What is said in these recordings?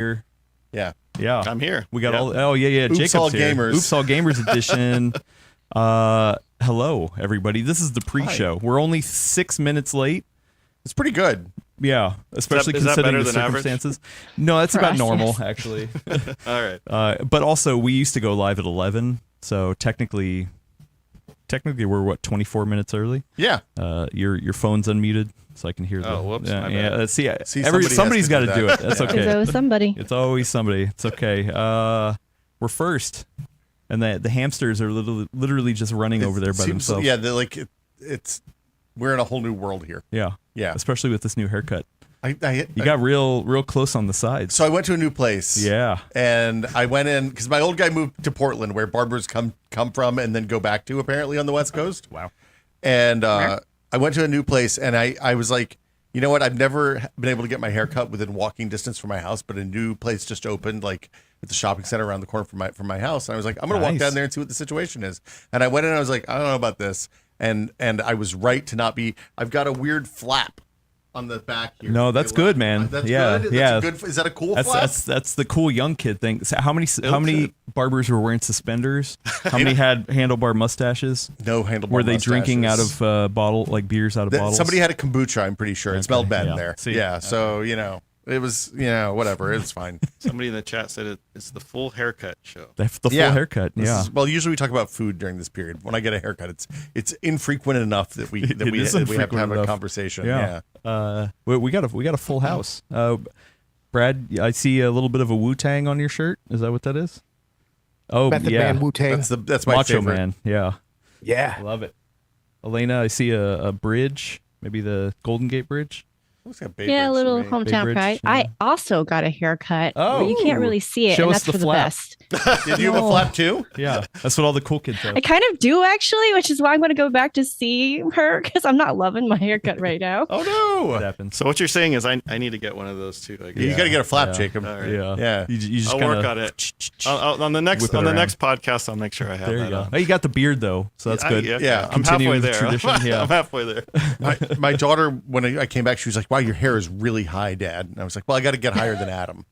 here. Yeah. Yeah. I'm here. We got all. Oh yeah. Oops, Jacob's all here. gamers. Oops, all gamers edition. Hello, everybody. This is the pre-show. Hi. We're only 6 minutes late. It's pretty good. Yeah, especially is that considering better the than average? circumstances. No, that's about normal, actually. All right. But also, we used to go live at 11, so technically we're what 24 minutes early. Yeah. Your phone's unmuted, so I can hear the. Oh, whoops, Yeah, my yeah. bad. See, somebody somebody's has got to to do do that. it. That's okay. There's always somebody. It's always somebody. It's okay. We're first, and the hamsters are literally just running over there by themselves. Yeah, they're like it's. We're in a whole new world here. Yeah. Yeah. Especially with this new haircut. You You got real close on the sides. So I went to a new place. Yeah. And I went in because my old guy moved to Portland, where barbers come from and then go back to apparently on the West Coast. Wow. And I went to a new place, and I was like, you know what? I've never been able to get my hair cut within walking distance from my house, but a new place just opened, like at the shopping center around the corner from my house. And I was like, I'm gonna walk down there and see what the situation is. And I went in, and I was like, I don't know about this. And I was right to not be. I've got a weird flap on the back here. No, that's good, man. That's Yeah, good. yeah. That's is that a cool flap? That's the cool young kid thing. So how many barbers were wearing suspenders? How many had handlebar mustaches? No handlebar. Were they drinking out mustaches. of beers out of bottles? Somebody had a kombucha. I'm pretty sure it smelled bad yeah. in there. See? Yeah. So it was whatever. It's fine. Somebody in the chat said it's the full haircut show. The full haircut. Yeah. Well, usually we talk about food during this period. When I get a haircut, it's infrequent enough that we have to have a conversation. Yeah. We got a full house. Brad, I see a little bit of a Wu-Tang on your shirt. Is that what that is? Oh, Method yeah. Man, Wu-Tang. That's my Macho favorite. Man. Yeah. Yeah. Love it. Elena, I see a bridge. Maybe the Golden Gate Bridge. Looks like Bay Yeah, a Bridge little to me. hometown Bridge, pride. yeah. I also got a haircut. Oh. But you can't really see it, Show and us that's the for the flap. best. Did you have a flap too? Yeah, that's what all the cool kids have. I kind of do actually, which is why I'm going to go back to see her because I'm not loving my haircut right now. Oh What no! happens? So what you're saying is I need to get one of those too. I guess. You got to get a flap, Yeah. Jacob. All right. Yeah, Yeah. You just I'll work on it. On the next Whip it around. next podcast, I'll make sure I have There that you go. on. Oh, you got the beard though, so that's good. Yeah. I'm halfway Continuing the there. tradition, yeah. I'm halfway there. My daughter, when I came back, she was like, "Wow, your hair is really high, Dad." And I was like, "Well, I got to get higher than Adam."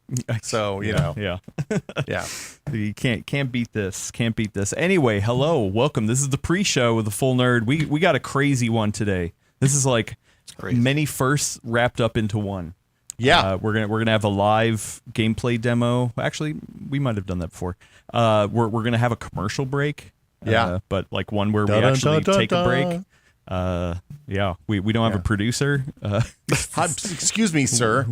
So Yeah. yeah. You can't beat this. Can't beat this. Anyway, hello, welcome. This is the pre-show with the full nerd. We got a crazy one today. This is like crazy. many firsts wrapped up into one. Yeah. We're gonna have a live gameplay demo. Actually, we might have done that before. We're gonna have a commercial break. Yeah. But like one where we Dun, dun, actually dun, take dun, a break. Yeah. We don't have a producer. Excuse me, sir.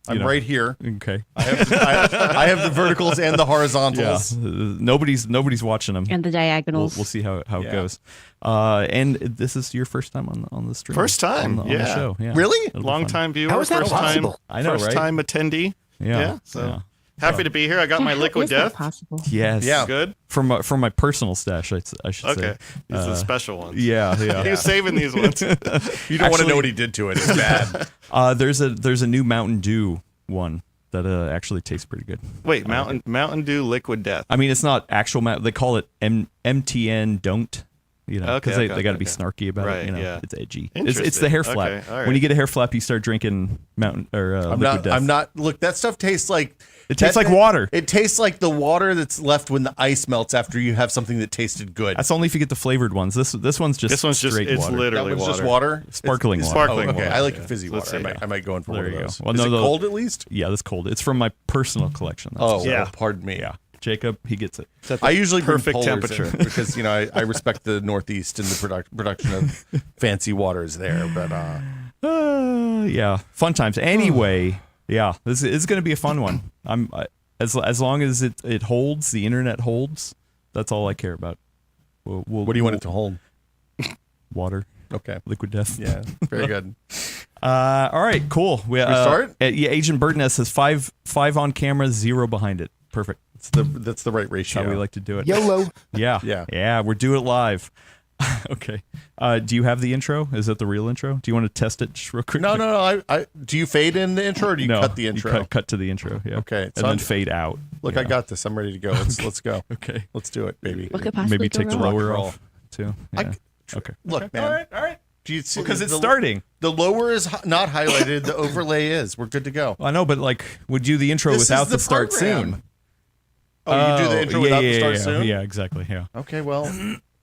I'm know. right here. Okay. I have the verticals and the horizontals. Yeah. Nobody's watching them. And the diagonals. We'll see how it Yeah. goes. And this is your first time on the stream. First time, on the yeah. show. Yeah. Really? It'll be Long fun. time viewer. How is that first possible? time. I know, first right? time attendee. Yeah. So happy to be here. I got my How liquid is that death. possible? Yes. Yeah. Good. From my personal stash, I should Okay. say. These are the special ones. Yeah. He was saving these ones. You don't want to Actually- know what he did to it. It's bad. There's a new Mountain Dew one that actually tastes pretty good. Wait, Mountain Dew liquid death. I mean, it's not actual Mountain. They call it MTN. Don't. You know, because Okay, they got to be okay. snarky about Right, it. You know, yeah. it's edgy. It's the hair flap. Okay, all right. When you get a hair flap, you start drinking Mountain or I'm Liquid Death. not. Look, that stuff tastes like. It tastes like water. It tastes like the water that's left when the ice melts after you have something that tasted good. That's only if you get the flavored ones. This one's just Straight water. It's that literally one's water. just water. Sparkling It's water. Sparkling Oh, okay. water. I like Yeah. fizzy Let's water. say, I might go in for There one of you go. those. Well, Is no, it the- cold at least? Yeah, that's cold. It's from my personal collection. That's Oh, just- pardon me. yeah. Jacob, he gets it. I usually bring perfect polars temperature. in because I respect the Northeast and the production of fancy waters there. But Yeah, fun times. Anyway, yeah, this is going to be a fun one. As long as it holds, the internet holds. That's all I care about. what do you want it to hold? Water, Okay. liquid death. Yeah. Very good. All right, cool. We start? Yeah, Agent Birdness has five on camera, 0 behind it. Perfect. That's the right That's ratio. how we like to do it. YOLO. Yeah. Yeah. Yeah, we're doing it live. Okay. Do you have the intro? Is that the real intro? Do you want to test it just real quick? No. I do you fade in the intro or do you No, cut the intro? cut to the intro. Yeah. Okay, And so then I'm- fade out. Look, Yeah. I got this. I'm ready to go. Let's go. Okay. Let's do it, baby. What could possibly Maybe go take the wrong? lower Rock and off too. Yeah. Okay. Look, man. All right. Do you see? Because it's the, starting. The lower is not highlighted. The overlay is. We're good to go. I know, but like, would do the intro This without is the start program. soon? Oh, you do the intro without the start soon? Yeah, exactly. Yeah. Okay, well,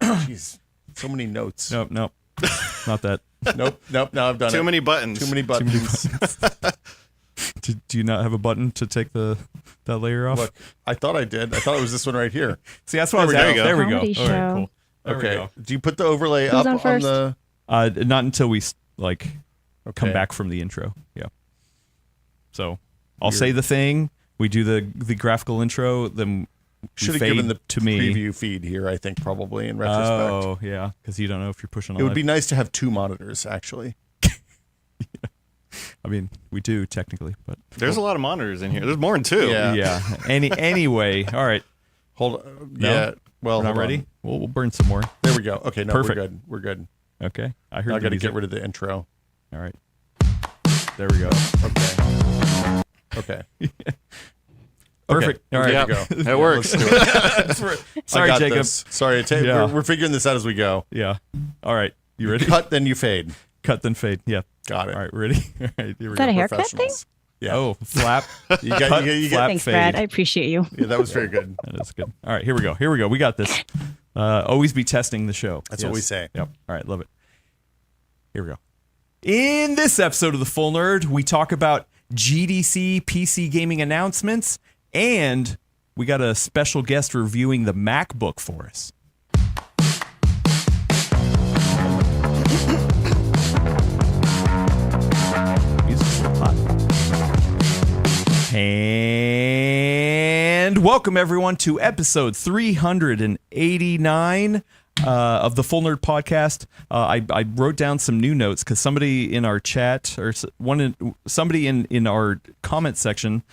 jeez. So many notes. Nope. Not that. Nope. Now I've done it. Too many buttons. Too many buttons. Do you not have a button to take that layer off? Look, I thought I did. I thought it was this one right here. See, that's what I was There we asking. go. There we go. Comedy All right, show. cool. There we Okay. go. Do you put the overlay Who's up on on first? the? Not until we come Okay. back from the intro. Yeah. So I'll Weird. say the thing. We do the graphical intro. Then Should have fade given the to me. preview feed here. I think probably in retrospect. Oh yeah, because you don't know if you're pushing. It would be nice to have two monitors actually. I mean, we do technically, but There's a lot of monitors in here. There's more than two. Yeah. yeah. Anyway, Anyway, all right. hold. No? Yeah. Well, We're not hold on. ready. We'll burn some more. There we go. Okay. No, Perfect. we're good. We're good. Okay. I heard. I the got to music. get rid of the intro. All right. There we go. Okay. Okay. Perfect. All right. Yeah. There you go. That works. Sorry, I got Jacob. this. Sorry. Yeah. We're figuring this out as we go. Yeah. All right. You ready? Cut, then you fade. Cut then fade. Yeah. Got it. All right. Ready? All right. Here we Is that go. a haircut thing? Professionals. Yeah. Oh, flap. You got. Cut, You got. flap, Thanks, fade. Brad. I appreciate you. Yeah, that was very good. That is good. All right. Here we go. We got this. Always be testing the show. That's what we say. Yep. All right. Love it. Here we go. In this episode of The Full Nerd, we talk about GDC PC gaming announcements, and we got a special guest reviewing the MacBook for us. Music's a little hot. And welcome everyone to episode 389 of the Full Nerd Podcast. I wrote down some new notes because somebody in our chat or somebody in our comment section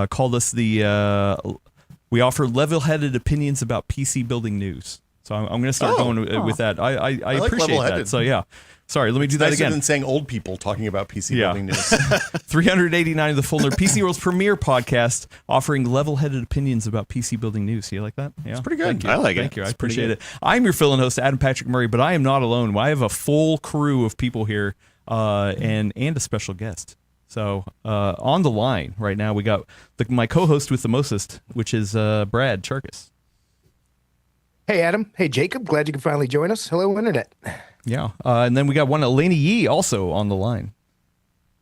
called us we offer level-headed opinions about PC building news. So I'm going to start going with that. I like appreciate that. level-headed. So yeah. Sorry, let me do that Nicer again. than saying old people talking about PC Yeah. building news. 389 of the Full Nerd, PC World's premier podcast, offering level-headed opinions about PC building news. You like that? Yeah, it's pretty good. Thank you. I like it. Thank you. I It's pretty appreciate it. I'm your fill-in host, Adam Patrick Murray, but I am not alone. I have a full crew of people here, and a special guest. So on the line right now, we got my co-host with the mostest, which is Brad Charkis. Hey, Adam. Hey, Jacob. Glad you could finally join us. Hello, Internet. Yeah, and then we got one Elena Yee also on the line.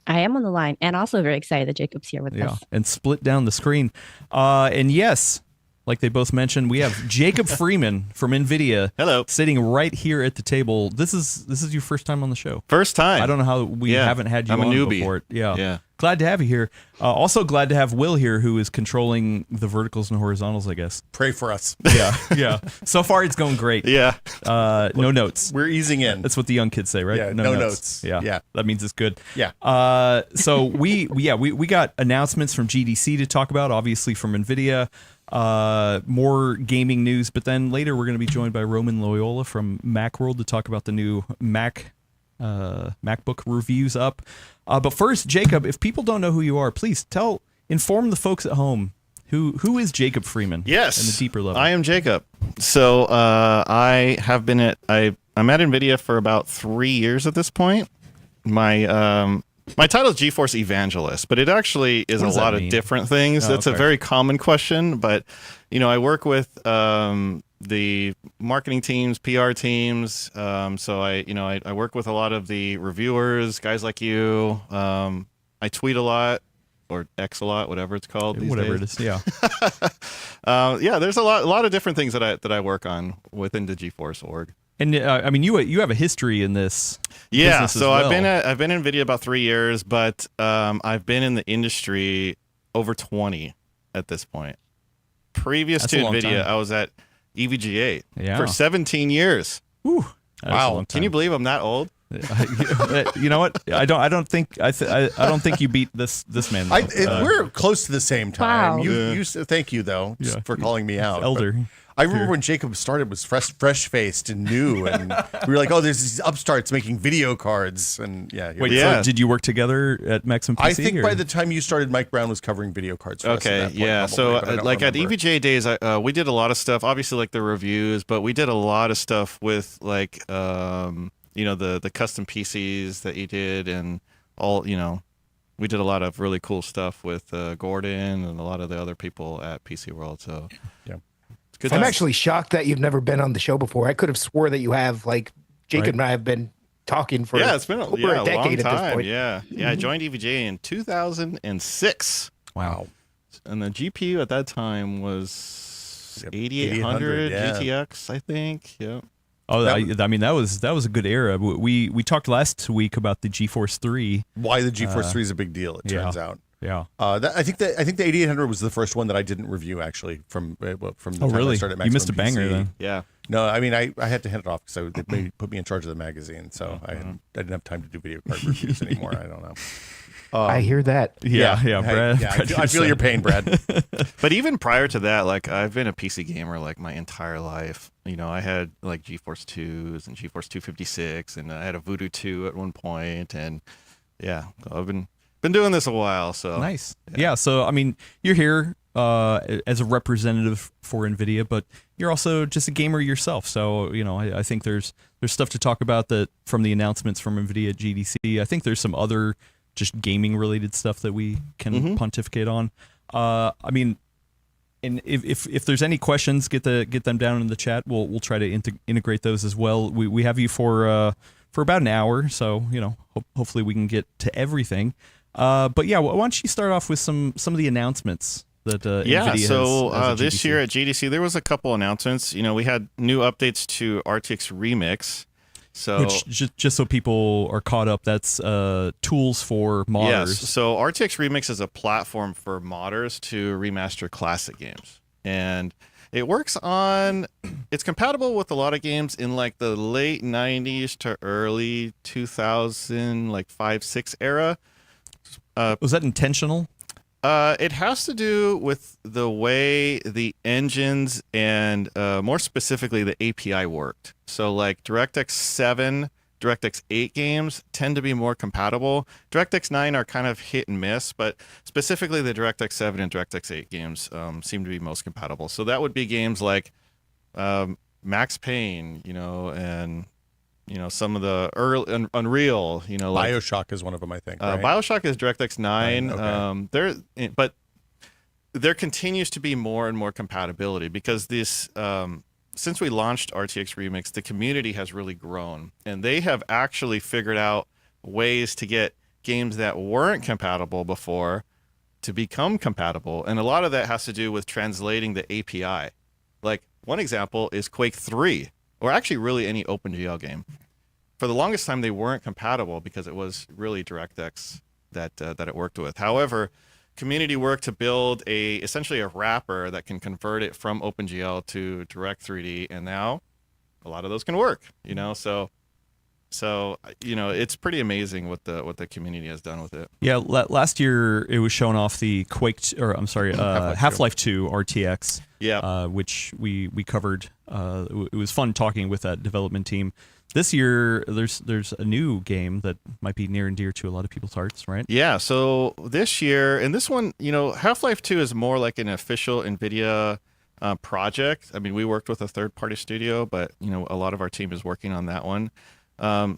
I am on the line and also very excited that Jacob's here with Yeah, us. and split down the screen. And yes, like they both mentioned, we have Jacob Freeman from Nvidia. Hello. Sitting right here at the table. This is your first time on the show. First time. I don't know how we Yeah, haven't had you I'm a on newbie. before. Yeah. Yeah. Glad to have you here. Also glad to have Will here, who is controlling the verticals and horizontals, I guess. Pray for us. Yeah, yeah. So far, it's going great. Yeah. No notes. We're easing in. That's what the young kids say, right? Yeah, no notes. Yeah, Yeah. That means it's good. Yeah. So we got announcements from GDC to talk about, obviously from Nvidia, more gaming news, but then later we're going to be joined by Roman Loyola from Macworld to talk about the new MacBook reviews up. But first, Jacob, if people don't know who you are, please inform the folks at home who is Jacob Freeman. Yes. in the deeper level. I am Jacob. So I'm at NVIDIA for about 3 years at this point. My title is GeForce Evangelist, but it actually is What a does that lot mean? of different things. Oh, That's okay. a very common question, but I work with the marketing teams, PR teams. So I work with a lot of the reviewers, guys like you. I tweet a lot, or X a lot, whatever it's called. These Whatever days. it is, yeah. Yeah, there's a lot of different things that I work on within the GeForce org. And I mean, you have a history in this. Yeah, business as so well. I've been in NVIDIA about 3 years, but I've been in the industry over 20 at this point. Previous That's to a long NVIDIA, time. I was at EVGA Yeah. for 17 years. Whew, that's a Wow. long Can you time. believe I'm that old? You know what? I don't think you beat this man. We're close to the same time. Wow. You thank you though Yeah. for calling me out. elder. I remember when Jacob started was fresh faced and new, and we were like, "Oh, there's these upstarts making video cards." And yeah, Wait, Yeah. so did you work together at Maximum PC? I think or? by the time you started, Mike Brown was covering video cards. For us at Okay, that point, yeah. probably, So but I don't like at remember. EVGA days, we did a lot of stuff. Obviously, like the reviews, but we did a lot of stuff with like the custom PCs that you did, and all, we did a lot of really cool stuff with Gordon and a lot of the other people at PCWorld. So Yeah. it's good. I'm times. actually shocked that you've never been on the show before. I could have swore that you have. Like Jacob and I have been talking for it's been over a a decade long at this time. point. Yeah. I joined EVJ in 2006. Wow. And the GPU at that time was Yep, 8800 yeah. GTX, I think. Yeah. Oh, I mean that was a good era. We talked last week about the GeForce 3. Why the GeForce 3 is a big deal, it turns out. Yeah. I think the 8800 was the first one that I didn't review actually from the time I started at You missed a Maximum banger PC. then. Yeah. No, I mean I had to hand it off because they put me in charge of the magazine, so I didn't have time to do video card reviews anymore. I don't know. I hear that. Yeah, Hey, Brad. yeah, Brad I feel your pain, Brad. But even prior to that, like I've been a PC gamer like my entire life. I had like GeForce 2s and GeForce 256, and I had a Voodoo 2 at one point, and yeah, I've been doing this a while. So Nice. Yeah. So I mean, you're here as a representative for Nvidia, but you're also just a gamer yourself. So I think there's stuff to talk about that from the announcements from Nvidia at GDC. I think there's some other just gaming related stuff that we can pontificate on. I mean, and if there's any questions, get them down in the chat. We'll try to integrate those as well. We have you for about an hour, so hopefully we can get to everything. But yeah, why don't you start off with some of the announcements that Nvidia so has at this GDC. year at GDC there was a couple announcements. We had new updates to RTX Remix. So Which just so people are caught up, that's tools for modders. Yes. So RTX Remix is a platform for modders to remaster classic games. And it works on, it's compatible with a lot of games in like the late 90s to early 2000, like 5-6 era. Was that intentional? It has to do with the way the engines and more specifically the API worked. So like DirectX 7, DirectX 8 games tend to be more compatible. DirectX 9 are kind of hit and miss, but specifically the DirectX 7 and DirectX 8 games seem to be most compatible. So that would be games like Max Payne, and some of the early Unreal, like BioShock is one of them, I think. Right? BioShock is DirectX 9. Okay. But there continues to be more and more compatibility because this, since we launched RTX Remix, the community has really grown, and they have actually figured out ways to get games that weren't compatible before to become compatible, and a lot of that has to do with translating the API. Like one example is Quake 3, or actually really any OpenGL game. For the longest time, they weren't compatible because it was really DirectX that it worked with. However, community worked to build essentially a wrapper that can convert it from OpenGL to Direct 3D, and now a lot of those can work. So it's pretty amazing what the community has done with it. Yeah, last year it was showing off the Half-Life 2 RTX. Yeah. Which we covered. It was fun talking with that development team. This year, there's a new game that might be near and dear to a lot of people's hearts, right? Yeah, so this year, and this one, Half-Life 2 is more like an official NVIDIA project. I mean, we worked with a third-party studio, but, a lot of our team is working on that one.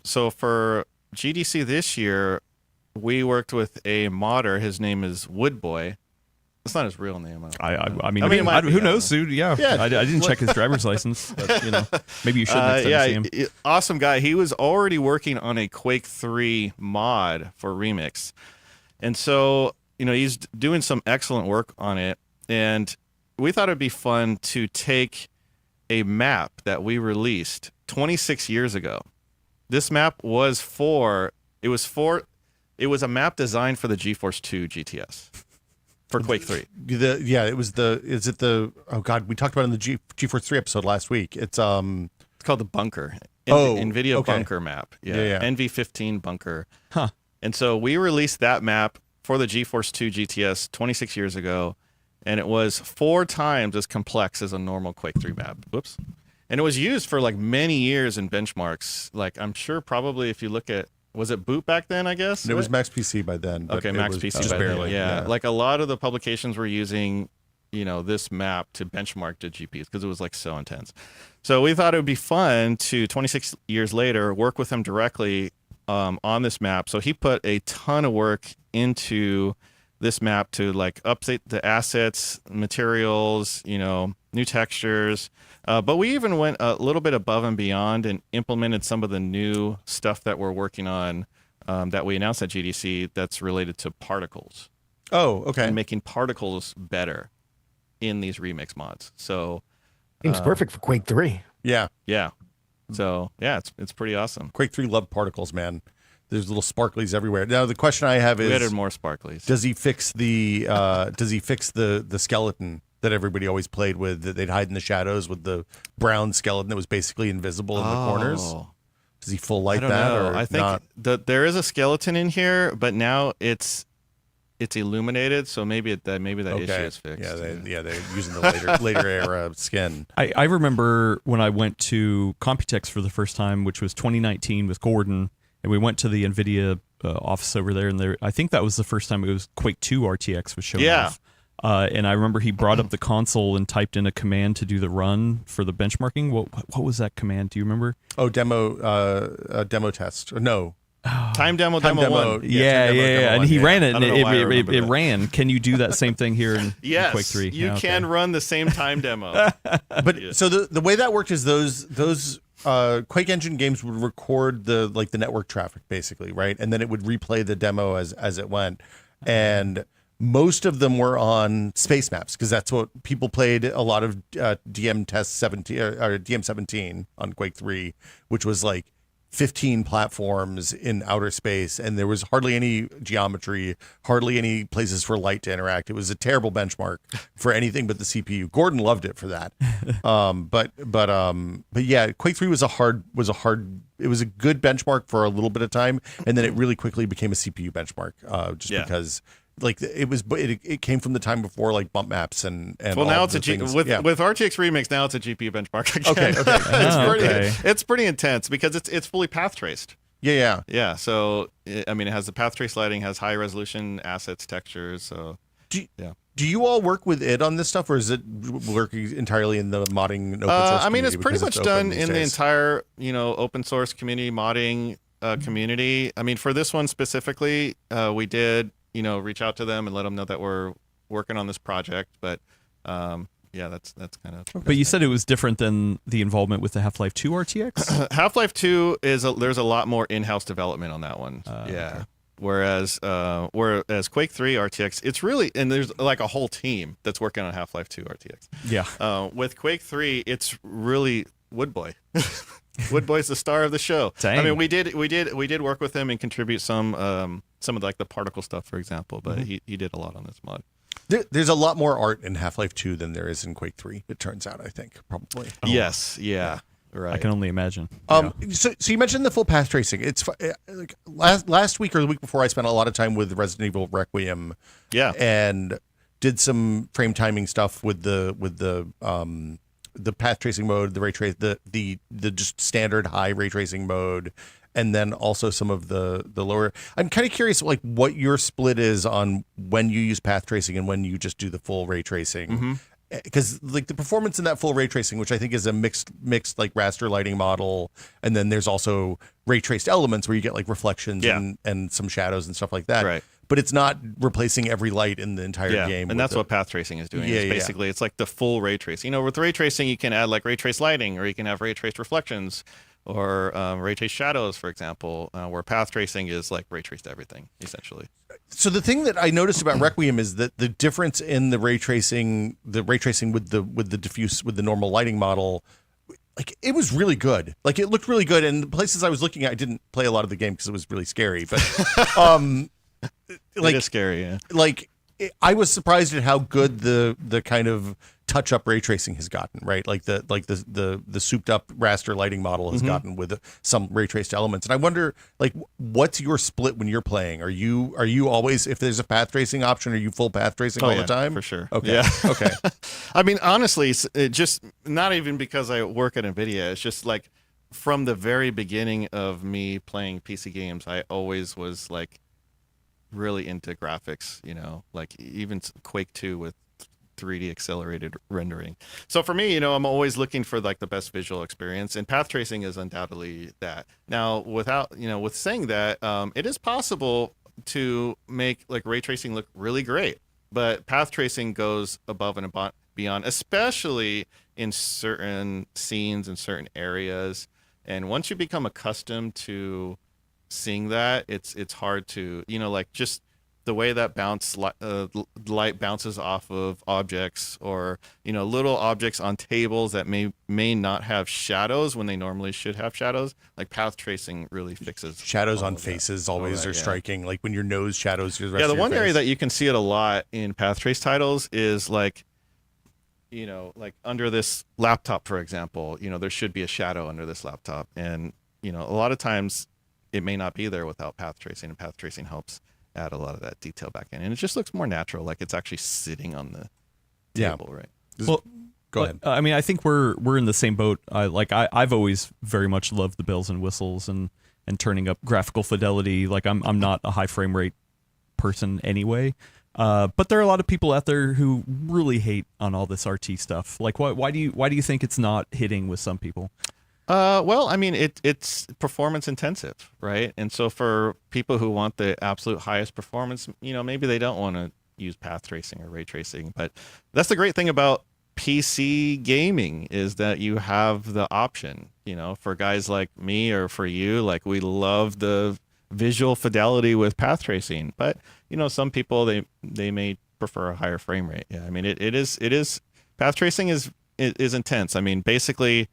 So for GDC this year, we worked with a modder. His name is Woodboy. That's not his real name. I mean, it might be, who knows, dude? Yeah. Yeah. I didn't check his driver's license, but maybe you should next time you see him. Awesome guy. He was already working on a Quake 3 mod for Remix, and so he's doing some excellent work on it. And we thought it'd be fun to take a map that we released 26 years ago. This map was a map designed for the GeForce 2 GTS. For Quake 3. Oh God, we talked about it in the GeForce 3 episode last week. It's called the Bunker. NVIDIA okay. Bunker map. Yeah. NV15 Bunker. Huh. And so we released that map for the GeForce 2 GTS 26 years ago, and it was 4 times as complex as a normal Quake 3 map. Whoops. And it was used for like many years in benchmarks. Like I'm sure probably if you look at, was it Boot back then, I guess? It was Max PC by then. But Okay, it Max was PC just by then, barely. yeah. Like a lot of the publications were using this map to benchmark to GPUs because it was like so intense. So we thought it would be fun to 26 years later work with him directly on this map. So he put a ton of work into this map to like update the assets, materials, new textures. But we even went a little bit above and beyond and implemented some of the new stuff that we're working on that we announced at GDC that's related to particles. Oh, okay. And making particles better in these remix mods. So Seems perfect for Quake 3. Yeah. yeah. So yeah, it's pretty awesome. Quake 3 love particles, man. There's little sparklies everywhere. Now the question I have We is, added more sparklies. does he fix the the skeleton that everybody always played with, that they'd hide in the shadows with the brown skeleton that was basically invisible in the corners? Does he full light I don't that know. or I think not? there is a skeleton in here, but now it's illuminated, so maybe that issue is fixed. Yeah, they're using the later era skin. I remember when I went to Computex for the first time, which was 2019 with Gordon, and we went to the Nvidia office over there, and I think that was the first time it was Quake 2 RTX was showing off. And I remember he brought up the console and typed in a command to do the run for the benchmarking. What was that command? Do you remember? Oh, demo test. No. Time demo one. Yeah. And he ran it, and it that. ran. Can you do that same thing here in Quake 3? You can run the same time demo. But so the way that worked is those Quake Engine games would record the network traffic basically, right? And then it would replay the demo as it went. And most of them were on space maps because that's what people played. A lot of DM17 on Quake 3, which was like 15 platforms in outer space, and there was hardly any geometry, hardly any places for light to interact. It was a terrible benchmark for anything but the CPU. Gordon loved it for that. But yeah, Quake 3 was a good benchmark for a little bit of time, and then it really quickly became a CPU benchmark because it came from the time before like bump maps and well, now it's with RTX Remix. Now it's a GPU benchmark again. Okay. It's pretty intense because it's fully path traced. Yeah. So it has the path trace lighting, has high resolution assets, textures. So do you all work with it on this stuff, or is it working entirely in the modding and open source community? It's pretty much done in the entire open source community modding community. For this one specifically, we did reach out to them and let them know that we're working on this project. But that's kind of. But you said it was different than the involvement with the Half-Life 2 RTX? Half-Life 2 there's a lot more in-house development on that one. Okay. Whereas Quake 3 RTX, it's really, and there's like a whole team that's working on Half-Life 2 RTX. Yeah. With Quake 3, it's really Woodboy. Woodboy's the star of the show. Dang. We did work with him and contribute some of like the particle stuff, for example, but he did a lot on this mod. There's a lot more art in Half-Life 2 than there is in Quake 3. It turns out, I think, probably. Yes. Yeah. Right. I can only imagine. So you mentioned the full path tracing. It's like last week or the week before, I spent a lot of time with Resident Evil Requiem. Yeah. And did some frame timing stuff with the path tracing mode, the ray trace, the just standard high ray tracing mode, and then also some of the lower. I'm kind of curious, like what your split is on when you use path tracing and when you just do the full ray tracing. Because like the performance in that full ray tracing, which I think is a mixed like raster lighting model, and then there's also ray traced elements where you get like reflections and some shadows and stuff like that. Right. But it's not replacing every light in the entire game. And that's what path tracing is doing. Basically, it's like the full ray trace. With ray tracing, you can add like ray trace lighting, or you can have ray traced reflections, or ray traced shadows, for example, where path tracing is like ray traced everything, essentially. So the thing that I noticed about Requiem is that the difference in the ray tracing with the diffuse, with the normal lighting model, like it was really good. Like it looked really good. And the places I was looking at, I didn't play a lot of the game because it was really scary. But like, it is scary, yeah. Like I was surprised at how good the kind of touch up ray tracing has gotten, right? Like the souped up raster lighting model has gotten with some ray traced elements. And I wonder, like, what's your split when you're playing? Are you always, if there's a path tracing option, are you full path tracing all the time? For sure. Okay. Yeah. Okay. Honestly, it just not even because I work at Nvidia. It's just like from the very beginning of me playing PC games, I always was like really into graphics. Like even Quake 2 with 3D accelerated rendering. So for me, I'm always looking for like the best visual experience, and path tracing is undoubtedly that. Now, with saying that, it is possible to make like ray tracing look really great, but path tracing goes above and beyond, especially in certain scenes and certain areas. And once you become accustomed to seeing that, it's hard to, like just the way that light bounces off of objects, or little objects on tables that may not have shadows when they normally should have shadows. Like path tracing really fixes shadows on faces always are striking. Like when your nose shadows your rest the of your one area face. that you can see it a lot in path trace titles is like like under this laptop, for example. There should be a shadow under this laptop, and a lot of times it may not be there without path tracing, and path tracing helps add a lot of that detail back in, and it just looks more natural, like it's actually sitting on the table, right? Well, go ahead. I mean, I think we're in the same boat. I've always very much loved the bells and whistles and turning up graphical fidelity. Like I'm not a high frame rate person anyway. But there are a lot of people out there who really hate on all this RT stuff. Like, why do you think it's not hitting with some people? Well, I mean, it's performance intensive, right? And so for people who want the absolute highest performance, maybe they don't want to use path tracing or ray tracing. But that's the great thing about PC gaming, is that you have the option, for guys like me or for you, like we love the visual fidelity with path tracing. But, some people, they may prefer a higher frame rate. Yeah, I mean, it is path tracing is intense. I mean, basically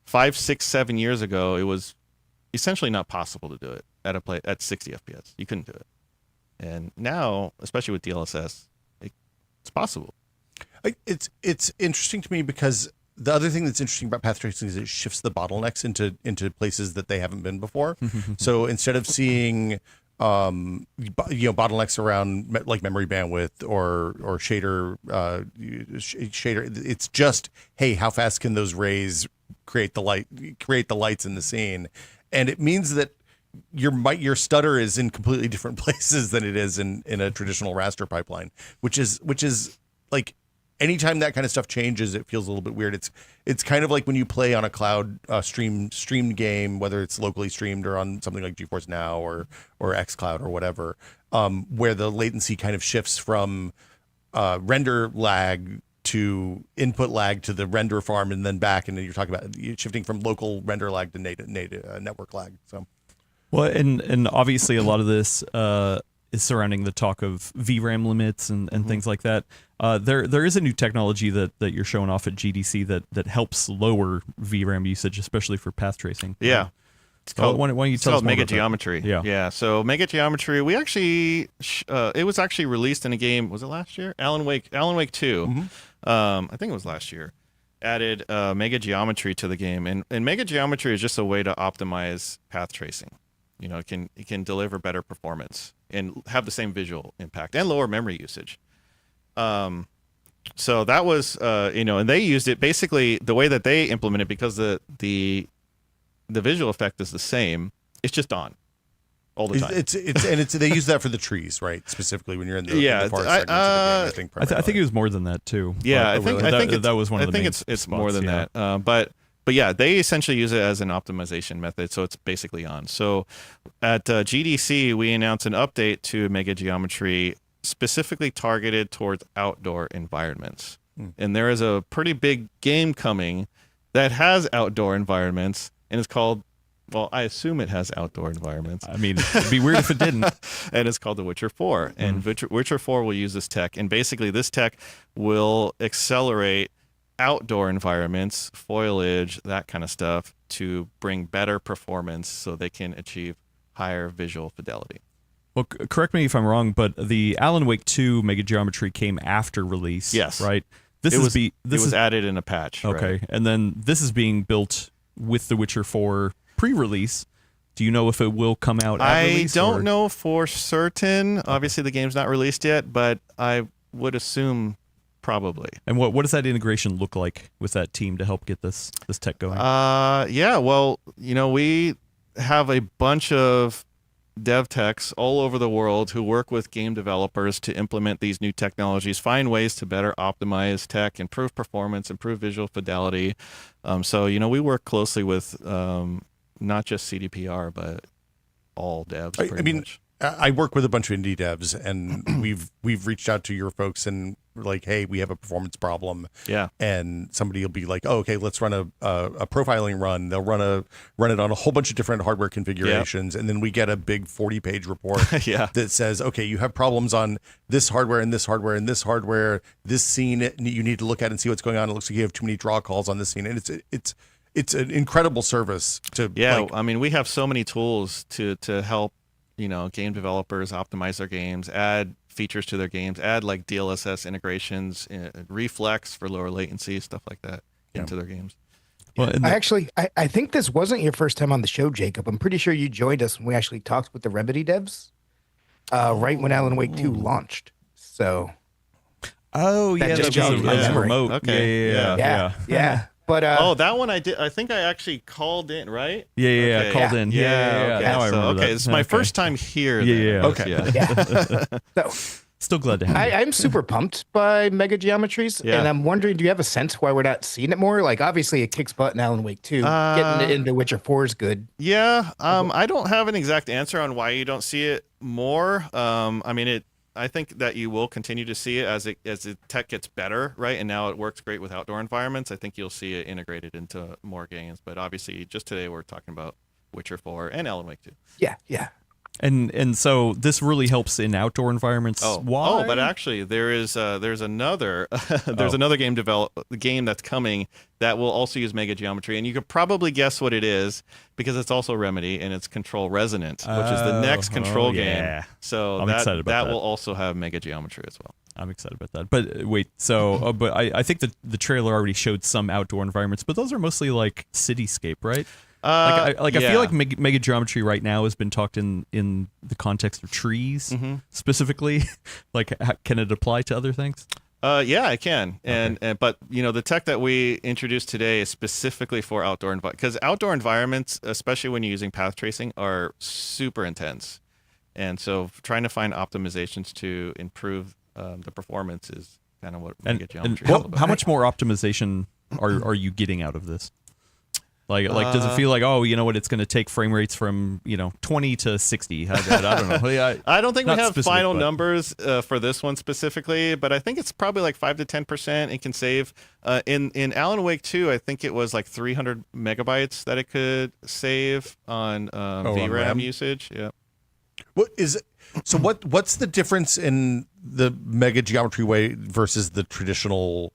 5, 6, 7 years ago, it was essentially not possible to do it at 60 FPS. You couldn't do it. And now, especially with DLSS, it's possible. It's interesting to me because the other thing that's interesting about path tracing is it shifts the bottlenecks into places that they haven't been before. So instead of seeing bottlenecks around like memory bandwidth or shader, it's just, hey, how fast can those rays create the lights in the scene? And it means that your stutter is in completely different places than it is in a traditional raster pipeline, which is like, anytime that kind of stuff changes, it feels a little bit weird. It's kind of like when you play on a cloud streamed game, whether it's locally streamed or on something like GeForce Now or xCloud or whatever, where the latency kind of shifts from render lag to input lag to the render farm and then back, and then you're talking about shifting from local render lag to native network lag. So, well, and obviously a lot of this is surrounding the talk of VRAM limits and things like that. There is a new technology that you're showing off at GDC that helps lower VRAM usage, especially for path tracing. Yeah. It's called, why don't you tell us more Mega about that? Geometry. Yeah. So Mega Geometry, we actually it was actually released in a game. Was it last year? Alan Wake 2. Mm-hmm. I think it was last year. Added Mega Geometry to the game, and Mega Geometry is just a way to optimize path tracing. It can deliver better performance and have the same visual impact and lower memory usage. So that was and they used it basically the way that they implemented, because the visual effect is the same. It's just on all the time. It's they use that for the trees, right? Specifically when you're in the far segments of the game. I think it was more than that too. Yeah, I think that was one of the main it's spots, more than that. But yeah, they essentially use it as an optimization method, so it's basically on. So at GDC, we announced an update to Mega Geometry specifically targeted towards outdoor environments. And there is a pretty big game coming that has outdoor environments, and it's called, well, I assume it has outdoor environments. I mean, it'd be weird if it didn't. And it's called The Witcher 4. And Witcher 4 will use this tech. And basically, this tech will accelerate outdoor environments, foliage, that kind of stuff, to bring better performance so they can achieve higher visual fidelity. Well, correct me if I'm wrong, but the Alan Wake 2 Mega Geometry came after release. Yes. Right? It was added in a patch. Okay. Right? And then this is being built with The Witcher 4 pre-release. Do you know if it will come out at release? I don't know for certain. Obviously, the game's not released yet, but I would assume probably. And what does that integration look like with that team to help get this tech going? Yeah, well, we have a bunch of dev techs all over the world who work with game developers to implement these new technologies, find ways to better optimize tech, improve performance, improve visual fidelity. So, we work closely with not just CDPR, but all devs. Pretty much. I work with a bunch of indie devs, and we've reached out to your folks and we're like, hey, we have a performance problem. Yeah. And somebody will be like, oh, okay, let's run a profiling run. They'll run it on a whole bunch of different hardware configurations, and then we get a big 40-page report that says, okay, you have problems on this hardware and this hardware and this hardware. This scene you need to look at and see what's going on. It looks like you have too many draw calls on this scene, and it's an incredible service to. Yeah, we have so many tools to help game developers optimize their games, add features to their games, add like DLSS integrations, reflex for lower latency, stuff like that into their games. Well, I think this wasn't your first time on the show, Jacob. I'm pretty sure you joined us when we actually talked with the Remedy devs right when Alan Wake 2 launched. So. Oh, yeah, that was remote. Okay. Yeah. But that one I did. I think I actually called in, right? Yeah, called in. Yeah. Okay. Now I remember that. It's my first time here. Yeah. Okay. Yeah. So still glad to have you. I'm super pumped by Mega Geometries, and I'm wondering, do you have a sense why we're not seeing it more? Like, obviously, it kicks butt in Alan Wake 2. Getting into Witcher 4 is good. Yeah. I don't have an exact answer on why you don't see it more. I think that you will continue to see it as the tech gets better, right? And now it works great with outdoor environments. I think you'll see it integrated into more games. But obviously, just today we're talking about Witcher 4 and Alan Wake 2. Yeah. And so this really helps in outdoor environments. Why? But actually, there's another game that's coming that will also use Mega Geometry, and you could probably guess what it is because it's also Remedy and it's Control Resonant, which is the next Control game. So I'm excited about that. Will also have Mega Geometry as well. I'm excited about that. But wait, so but I think the trailer already showed some outdoor environments, but those are mostly like cityscape, right? I feel like Mega Geometry right now has been talked in the context of trees specifically. Like, can it apply to other things? Yeah, I can. But the tech that we introduced today is specifically for outdoor because outdoor environments, especially when you're using path tracing, are super intense, and so trying to find optimizations to improve the performance is kind of what Mega Geometry is all about. How much more optimization are you getting out of this? Like, does it feel like, it's going to take frame rates from 20 to 60? I don't know. I don't think we have final numbers for this one specifically, but I think it's probably like 5 to 10% it can save. In Alan Wake 2, I think it was like 300 megabytes that it could save on VRAM usage. Yeah. What's the difference in the Mega Geometry way versus the traditional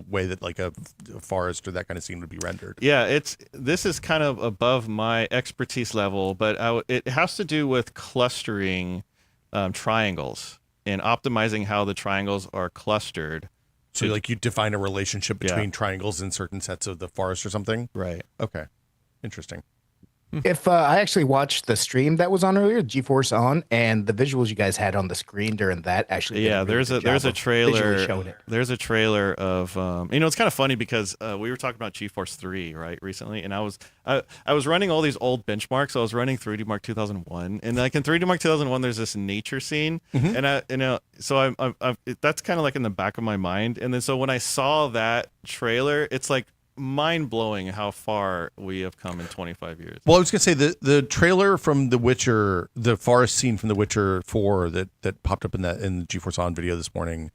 way that like a forest or that kind of scene would be rendered? Yeah, this is kind of above my expertise level, but it has to do with clustering triangles and optimizing how the triangles are clustered. So like you define a relationship between triangles in certain sets of the forest or something? Right. Okay. Interesting. If I actually watched the stream that was on earlier, GeForce On, and the visuals you guys had on the screen during that actually. There's a trailer. There's a trailer of it's kind of funny because we were talking about GeForce 3 right recently, and I was running all these old benchmarks. So I was running 3D Mark 2001, and like in 3D Mark 2001, there's this nature scene, and so I'm that's kind of like in the back of my mind, and then so when I saw that trailer, it's like mind-blowing how far we have come in 25 years. Well, I was gonna say the trailer from The Witcher, the forest scene from The Witcher 4 that popped up in the GeForce On video this morning,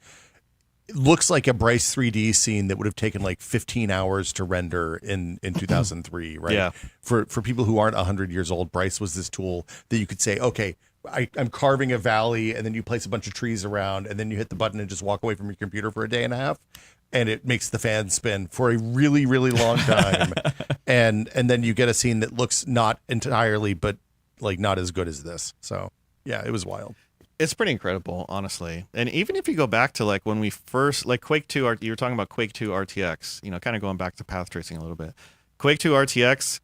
it looks like a Bryce 3D scene that would have taken like 15 hours to render in 2003, right? Yeah. For people who aren't 100 years old, Bryce was this tool that you could say, okay, I'm carving a valley, and then you place a bunch of trees around, and then you hit the button and just walk away from your computer for a day and a half. And it makes the fan spin for a really, really long time. and then you get a scene that looks not entirely, but like not as good as this. So yeah, it was wild. It's pretty incredible, honestly. And even if you go back to like when we first, like Quake 2, you were talking about Quake 2 RTX, kind of going back to path tracing a little bit. Quake 2 RTX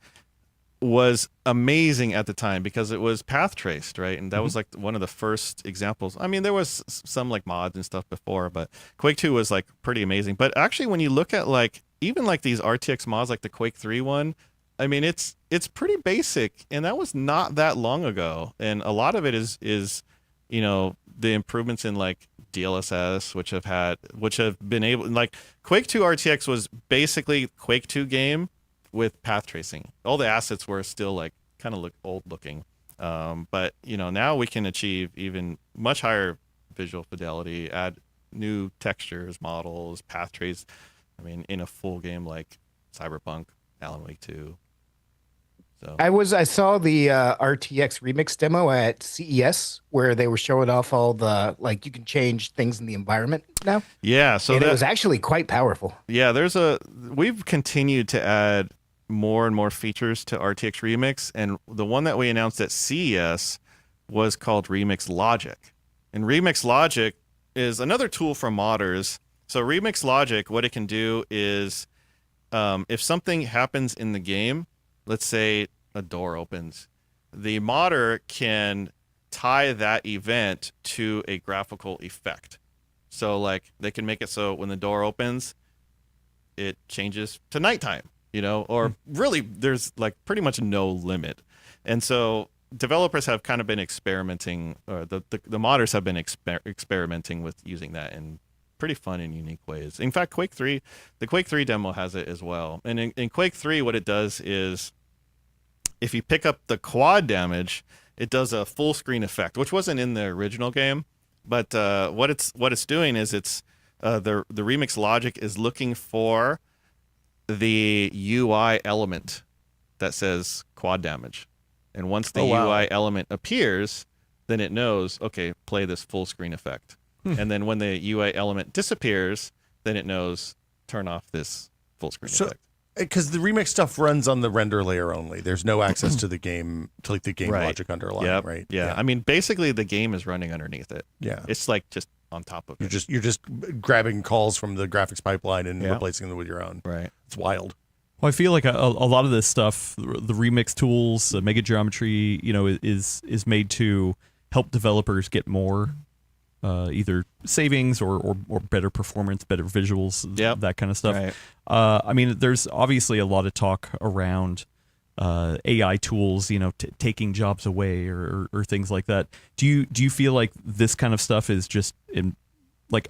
was amazing at the time because it was path traced, right? And that was like one of the first examples. I mean, there was some like mods and stuff before, but Quake 2 was like pretty amazing. But actually, when you look at like even like these RTX mods, like the Quake 3 one, I mean, it's pretty basic, and that was not that long ago. And a lot of it is the improvements in like DLSS, which have been able, like Quake 2 RTX was basically Quake 2 game with path tracing. All the assets were still like kind of old looking, but now we can achieve even much higher visual fidelity, add new textures, models, path trace. I mean, in a full game like Cyberpunk, Alan Wake 2. So I saw the RTX remix demo at CES where they were showing off all the, like, you can change things in the environment now. yeah, so And it was actually quite powerful. yeah, we've continued to add more and more features to RTX Remix, and the one that we announced at CES was called Remix Logic. And Remix Logic is another tool for modders. So Remix Logic, what it can do is if something happens in the game, let's say a door opens, the modder can tie that event to a graphical effect. So like they can make it so when the door opens, it changes to nighttime, or really there's like pretty much no limit. And so developers have kind of been experimenting, or the modders have been experimenting with using that in pretty fun and unique ways. In fact, the Quake 3 demo has it as well. And in Quake 3, what it does is if you pick up the quad damage, it does a full screen effect, which wasn't in the original game. But what it's doing is it's the Remix Logic is looking for the UI element that says quad damage. And once the UI element appears, then it knows, okay, play this full screen effect. And then when the UI element disappears, then it knows, turn off this full screen effect. Because the remix stuff runs on the render layer only. There's no access to the game, to like the game logic underlying, right? Yeah. I mean, basically the game is running underneath it. Yeah. It's like just on top of it. You're just grabbing calls from the graphics pipeline and replacing them with your own. Right. It's wild. Well, I feel like a lot of this stuff, the remix tools, Mega Geometry, is made to help developers get more either savings or better performance, better visuals, that kind of stuff. Right. I mean, there's obviously a lot of talk around AI tools, taking jobs away or things like that. Do you feel like this kind of stuff is just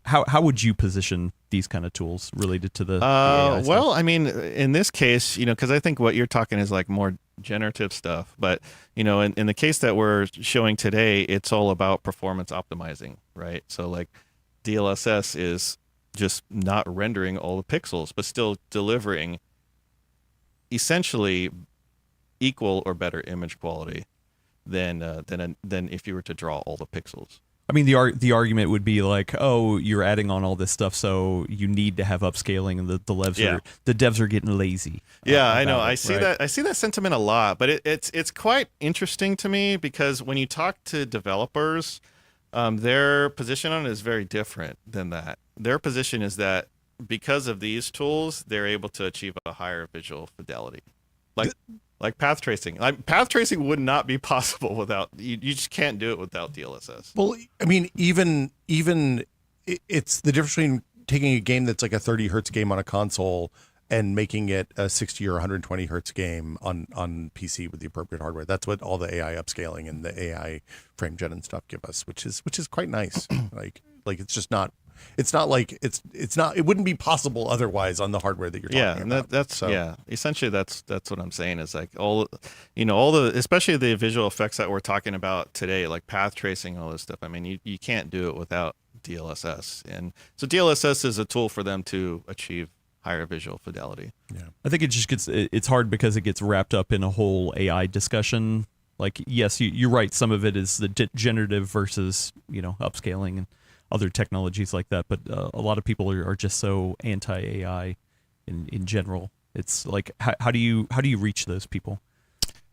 how would you position these kind of tools related to the AI stuff? Well, I mean, in this case, because I think what you're talking is like more generative stuff, but in the case that we're showing today, it's all about performance optimizing, right? So like DLSS is just not rendering all the pixels, but still delivering essentially equal or better image quality than if you were to draw all the pixels. I mean, the argument would be like, oh, you're adding on all this stuff, so you need to have upscaling, and the devs are getting lazy. Yeah, I know. I see that. I see that sentiment a lot, but it's quite interesting to me because when you talk to developers, their position on it is very different than that. Their position is that because of these tools, they're able to achieve a higher visual fidelity, like path tracing. Path tracing would not be possible without you just can't do it without DLSS. Well, I mean, even it's the difference between taking a game that's like a 30 hertz game on a console and making it a 60 or 120 hertz game on PC with the appropriate hardware. That's what all the AI upscaling and the AI frame gen and stuff give us, which is quite nice. like it's just not. It's not like it's not. It wouldn't be possible otherwise on the hardware that you're talking about. That's essentially that's what I'm saying is like all the especially the visual effects that we're talking about today, like path tracing, all this stuff. I mean, you can't do it without DLSS, and so DLSS is a tool for them to achieve higher visual fidelity. Yeah, I think it's hard because it gets wrapped up in a whole AI discussion. Like, yes, you're right. Some of it is the generative versus upscaling and other technologies like that, but a lot of people are just so anti-AI in general. It's like, how do you reach those people?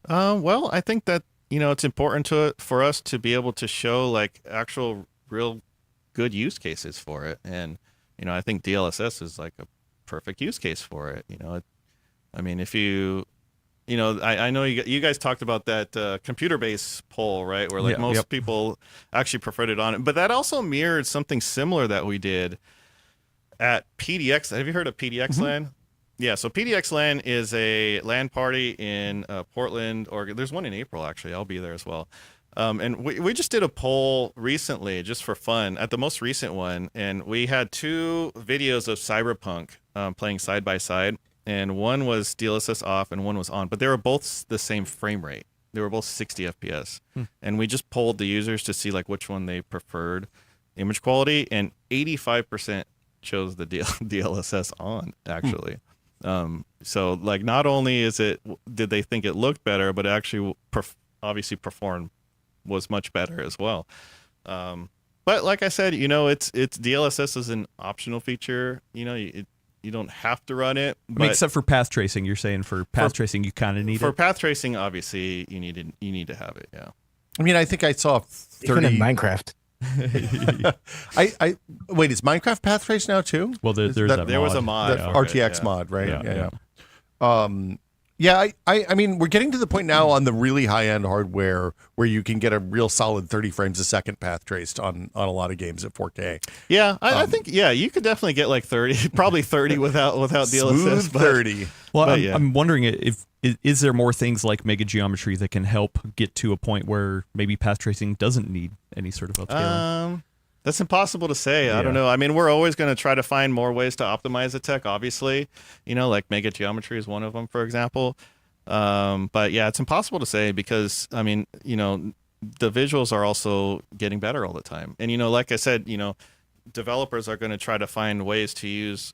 Well, I think that it's important for us to be able to show like actual real good use cases for it, and I think DLSS is like a perfect use case for it. I mean, if you I know you guys talked about that computer-based poll, right? Where most people actually preferred it on it. But that also mirrored something similar that we did at PDX. Have you heard of PDX Land? Yeah, so PDX LAN is a LAN party in Portland, Oregon. There's one in April, actually. I'll be there as well. And we just did a poll recently, just for fun, at the most recent one. And we had 2 videos of Cyberpunk playing side by side. And one was DLSS off and one was on. But they were both the same frame rate. They were both 60 FPS. And we just polled the users to see like which one they preferred image quality. And 85% chose the DLSS on, actually. So like not only did they think it looked better, but it actually obviously performed was much better as well. But like I said, it's DLSS is an optional feature. You don't have to run it. I mean, except for path tracing, you're saying for path tracing you kind of need it. For path tracing, obviously you need to have it. Yeah. I mean, I think I saw 30 Even in Minecraft. I wait, is Minecraft path trace now too? Well, there was a mod, the for it, RTX yeah. mod, right? Yeah. I mean, we're getting to the point now on the really high-end hardware where you can get a real solid 30 frames a second path traced on a lot of games at 4K. Yeah, I think you could definitely get like 30, probably 30 without DLSS. Smooth 30. Well, I'm wondering if is there more things like mega geometry that can help get to a point where maybe path tracing doesn't need any sort of upscaling? That's impossible to say. I don't know. I mean, we're always going to try to find more ways to optimize the tech, obviously. Like mega geometry is one of them, for example. But yeah, it's impossible to say because, I mean, the visuals are also getting better all the time. And, like I said, developers are going to try to find ways to use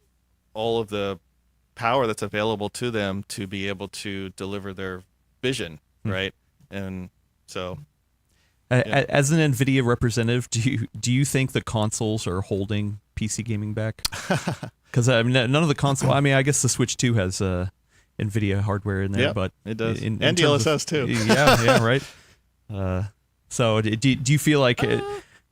all of the power that's available to them to be able to deliver their vision, right? And so... As an Nvidia representative, do you think the consoles are holding PC gaming back? Because I mean, none of the console. I mean, I guess the Switch 2 has Nvidia hardware in there, but it does, and DLSS too. Yeah, right. So do you feel like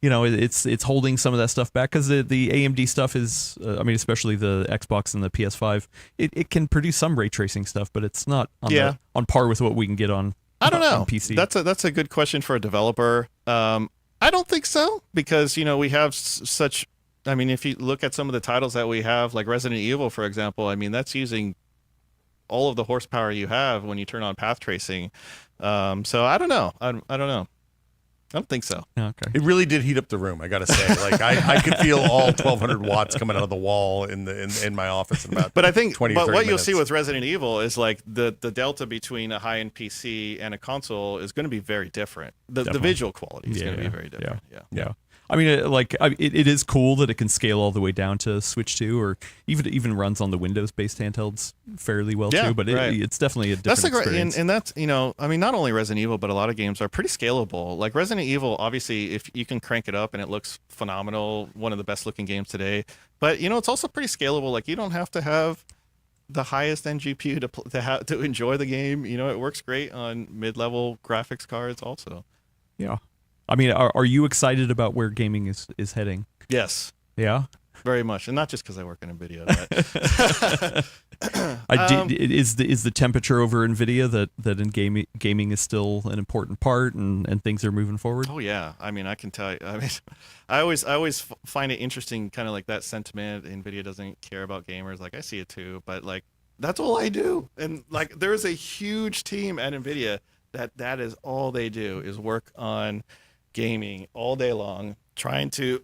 it's holding some of that stuff back? Because the AMD stuff is, I mean, especially the Xbox and the PS5, it can produce some ray tracing stuff, but it's not on par with what we can get on. I don't know. PC. That's a good question for a developer. I don't think so because we have such. I mean, if you look at some of the titles that we have, like Resident Evil, for example, I mean that's using all of the horsepower you have when you turn on path tracing. So I don't know. I don't know. I don't think so. Okay. It really did heat up the room, I gotta say. Like I could feel all 1,200 watts coming out of the wall in my office in about. But I think, 20 but what minutes. you'll see with Resident Evil is like the delta between a high-end PC and a console is going to be very different. The visual quality is going to be very different. Yeah. I mean, it is cool that it can scale all the way down to Switch 2, or even runs on the Windows-based handhelds fairly well too. But it's definitely a different experience. And that's I mean, not only Resident Evil, but a lot of games are pretty scalable. Like Resident Evil, obviously, if you can crank it up and it looks phenomenal, one of the best-looking games today. But it's also pretty scalable. Like you don't have to have the highest end GPU to enjoy the game. It works great on mid-level graphics cards also. Yeah. I mean, are you excited about where gaming is heading? Yes. Yeah? Very much. And not just because I work in NVIDIA. But is the temperature over NVIDIA that in gaming is still an important part and things are moving forward? Oh, yeah. I mean, I can tell you. I mean, I always find it interesting, kind of like that sentiment. NVIDIA doesn't care about gamers. Like, I see it too. But, like, that's all I do. And, like, there's a huge team at NVIDIA that is all they do is work on gaming all day long, trying to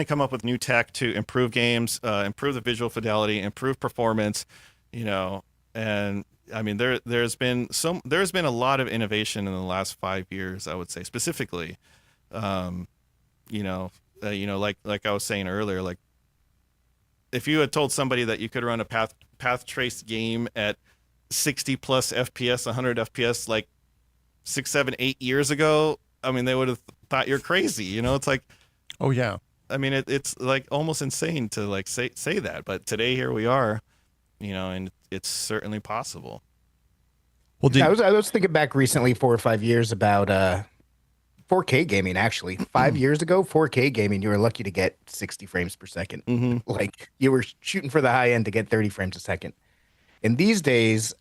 come up with new tech to improve games, improve the visual fidelity, improve performance, and I mean there's been a lot of innovation in the last 5 years, I would say specifically. Like I was saying earlier, like if you had told somebody that you could run a path trace game at 60 plus FPS, 100 FPS, like 6, 7, 8 years ago, I mean, they would have thought you're crazy. It's like, oh yeah. I mean, it's like almost insane to like say that, but today here we are, and it's certainly possible. Well, I was thinking back recently, 4 or 5 years about 4K gaming. Actually, 5 years ago, 4K gaming, you were lucky to get 60 frames per second. Mm-hmm. Like you were shooting for the high end to get 30 frames a second. And these days,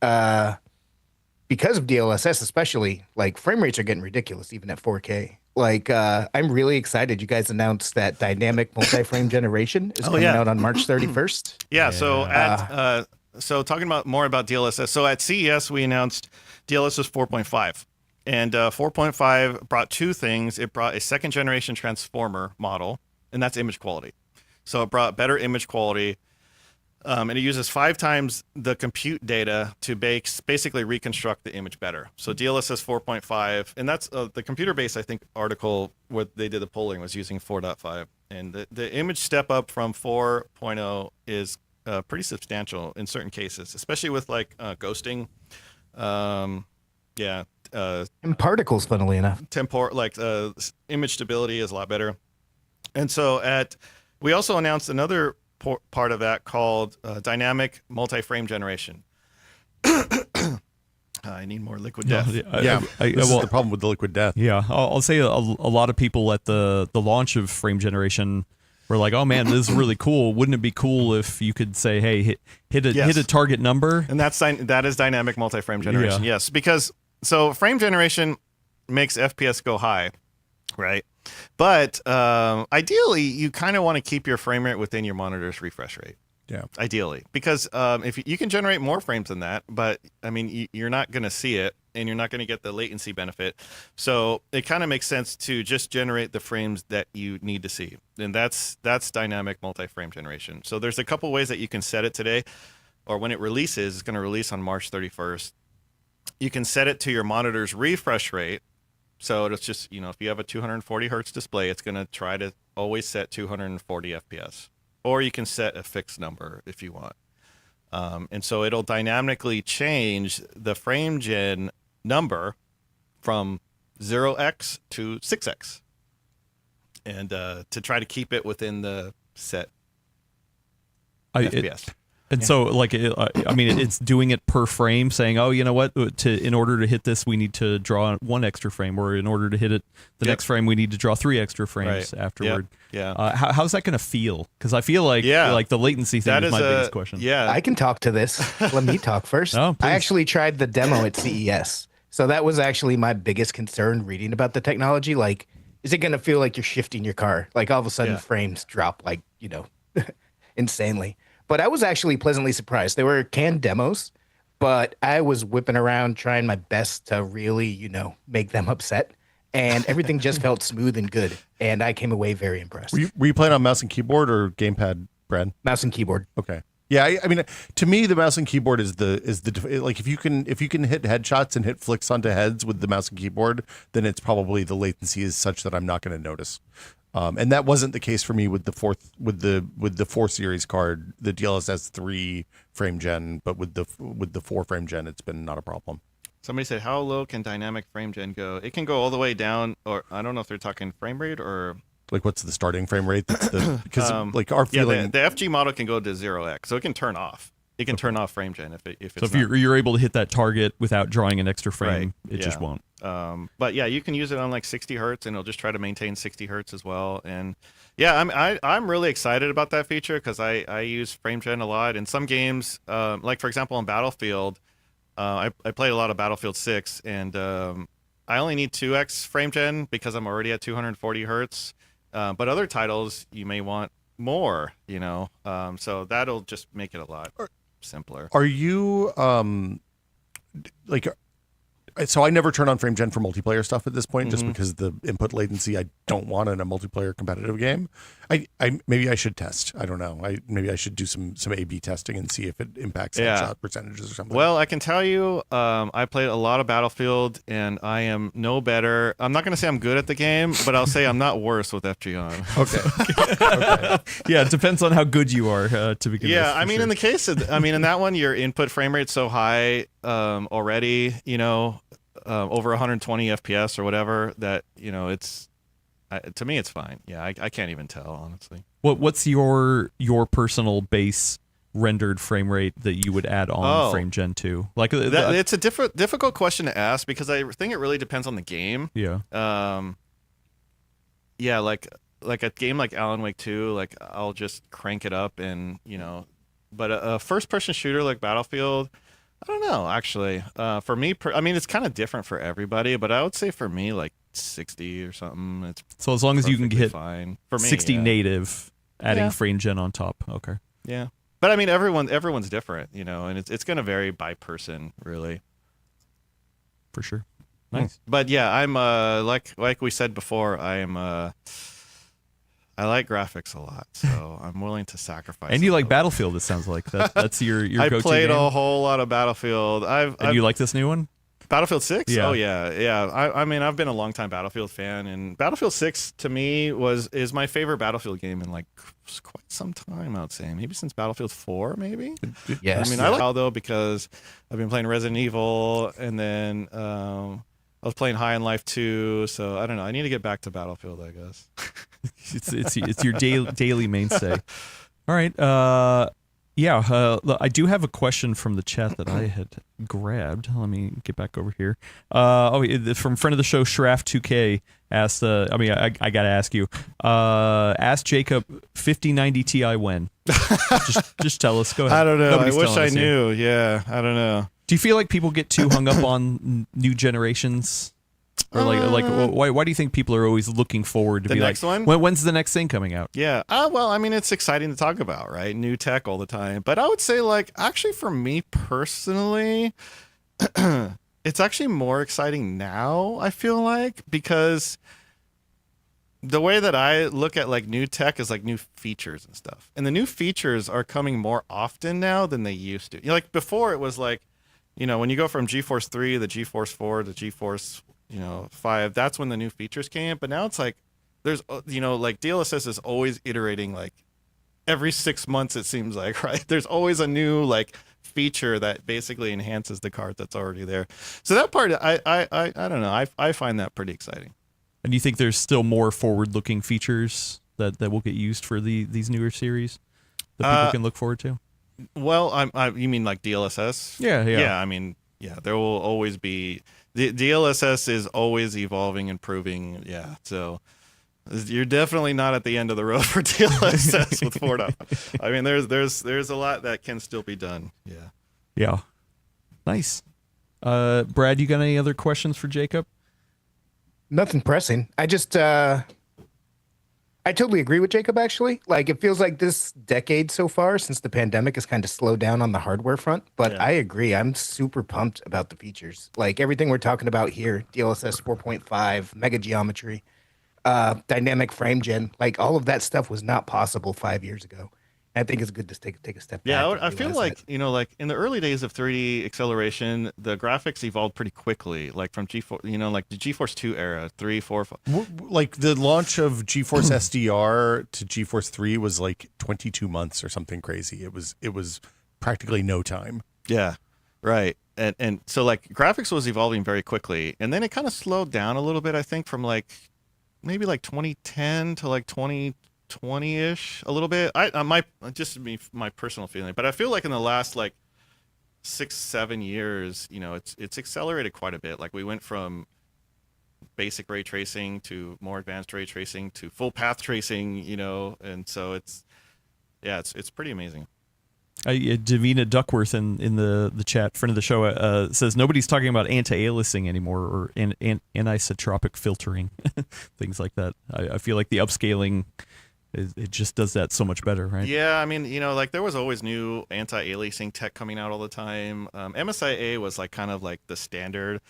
because of DLSS especially, like frame rates are getting ridiculous even at 4K. Like, I'm really excited. You guys announced that dynamic multi-frame generation is coming out on March 31st. Yeah. So so talking about more about DLSS. So at CES we announced DLSS 4.5, and 4.5 brought two things. It brought a second generation transformer model, and that's image quality. So it brought better image quality. And it uses 5 times the compute data to basically reconstruct the image better. So DLSS 4.5, and that's the computer-based, I think, article where they did the polling was using 4.5. And the image step up from 4.0 is pretty substantial in certain cases, especially with like ghosting. And particles, funnily enough. Image stability is a lot better. And so we also announced another part of that called dynamic multi-frame generation. I need more liquid death. This is the problem with the liquid death. Yeah, I'll say a lot of people at the launch of frame generation were like, "Oh man, this is really cool. Wouldn't it be cool if you could say, hey, hit a target number?" And that is dynamic multi-frame generation. Yeah. Yes, because so frame generation makes FPS go high, right? But ideally, you kind of want to keep your frame rate within your monitor's refresh rate. Yeah. Ideally, because if you can generate more frames than that, but I mean, you're not going to see it, and you're not going to get the latency benefit. So it kind of makes sense to just generate the frames that you need to see, and that's dynamic multi-frame generation. So there's a couple ways that you can set it today, or when it releases, it's going to release on March 31st. You can set it to your monitor's refresh rate. So it's just, if you have a 240 hertz display, it's going to try to always set 240 FPS. Or you can set a fixed number if you want. And so it'll dynamically change the frame gen number from 0x to 6x. And to try to keep it within the set FPS. And so, like, it's doing it per frame, saying, "Oh, you know what? In order to hit this, we need to draw 1 extra frame, or in order to hit it the next frame, we need to draw 3 extra frames afterward." Yeah. How's that going to feel? Because I feel like the latency thing is my biggest question. Yeah. I can talk to this. Let me talk first. Oh, I actually tried the demo at CES, so that was actually my biggest concern reading about the technology. Like, is it going to feel like you're shifting your car? Like all of a sudden, frames drop like insanely. But I was actually pleasantly surprised. They were canned demos, but I was whipping around trying my best to really, make them upset. And everything just felt smooth and good. And I came away very impressed. Were you playing on mouse and keyboard or gamepad, Brad? Mouse and keyboard. Okay. Yeah, I mean, to me, the mouse and keyboard is the like if you can hit headshots and hit flicks onto heads with the mouse and keyboard, then it's probably the latency is such that I'm not going to notice. And that wasn't the case for me with the 4 series card, the DLSS 3 frame gen, but with the 4 frame gen, it's been not a problem. Somebody said, how low can dynamic frame gen go? It can go all the way down, or I don't know if they're talking frame rate or like what's the starting frame rate? Because like our feeling, the FG model can go to 0x, so it can turn off. It can turn off frame gen if it's. So if you're able to hit that target without drawing an extra frame, it just won't. But yeah, you can use it on like 60 hertz, and it'll just try to maintain 60 hertz as well. And yeah, I'm really excited about that feature because I use frame gen a lot in some games. Like for example, in Battlefield, I played a lot of Battlefield 6, and I only need 2x frame gen because I'm already at 240 hertz. But other titles you may want more, so that'll just make it a lot simpler. Are you so I never turn on frame gen for multiplayer stuff at this point, just because the input latency I don't want in a multiplayer competitive game. I maybe I should test. I don't know. Maybe I should do some A/B testing and see if it impacts headshot percentages or something. Well, I can tell you, I played a lot of Battlefield, and I am no better. I'm not going to say I'm good at the game, but I'll say I'm not worse with FG on. Okay. Yeah, it depends on how good you are to begin with. Yeah, I mean, in the case of, in that one, your input frame rate's so high already, over 120 FPS or whatever that, it's, to me, it's fine. Yeah, I can't even tell, honestly. What's your personal base rendered frame rate that you would add on frame gen 2? Like it's a difficult question to ask because I think it really depends on the game. Yeah. Yeah, like a game like Alan Wake 2, like I'll just crank it up and, but a first-person shooter like Battlefield, I don't know, actually. For me, it's kind of different for everybody, but I would say for me, like 60 or something. It's So as long as you can perfectly get fine for me. 60 yeah. native, adding Yeah. frame gen on top. Okay. Yeah, but I mean, everyone's different, and it's going to vary by person, really. For sure. Nice. But yeah, I'm like we said before, I like graphics a lot, so I'm willing to sacrifice. And you a like little. Battlefield, it sounds like. That's your I go-to played game. a whole lot of Battlefield. And you like this new one? Battlefield 6? Yeah. Oh yeah. I mean, I've been a long time Battlefield fan, and Battlefield 6 to me is my favorite Battlefield game in like quite some time. I would say maybe since Battlefield 4, maybe. Yes. I mean, I like it though because I've been playing Resident Evil, and then I was playing High on Life 2. So I don't know. I need to get back to Battlefield, I guess. It's your daily mainstay. All right. I do have a question from the chat that I had grabbed. Let me get back over here. From friend of the show, Shraff2K asked. I gotta ask you. Ask Jacob 5090 Ti when. just tell us. Go ahead. I don't know. Nobody's I wish telling I us here. knew. Yeah, I don't know. Do you feel like people get too hung up on new generations? Or why do you think people are always looking forward to The be next like, one? when's the next thing coming out? Yeah. Well, I mean, it's exciting to talk about, right? New tech all the time. But I would say, like, actually, for me personally, it's actually more exciting now, I feel like, because the way that I look at like new tech is like new features and stuff. And the new features are coming more often now than they used to. Like before it was like, when you go from GeForce 3 to GeForce 4 to GeForce 5, that's when the new features came. But now it's like there's like DLSS is always iterating, like every 6 months it seems like, right? There's always a new like feature that basically enhances the card that's already there. So that part I don't know, I find that pretty exciting. And you think there's still more forward-looking features that will get used for these newer series that people can look forward to? Well, you mean like DLSS? Yeah. I mean, there will always be the DLSS is always evolving, improving. Yeah, so you're definitely not at the end of the road for DLSS with 4.0. I mean, there's a lot that can still be done. Yeah. Yeah. Nice. Brad, you got any other questions for Jacob? Nothing pressing. I totally agree with Jacob, actually. Like, it feels like this decade so far, since the pandemic, has kind of slowed down on the hardware front. But Yeah. I agree. I'm super pumped about the features. Like, everything we're talking about here, DLSS 4.5, mega geometry, dynamic frame gen, like, all of that stuff was not possible 5 years ago. I think it's good to take a step back. Yeah, and I feel realize like, that. like in the early days of 3D acceleration, the graphics evolved pretty quickly, like from GeForce, like the GeForce 2 era, 3, 4, 5. Like the launch of GeForce SDR to GeForce 3 was like 22 months or something crazy. It was practically no time. Yeah, right. And so like graphics was evolving very quickly, and then it kind of slowed down a little bit, I think, from like maybe like 2010 to like 2020-ish a little bit. My personal feeling, but I feel like in the last like 6-7 years, it's accelerated quite a bit. Like we went from basic ray tracing to more advanced ray tracing to full path tracing, and so it's pretty amazing. Davina Duckworth in the chat, friend of the show, says nobody's talking about anti-aliasing anymore or anisotropic filtering, things like that. I feel like the upscaling, it just does that so much better, right? Yeah, I mean, like there was always new anti-aliasing tech coming out all the time. MSIA was like kind of like the standard,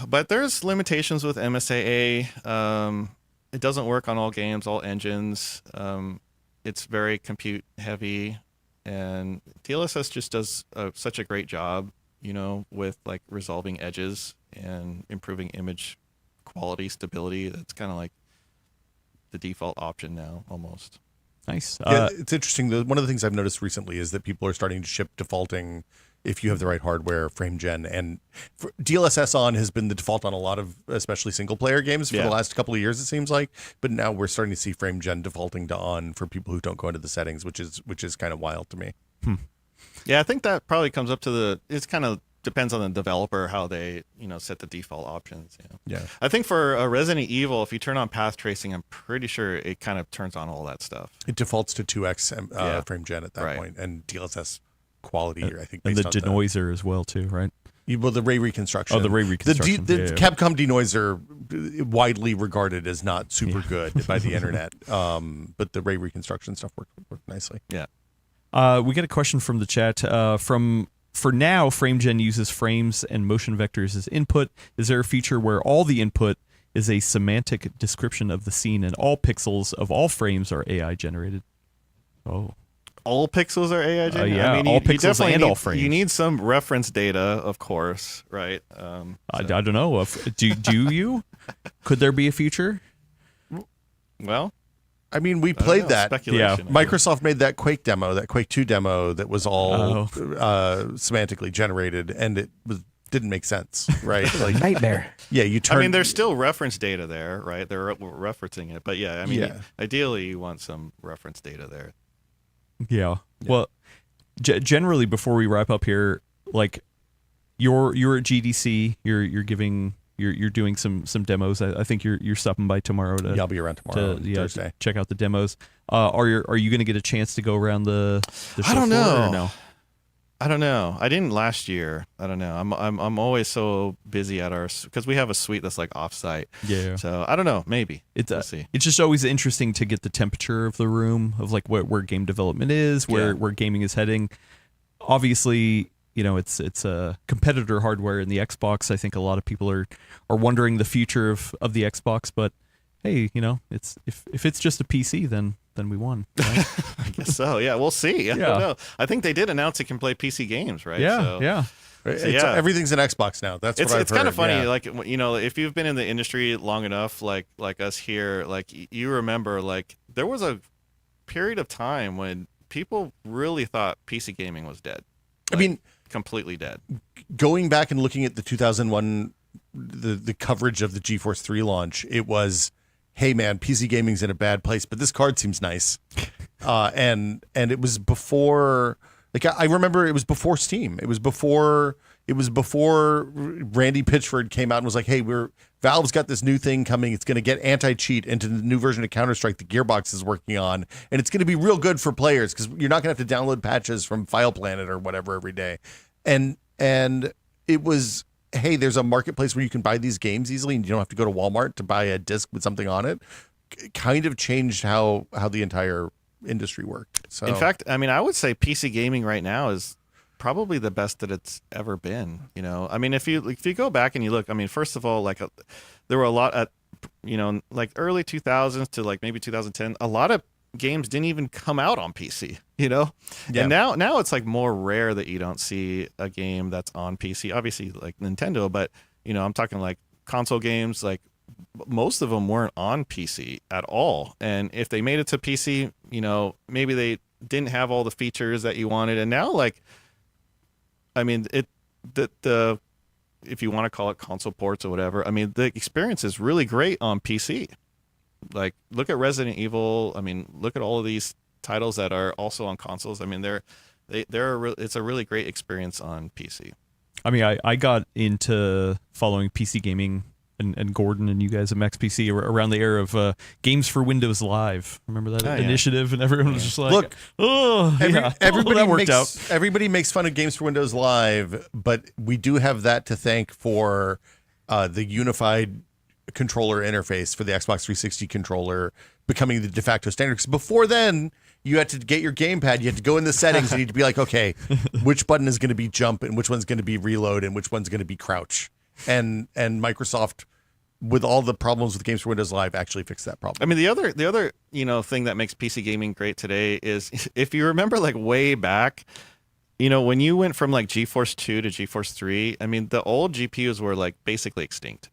but there's limitations with MSIA. It doesn't work on all games, all engines. It's very compute heavy. And DLSS just does such a great job, with like resolving edges and improving image quality, stability. That's kind of like the default option now, almost. Nice. Yeah, it's interesting. One of the things I've noticed recently is that people are starting to ship defaulting, if you have the right hardware, frame gen. And DLSS on has been the default on a lot of, especially single player games for the last couple of years, it seems like. But now we're starting to see frame gen defaulting to on for people who don't go into the settings, which is kind of wild to me. Yeah, I think that probably comes up to it's kind of depends on the developer how they set the default options. Yeah. I think for Resident Evil, if you turn on path tracing, I'm pretty sure it kind of turns on all that stuff. It defaults to 2x frame gen at that Right. point, and DLSS quality, I think. And the based on denoiser as well too, right? Well, the ray reconstruction. Oh, the ray reconstruction. The Yeah. Capcom denoiser widely regarded as not super good by the internet. But the ray reconstruction stuff worked nicely. Yeah. We get a question from the chat. For now, FrameGen uses frames and motion vectors as input. Is there a feature where all the input is a semantic description of the scene and all pixels of all frames are AI generated? Oh. All pixels are AI generated? Yeah, I mean, all you pixels definitely and need, all frames. You need some reference data, of course, right? I don't know. Do you? Could there be a feature? Well, I mean, we I don't played know, that. speculation. Microsoft made that Quake demo, that Quake 2 demo that was all semantically generated, and it didn't make sense, right? Like Nightmare. yeah, you turn. I mean, there's still reference data there, right? They're referencing it, but yeah, I mean, Yeah. ideally, you want some reference data there. Yeah. Well, generally, before we wrap up here, like you're at GDC, you're doing some demos. I think you're stopping by tomorrow to. Yeah, I'll be around tomorrow, Thursday. To check out the demos. Are you going to get a chance to go around the show I don't floor, know. or no? I don't know. I didn't last year. I don't know. I'm always so busy at because we have a suite that's like offsite. Yeah. So I don't know. Maybe We'll see. It's just always interesting to get the temperature of the room, of like where game development is, where gaming is heading. Obviously, it's a competitor hardware in the Xbox. I think a lot of people are wondering the future of the Xbox, but hey, it's if it's just a PC, then we won. Right? I guess so. Yeah, we'll see. I don't know. I think they did announce it can play PC games, right? Yeah, So, yeah. Everything's an Xbox now. That's what I've it's kind of heard, funny, yeah. like if you've been in the industry long enough, like us here, like you remember, like there was a period of time when people really thought PC gaming was dead. I mean, completely dead. Going back and looking at the 2001, the coverage of the GeForce 3 launch, it was, hey man, PC gaming's in a bad place, but this card seems nice. And it was before, like I remember it was before Steam. It was before Randy Pitchford came out and was like, hey, Valve's got this new thing coming. It's going to get anti-cheat into the new version of Counter-Strike that Gearbox is working on, and it's going to be real good for players because you're not going to have to download patches from File Planet or whatever every day. And it was, hey, there's a marketplace where you can buy these games easily and you don't have to go to Walmart to buy a disc with something on it. Kind of changed how the entire industry worked. So in fact, I mean, I would say PC gaming right now is probably the best that it's ever been. I mean, if you go back and you look, I mean, first of all, like there were a lot at like early 2000s to like maybe 2010, a lot of games didn't even come out on PC, Yeah. And now it's like more rare that you don't see a game that's on PC. Obviously, like Nintendo, but I'm talking like console games. Like most of them weren't on PC at all, and if they made it to PC, maybe they didn't have all the features that you wanted. And now, like, I mean, the if you want to call it console ports or whatever, I mean, the experience is really great on PC. Like, look at Resident Evil. I mean, look at all of these titles that are also on consoles. I mean, it's a really great experience on PC. I mean, I got into following PC gaming and Gordon and you guys at Max PC around the era of Games for Windows Live. Remember that initiative? And everyone was just like, look, everybody that worked out. Everybody makes fun of Games for Windows Live, but we do have that to thank for the unified controller interface for the Xbox 360 controller becoming the de facto standard. Because before then, you had to get your gamepad, you had to go in the settings, and you'd be like, okay, which button is going to be jump, and which one's going to be reload, and which one's going to be crouch. And Microsoft, with all the problems with Games for Windows Live, actually fixed that problem. I mean, the other thing that makes PC gaming great today is, if you remember, like way back, when you went from like GeForce 2 to GeForce 3, I mean, the old GPUs were like basically extinct.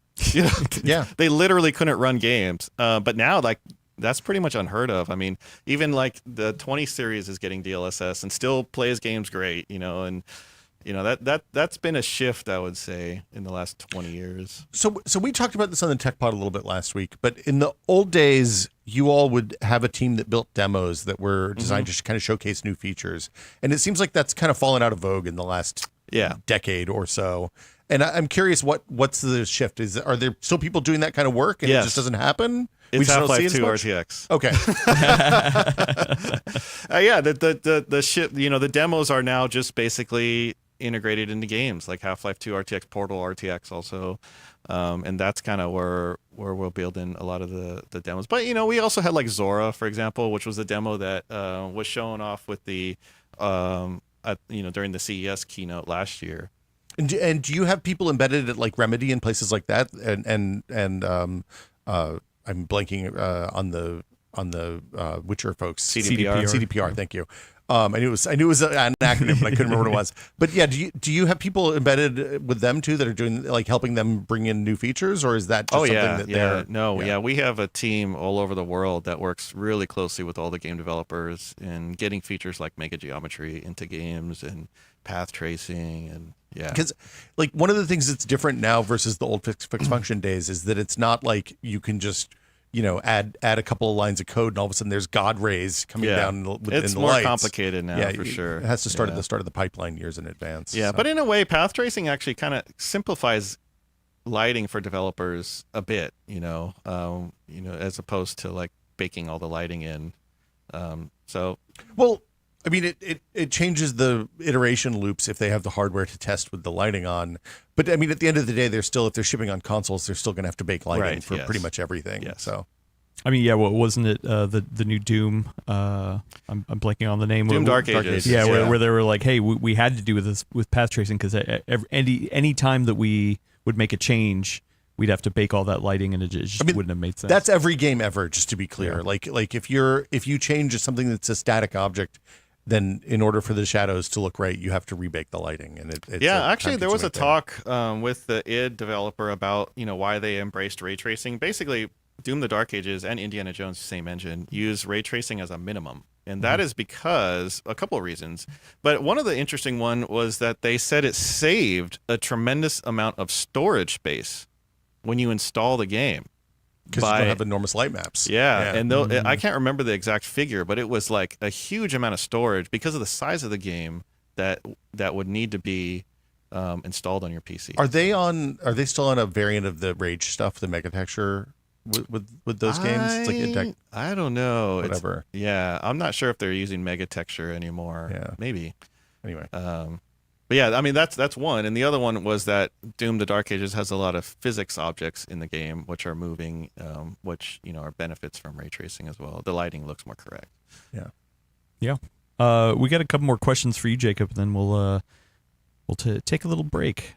Yeah, they literally couldn't run games. But now, like, that's pretty much unheard of. I mean, even like the 20 series is getting DLSS and still plays games great. And that's been a shift, I would say, in the last 20 years. So we talked about this on the Tech Pod a little bit last week, but in the old days, you all would have a team that built demos that were designed to kind of showcase new features. And it seems like that's kind of fallen out of vogue in the last decade or so. And I'm curious, what's the shift? Are there still people doing that kind of work and it just doesn't happen? It's Half-Life 2 RTX. Okay. The shit, the demos are now just basically integrated into games like Half-Life 2, RTX Portal, RTX also, and that's kind of where we'll build in a lot of the demos. But we also had like Zora, for example, which was a demo that was shown off with the during the CES keynote last year. And do you have people embedded at like Remedy and places like that? And I'm blanking on the Witcher folks. CDPR. Thank you. I knew it was an acronym, but I couldn't remember what it was. But yeah, do you have people embedded with them too that are doing like helping them bring in new features, or is that just something that they're? No, we have a team all over the world that works really closely with all the game developers in getting features like mega geometry into games and path tracing and because like one of the things that's different now versus the old fix function days is that it's not like you can just add a couple of lines of code and all of a sudden there's God rays coming down within it's the more lights. Complicated now for sure. It has to start at the start of the pipeline years in advance. Yeah, but in a way, path tracing actually kind of simplifies lighting for developers a bit, as opposed to like baking all the lighting in. Well, I mean, it changes the iteration loops if they have the hardware to test with the lighting on. But I mean, at the end of the day, if they're shipping on consoles, they're still going to have to bake lighting for pretty much everything. Yes. So, I mean, wasn't it the new Doom? I'm blanking on the name. Doom Dark Ages. Yeah, where they were like, hey, we had to do this with path tracing because any time that we would make a change, we'd have to bake all that lighting, and it just wouldn't have made sense. That's every game ever, just to be clear. Yeah. Like if you change something that's a static object, then in order for the shadows to look right, you have to rebake the lighting. And actually, there was a talk with the id developer about why they embraced ray tracing. Basically, Doom: The Dark Ages and Indiana Jones, same engine, use ray tracing as a minimum, and that is because a couple of reasons. But one of the interesting one was that they said it saved a tremendous amount of storage space when you install the game. Because you don't have enormous light maps. Yeah. And I can't remember the exact figure, but it was like a huge amount of storage because of the size of the game that would need to be installed on your PC. Are they still on a variant of the Rage stuff, the Mega Texture with those games? It's like I don't know. Whatever. I'm not sure if they're using Mega Texture anymore. Yeah. Maybe. Anyway. But yeah, I mean that's one, and the other one was that Doom: The Dark Ages has a lot of physics objects in the game which are moving, which are benefits from ray tracing as well. The lighting looks more correct. Yeah. We got a couple more questions for you, Jacob, and then we'll take a little break.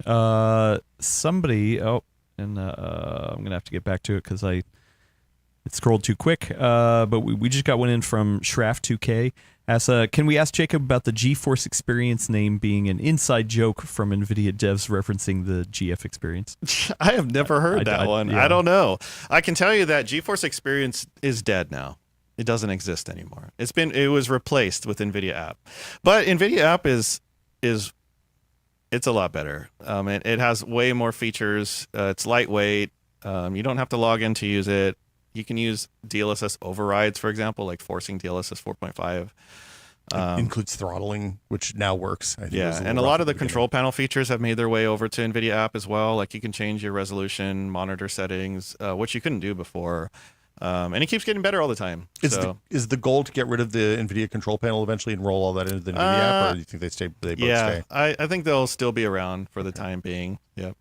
Somebody, I'm gonna have to get back to it because it scrolled too quick. But we just got one in from Shraff2K. Can we ask Jacob about the GeForce Experience name being an inside joke from Nvidia devs referencing the GF Experience? I have never heard that one. Yeah. I don't know. I can tell you that GeForce Experience is dead now. It doesn't exist anymore. It was replaced with Nvidia App, but Nvidia App it's a lot better. It has way more features. It's lightweight. You don't have to log in to use it. You can use DLSS overrides, for example, like forcing DLSS 4.5. Includes throttling, which now works. I think and a lot of the control panel features have made their way over to NVIDIA App as well. Like you can change your resolution, monitor settings, which you couldn't do before. And it keeps getting better all the time. Is the goal to get rid of the NVIDIA control panel eventually and roll all that into the NVIDIA app, or do you think they both stay? I think they'll still be around for the time being. Yep.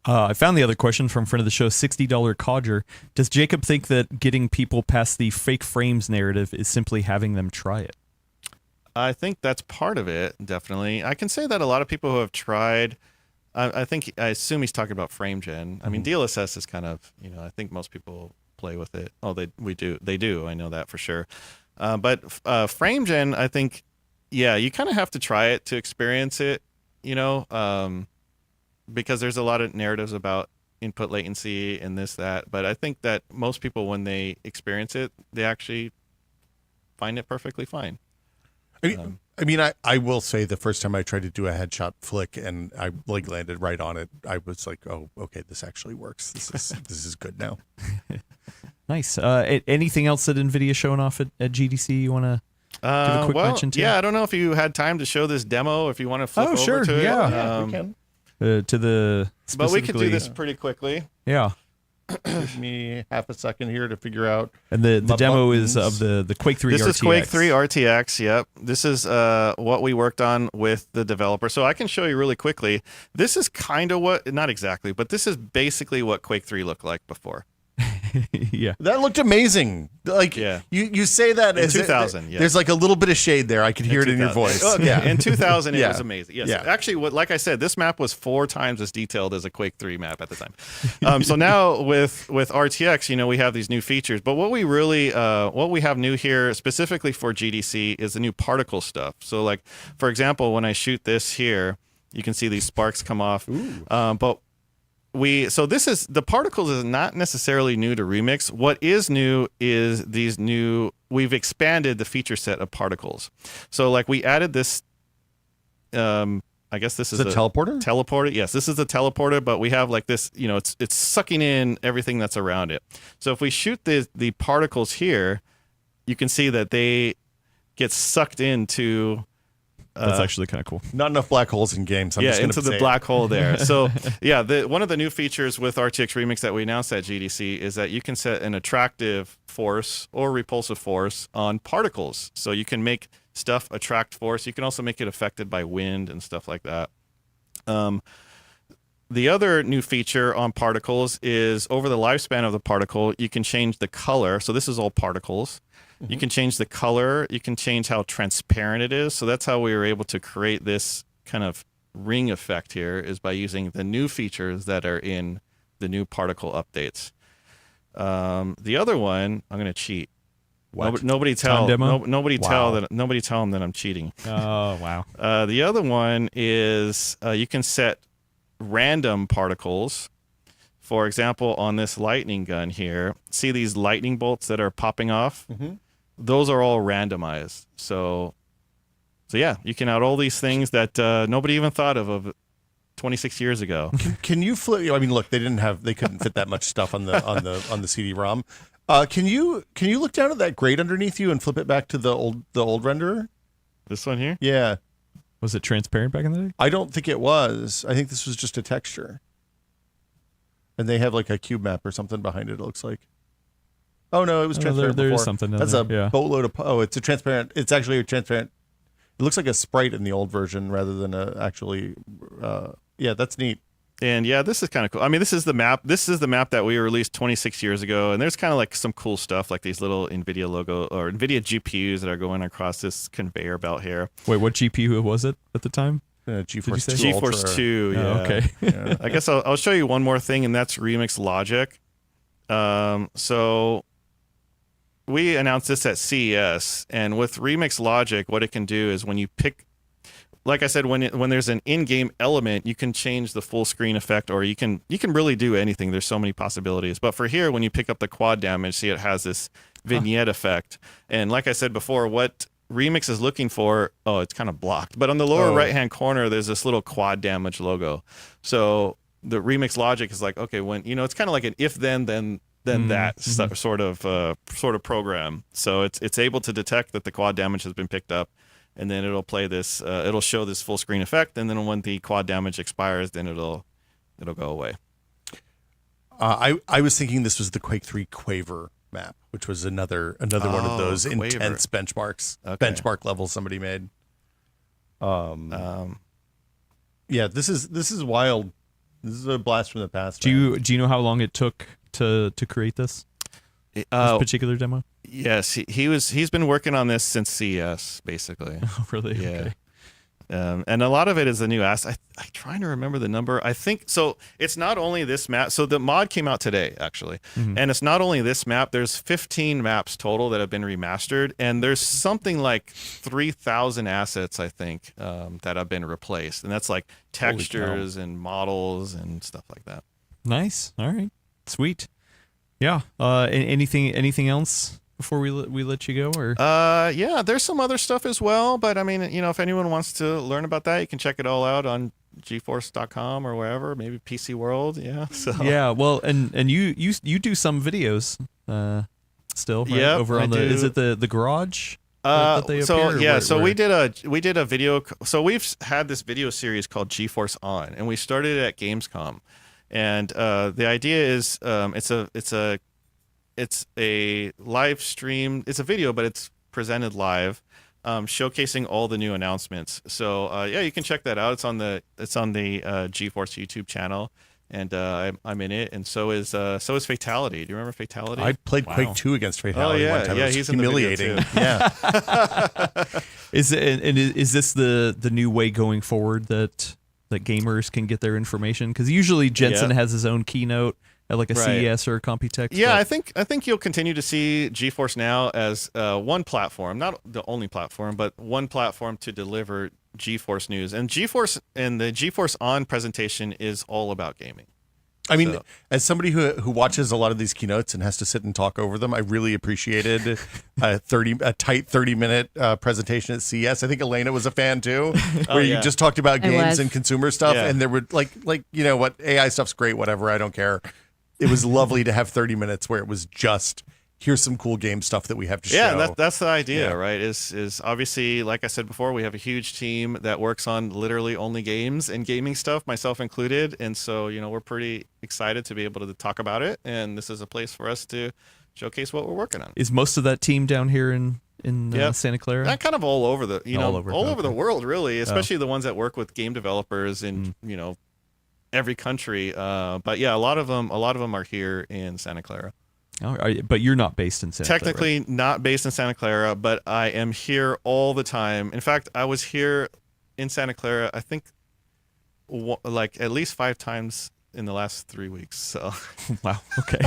I found the other question from friend of the show, $60 Codger. Does Jacob think that getting people past the fake frames narrative is simply having them try it? I think that's part of it, definitely. I can say that a lot of people who have tried, I assume he's talking about frame gen. I mean, DLSS is kind of, I think most people play with it. Oh, they do. I know that for sure. But frame gen, I think, you kind of have to try it to experience it, because there's a lot of narratives about input latency and this, that. But I think that most people, when they experience it, they actually find it perfectly fine. I will say the first time I tried to do a headshot flick and I landed right on it, I was like, oh, okay, this actually works. This is good now. Nice. Anything else that NVIDIA showing off at GDC you want to give a quick mention to? Yeah, I don't know if you had time to show this demo, if you want to flip over to it. Yeah, we can. To the but we could do this pretty quickly. Yeah. Give me half a second here to figure out. And the my demo buttons. is of the Quake 3 This RTX. is Quake 3 RTX. Yep. This is what we worked on with the developer. So I can show you really quickly. This is kind of what, not exactly, but this is basically what Quake 3 looked like before. Yeah. That looked amazing. Like Yeah. you say that In as 2000, yeah. There's like a little bit of shade there. I could hear it in your 2000. voice. Okay. Yeah. In 2000, it Yeah. was amazing. Yes. Yeah. Actually, like I said, this map was 4 times as detailed as a Quake 3 map at the time. So now with RTX, we have these new features. But what we really, what we have new here specifically for GDC is the new particle stuff. So like, for example, when I shoot this here, you can see these sparks come off. But so this is the particles is not necessarily new to Remix. What is new is we've expanded the feature set of particles. So like we added this, I guess this is a teleporter? Teleporter. Yes, this is a teleporter, but we have like this, it's sucking in everything that's around it. So if we shoot the particles here, you can see that they get sucked into That's actually kind of cool. Not enough black holes in games. I'm just into gonna the say black hole there. So yeah, one of the new features with RTX Remix that we announced at GDC is that you can set an attractive force or repulsive force on particles. So you can make stuff attract force. You can also make it affected by wind and stuff like that. The other new feature on particles is over the lifespan of the particle, you can change the color. So this is all particles. You can change the color. You can change how transparent it is. So that's how we were able to create this kind of ring effect here, is by using the new features that are in the new particle updates. The other one, I'm going to cheat. What? Nobody tell. demo? Nobody Wow. Nobody tell them that I'm cheating. Oh, wow. The other one is you can set random particles. For example, on this lightning gun here, see these lightning bolts that are popping off? Those are all randomized. So yeah, you can add all these things that nobody even thought of 26 years ago. Can you flip? I mean, look, they couldn't fit that much stuff on the CD-ROM. Can you look down at that grate underneath you and flip it back to the old renderer? This one here? Yeah, Was it transparent back in the day? I don't think it was. I think this was just a texture. And they have like a cube map or something behind it. It looks like. Oh no, it was transparent there is before. something in That's there, a yeah. boatload of. Oh, it's a transparent. It's actually a transparent. It looks like a sprite in the old version rather than actually. Yeah, that's neat. And yeah, this is kind of cool. I mean, this is the map. This is the map that we released 26 years ago. And there's kind of like some cool stuff, like these little Nvidia logo or Nvidia GPUs that are going across this conveyor belt here. Wait, what GPU was it at the time? GeForce say? 2 GeForce Ultra. 2. Yeah. Oh, okay. Yeah. I guess I'll show you one more thing, and that's Remix Logic. So we announced this at CES, and with Remix Logic, what it can do is when you pick, like I said, when there's an in-game element, you can change the full screen effect, or you can really do anything. There's so many possibilities. But for here, when you pick up the quad damage, see it has this vignette effect. And like I said before, what Remix is looking for, it's kind of blocked, but on the lower right-hand corner, there's this little quad damage logo. So the Remix logic is like, okay, when it's kind of like an if then that sort of program. So it's able to detect that the quad damage has been picked up, and then it'll play this. It'll show this full screen effect, and then when the quad damage expires, then it'll go away. I was thinking this was the Quake 3 Quaver map, which was another one of those Quaver. intense benchmarks, Okay. benchmark levels somebody made. Yeah, this is wild. This is a blast from the past. Do you know how long it took to create this particular demo? Yes, he's been working on this since CES, basically. Oh, really? Yeah. Okay. And a lot of it is a new ass. I'm trying to remember the number. I think so. It's not only this map. So the mod came out today, actually, and it's not only this map. There's 15 maps total that have been remastered, and there's something like 3,000 assets, I think, that have been replaced, and that's like textures and models and stuff like that. Nice. All right. Sweet. Yeah. Anything else before we let you go, or? Yeah, there's some other stuff as well, but I mean, if anyone wants to learn about that, you can check it all out on GeForce.com or wherever, maybe PCWorld. Yeah. So Yeah. Well, and you do some videos still, right? Yep, Over on I is do. it the garage? that they so appear, or yeah, where- so where- we did a video. So we've had this video series called GeForce On, and we started it at Gamescom. And the idea is it's a live stream. It's a video, but it's presented live, showcasing all the new announcements. So yeah, you can check that out. It's on the GeForce YouTube channel, and I'm in it, and so is Fatality. Do you remember Fatality? I played Quake 2 against Fatality yeah, one time. yeah, It was he's in the video, humiliating. too. Yeah. Is this the new way going forward that gamers can get their information? Because usually Jensen has his own keynote at like a CES or a Computex. Yeah, but I think you'll continue to see GeForce Now as one platform, not the only platform, but one platform to deliver GeForce news. And GeForce and the GeForce On presentation is all about gaming. I mean, as somebody who watches a lot of these keynotes and has to sit and talk over them, I really appreciated a tight 30-minute presentation at CES. I think Elena was a fan too, where you just talked about games and consumer stuff, and there were like you know what, AI stuff's great, whatever, I don't care. It was lovely to have 30 minutes where it was just, here's some cool game stuff that we have to show. Yeah, that's the idea, right? Is obviously, like I said before, we have a huge team that works on literally only games and gaming stuff, myself included. And so, you know, we're pretty excited to be able to talk about it. And this is a place for us to showcase what we're working on. Is most of that team down here in Santa Clara? That kind of all over the, all over the okay. world, really, especially the ones that work with game developers in, you know, every country. But yeah, a lot of them are here in Santa Clara. But you're not based in Santa Clara. Technically not based in Santa Clara, but I am here all the time. In fact, I was here in Santa Clara, I think, like at least 5 times in the last 3 weeks. So, wow. Okay.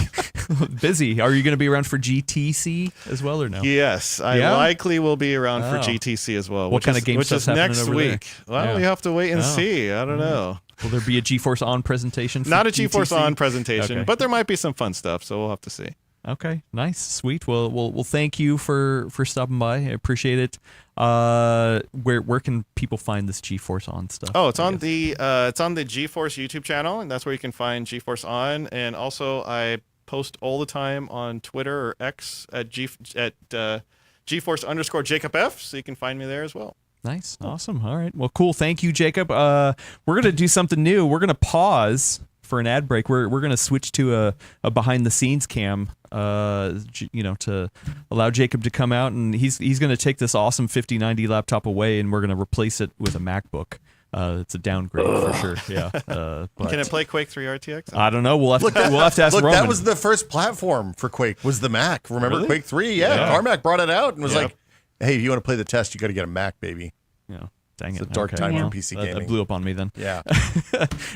Busy. Are you going to be around for GTC as well, or no? Yes, I likely will be around for GTC as well. What kind of game stuff's happening next over week? there? Well, we have to wait and see. I don't know. Will there be a GeForce On presentation? Not a GeForce On presentation, Okay. but there might be some fun stuff. So we'll have to see. Okay, nice, sweet. Well, thank you for stopping by. I appreciate it. Where can people find this GeForce On stuff? Oh, it's on the GeForce YouTube channel, and that's where you can find GeForce On. And also, I post all the time on Twitter or X at GeForce_Jacob F. So you can find me there as well. Nice, awesome. All right, well, cool. Thank you, Jacob. We're gonna do something new. We're gonna pause for an ad break. We're gonna switch to a behind the scenes cam. To allow Jacob to come out, and he's gonna take this awesome 5090 laptop away, and we're gonna replace it with a MacBook. It's a downgrade for sure. Yeah. But can it play Quake 3 RTX? I don't know. We'll have to ask Roman. That was the first platform for Quake. Was the Mac? Remember Really? Quake 3? Yeah. Carmack brought it out and was like, "Hey, if you want to play the test, you got to get a Mac, baby." Yeah. Dang it. It's a dark time for PC gaming. That blew up on me then. Yeah.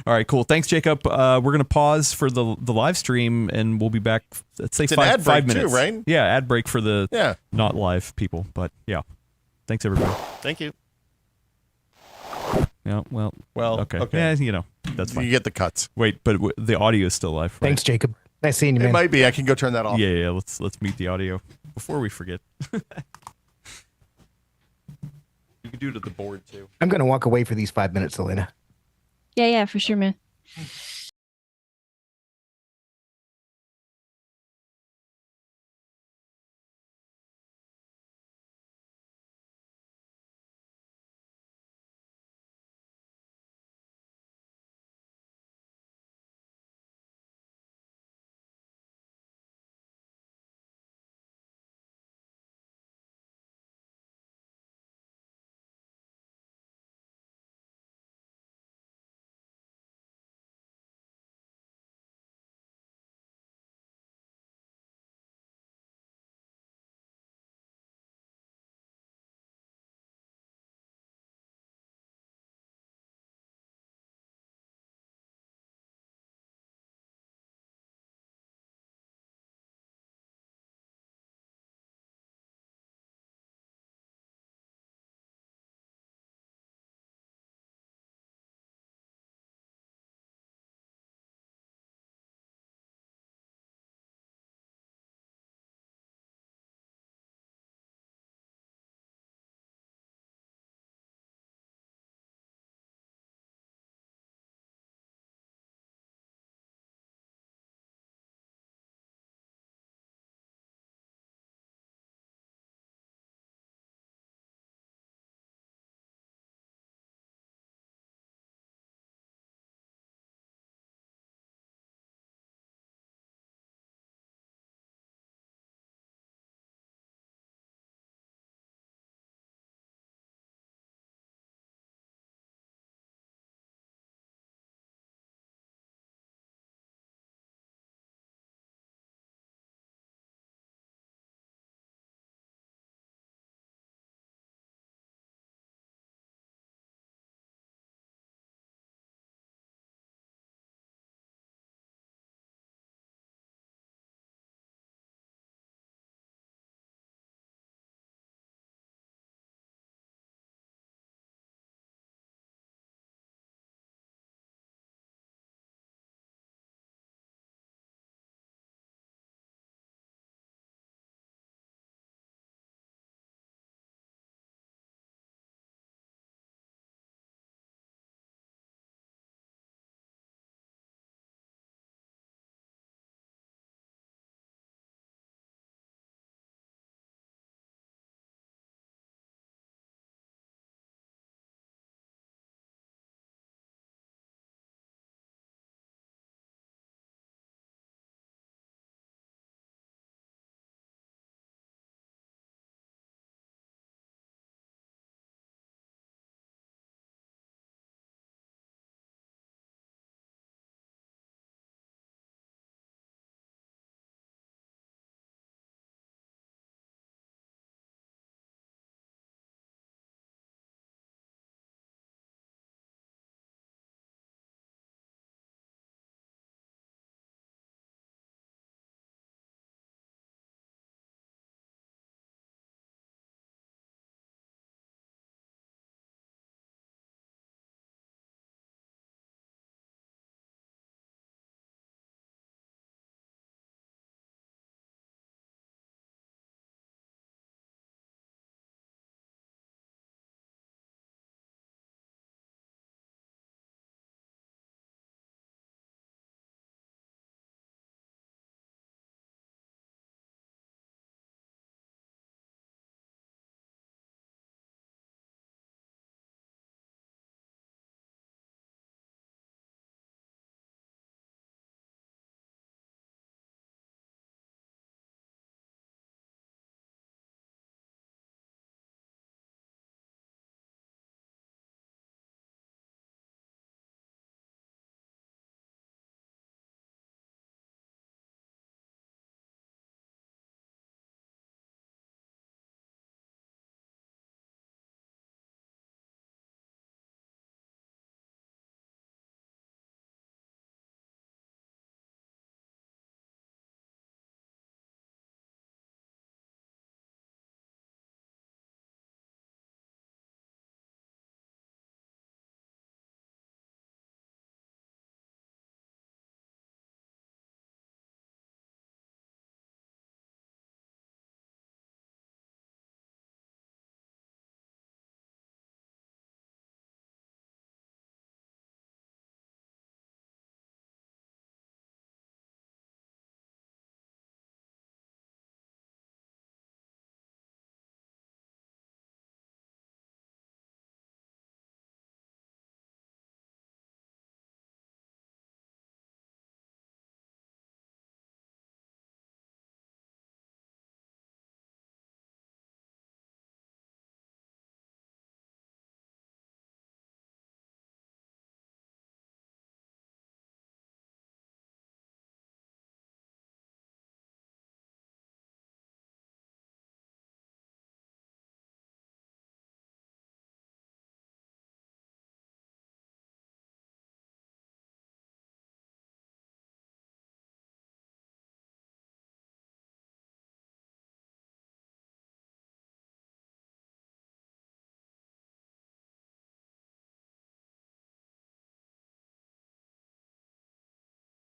All right, cool. Thanks, Jacob. We're going to pause for the live stream, and we'll be back, let's say, It's an ad break 5 minutes. too, right? Yeah, ad break for the not live people. But yeah. Thanks, everybody. Thank you. Yeah, well, okay. Okay. Yeah, that's fine. You get the cuts. Wait, but the audio is still live, right? Thanks, Jacob. Nice seeing you, man. It might be. I can go turn that off. Yeah, let's mute the audio before we forget. You can do it at the board, too. I'm going to walk away for these 5 minutes, Elena. Yeah, for sure, man.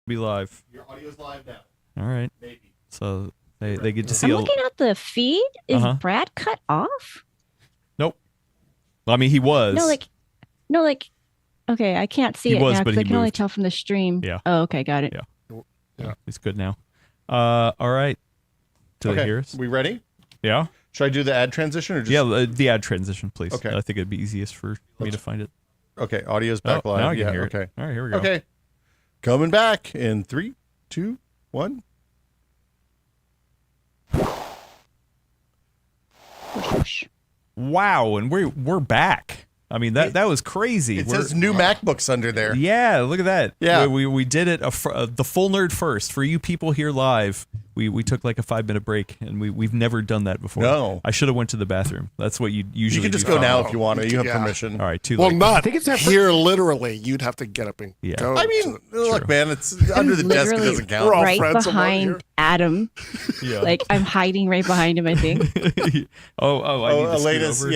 Be live. Your audio's live now. All right. Maybe. So they get to see. I'm looking at the feed. Is Uh-huh. Brad cut off? Nope. I mean, he was. No, like. Okay, I can't see He it was, now but because I he can only moved. tell from the stream. Yeah. Oh, okay, got it. Yeah. Yeah. He's good now. All right. Do they hear us? We ready? Yeah. Should I do the ad transition or just? Yeah. The ad transition, please. Okay. I think it'd be easiest for me to find it. Okay. Audio's back live. Now I can yeah. hear it. Okay. All right. Here we go. Okay. Coming back in 3, 2, 1. Wow, and we're back. I mean that was crazy. It says new MacBooks under there. Yeah, look at that. Yeah. we did it the full nerd first for you people here live. We took like a 5-minute break, and we've never done that before. No. I should have went to the bathroom. That's what you usually. You can just do. go now if you want to. You have Yeah. permission. All right, too Well, late. not think it's that here literally. You'd have to get up and Yeah. go. I mean, look, man, it's under the desk. It Literally doesn't count. We're all right friends somewhere here. behind Adam. Yeah. Like I'm hiding right behind him. I think. I need to scoot Elena's, over.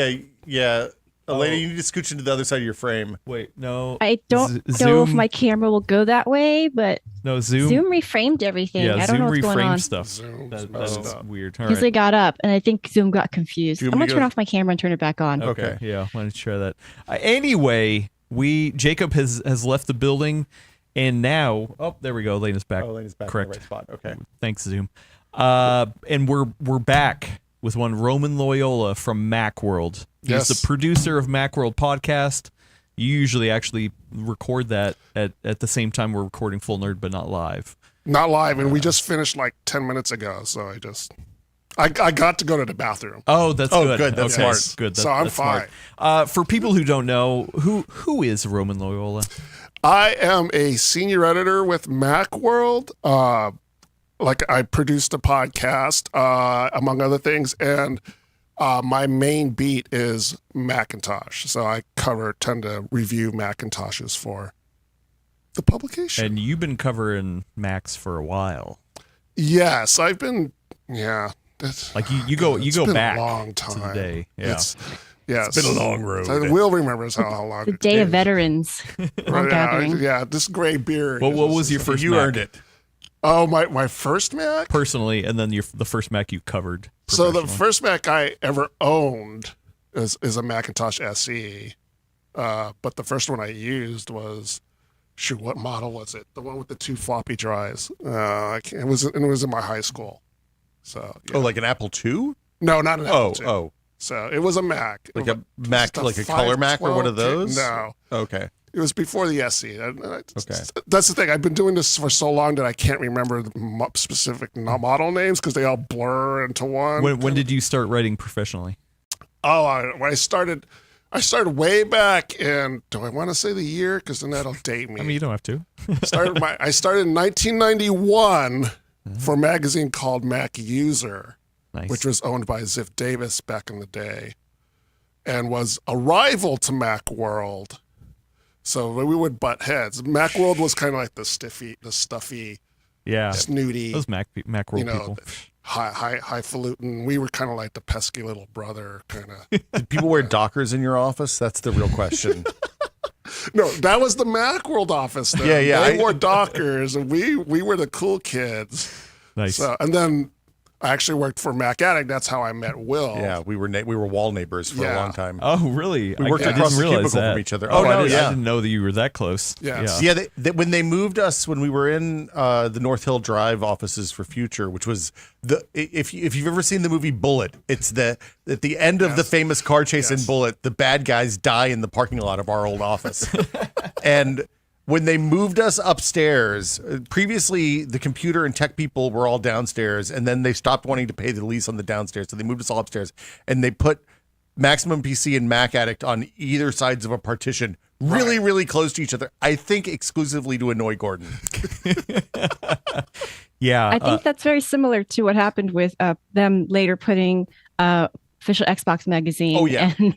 yeah. Elena, you need to scooch into the other side of your frame. Wait, no. I don't know if Zoom- my camera will go that way, but No, Zoom. Zoom reframed everything. Yeah, I don't Zoom know what's going on. reframed stuff. Zoom That messed is up. weird. All Because they right. got up, and I think Zoom got confused. Do you I'm want gonna me to turn go- off my camera and turn it back on. Okay. Yeah, why don't you try that? Anyway, Jacob has left the building, and now there we go. Elena's back. Oh, Elena's back Correct. in the right spot. Okay. Thanks, Zoom. And we're back with one Roman Loyola from Macworld. He's Yes. the producer of Macworld podcast. You usually actually record that at the same time we're recording Full Nerd, but not live. Not live, and we just finished like 10 minutes ago. So I got to go to the bathroom. Oh, that's Oh, good. good. That's Okay, smart. Good. So I'm that's smart. For people who don't know, who is Roman Loyola? I am a senior editor with Macworld. Like I produced a podcast, among other things, and my main beat is Macintosh. So I tend to review Macintoshes for the publication. And you've been covering Macs for a while. Yes, I've been. Yeah, that's, Like you go it's been back a long to time. the day. Yeah. Yes, It's been a long road. I will remember how long. The it Day of is. Veterans Yeah, gathering. yeah, this gray beard. what was your first You Mac? earned it. Oh, my first Mac. Personally, and then the first Mac you covered. So the professionally. first Mac I ever owned is a Macintosh SE, but the first one I used was, shoot, what model was it? The one with the 2 floppy drives. It was in my high school. So yeah. Oh, like an Apple II? No, not an Apple II. Oh. So it was a Mac. Like a Mac, Just like a color Mac or one of 512 those? No, Okay. it was before the SE. Okay. That's the thing. I've been doing this for so long that I can't remember the specific model names because they all blur into one. When did you start writing professionally? When I started way back in. Do I want to say the year? Because then that'll date me. I mean, you don't have to. I started in 1991 for a magazine called Mac User, Nice. which was owned by Ziff Davis back in the day, and was a rival to Macworld. So we would butt heads. Macworld was kind of like the stuffy, yeah. snooty, Those Macworld you know, people. highfalutin. We were kind of like the pesky little brother kind of. Did people wear Dockers in your office? That's the real question. No, that was the Macworld office. Though. Yeah. They wore Dockers, and we were the cool kids. Nice. So, and then I actually worked for Mac Addict. That's how I met Will. Yeah, we were wall neighbors for a Yeah. long time. Oh, really? We worked I across didn't the realize cubicle that. from each other. Oh, Oh, I no, did, I yeah. didn't know that you were that close. Yes. Yeah, when they moved us when we were in the North Hill Drive offices for Future, which was if you've ever seen the movie Bullet, it's at the end of the famous car chase in Bullet, the bad guys die in the parking lot of our old office. And when they moved us upstairs, previously the computer and tech people were all downstairs, and then they stopped wanting to pay the lease on the downstairs, so they moved us all upstairs, and they put Maximum PC and Mac Addict on either sides of a partition, really, really close to each other. I think exclusively to annoy Gordon. Yeah. I think that's very similar to what happened with them later putting official Xbox magazine Oh, yeah. and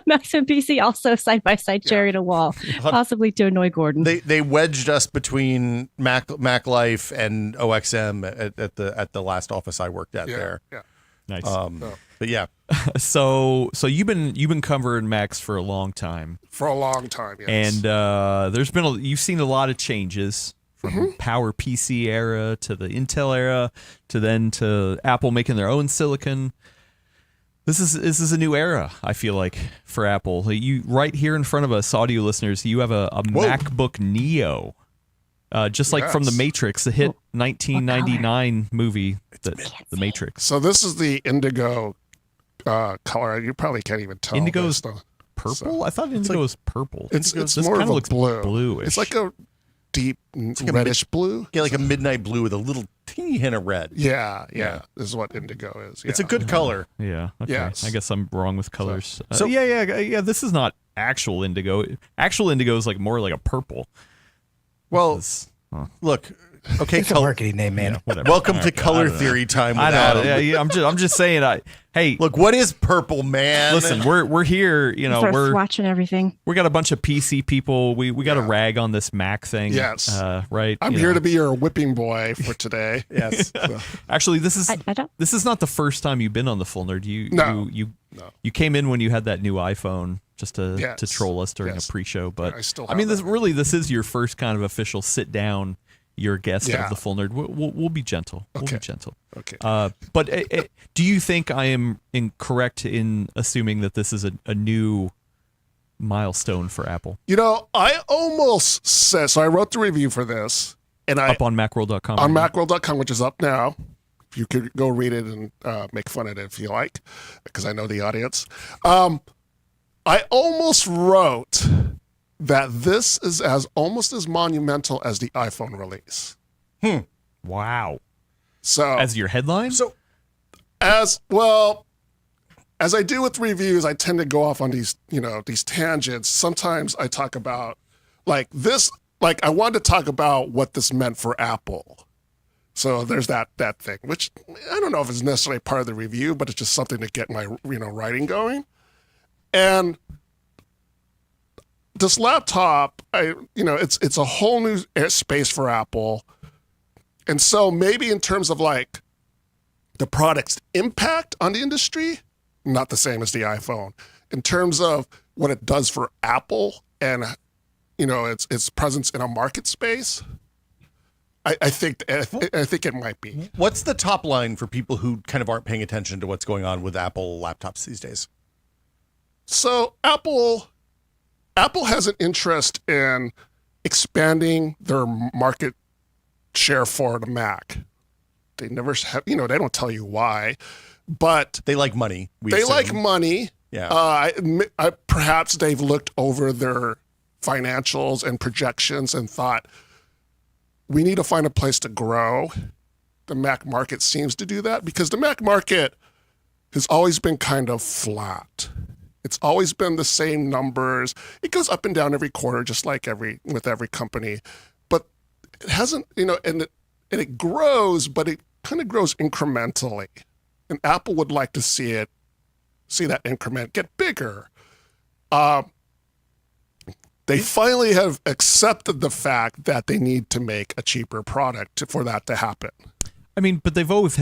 Maximum PC also side by side sharing a wall, possibly to annoy Gordon. They wedged us between Mac Life and OXM at the last office I worked at there. Yeah. nice. But yeah, So you've been covering Macs for a long time, For a long time, yes. and you've seen a lot of changes from Power PC era to the Intel era to Apple making their own silicon. This is a new era, I feel like, for Apple. You right here in front of us, audio listeners, you have a MacBook Neo. Just like from The Matrix, the hit 1999 movie, The Matrix. So this is the indigo color. You probably can't even tell. Indigo's purple? So I thought indigo was purple. It's This more of kinda a looks blue. bluish. It's like a deep like a reddish blue. Yeah, like a midnight blue with a little teeny hint of red. Yeah. This is what indigo is. Yeah. It's a good color. Yeah. Okay. Yes. I guess I'm wrong with colors. So- yeah. This is not actual indigo. Actual indigo is like more like a purple. Well, look, okay, It's a marketing name, man. Whatever. welcome All to right, color I don't know. theory time with I know. Adam. Yeah. I'm just saying. Hey, Look, what is purple, man? listen, we're here. You know, Start we're swatching everything. got a bunch of PC people. We got to rag on this Mac thing. Yes. Right. I'm you here know. to be your whipping boy for today. Yes. Actually, this is I don't. this is not the first time you've been on the Full Nerd. No. You came in when you had that new iPhone just to Yes. troll us during Yes. a pre-show. But I still I mean, have this is your first kind of official sit down. You're a guest Yeah. of the Full Nerd. We'll be gentle. We'll Okay. be gentle. Okay. But do you think I am incorrect in assuming that this is a new milestone for Apple? You know, I almost said, so I wrote the review for this, and I Up on Macworld.com. on Macworld.com, which is up now. You could go read it and make fun of it if you like, because I know the audience. I almost wrote that this is almost as monumental as the iPhone release. Wow. So As your headline? So as well as I do with reviews, I tend to go off on these tangents. Sometimes I talk about like this, like I wanted to talk about what this meant for Apple. So there's that thing, which I don't know if it's necessarily part of the review, but it's just something to get my writing going. And this laptop, it's a whole new space for Apple. And so maybe in terms of like the product's impact on the industry, not the same as the iPhone. In terms of what it does for Apple and its presence in a market space, I think it might be. what's the top line for people who kind of aren't paying attention to what's going on with Apple laptops these days? So Apple has an interest in expanding their market share for the Mac. They never have, they don't tell you why, but They like money. they like money. Yeah. Perhaps they've looked over their financials and projections and thought, we need to find a place to grow. The Mac market seems to do that because the Mac market has always been kind of flat. It's always been the same numbers. It goes up and down every quarter, just like with every company. But it hasn't, and it grows, but it kind of grows incrementally. And Apple would like to see that increment get bigger. They finally have accepted the fact that they need to make a cheaper product for that to happen. I mean, but they've always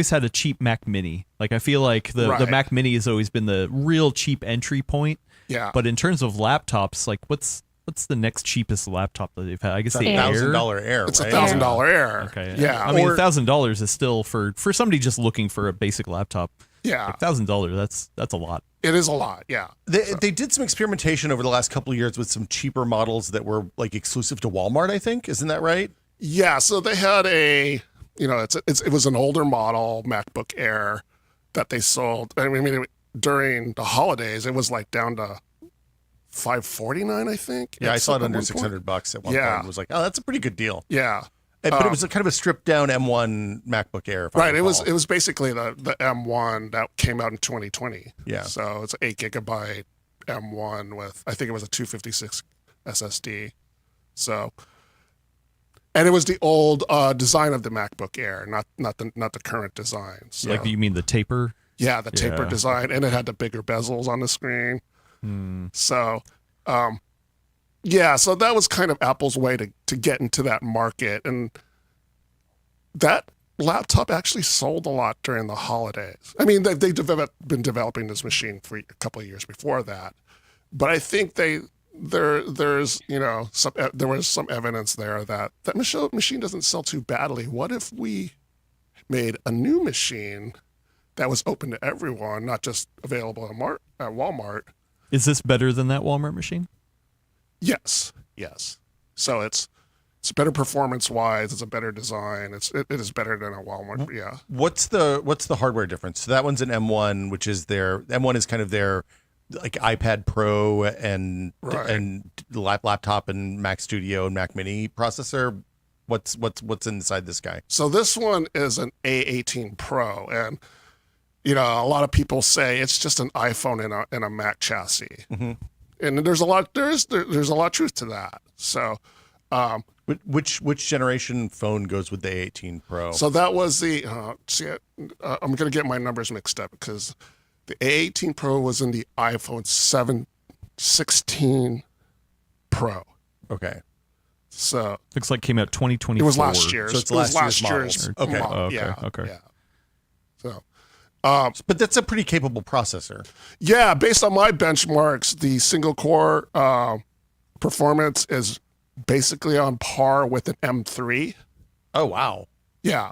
had a cheap Mac Mini. Like I feel like the Right. Mac Mini has always been the real cheap entry point. Yeah. But in terms of laptops, like what's the next cheapest laptop that they've had? I guess the Air. Air. $1,000 Air, It's right? $1,000 Air. Okay. Yeah. I mean, or- $1,000 is still for somebody just looking for a basic laptop. yeah. Like $1,000. That's a lot. It is a lot. Yeah. They did some experimentation over the last couple of years with some cheaper models that were like exclusive to Walmart, I think. Isn't that right? Yeah. So they had it was an older model MacBook Air that they sold. I mean, during the holidays, it was like down to $549, I think. Yeah, I saw it at under one point. $600 at one Yeah. point. It was like, oh, that's a pretty good deal. Yeah. But it was a kind of a stripped down M1 MacBook Air. If I Right. It was recall. basically the M1 that came out in 2020. Yeah. So it's an 8 GB M1 with, I think it was a 256 SSD. So, and it was the old design of the MacBook Air, not the current design. So, Like you mean the taper? yeah, the taper Yeah. design, and it had the bigger bezels on the screen. So, yeah, so that was kind of Apple's way to get into that market. And that laptop actually sold a lot during the holidays. I mean, they've been developing this machine for a couple of years before that. But I think they there's there was some evidence there that machine doesn't sell too badly. What if we made a new machine that was open to everyone, not just available at Walmart? Is this better than that Walmart machine? Yes. So it's better performance wise. It's a better design. It is better than a Walmart. Yeah. What's the hardware difference? So that one's an M1, which is M1 is kind of their like iPad Pro and laptop and Mac Studio and Mac Mini processor. What's inside this guy? So this one is an A18 Pro, and a lot of people say it's just an iPhone in a Mac chassis, and there's a lot of truth to that. So, which generation phone goes with the A18 Pro? So that was the I'm gonna get my numbers mixed up because the A18 Pro was in the iPhone 16 Pro. Okay. So looks like came out 2024. It was last year. So it's last year's model. Okay. Okay. Yeah. Okay. Yeah. So, but that's a pretty capable processor. yeah, based on my benchmarks, the single core performance is basically on par with an M3. Oh wow. Yeah.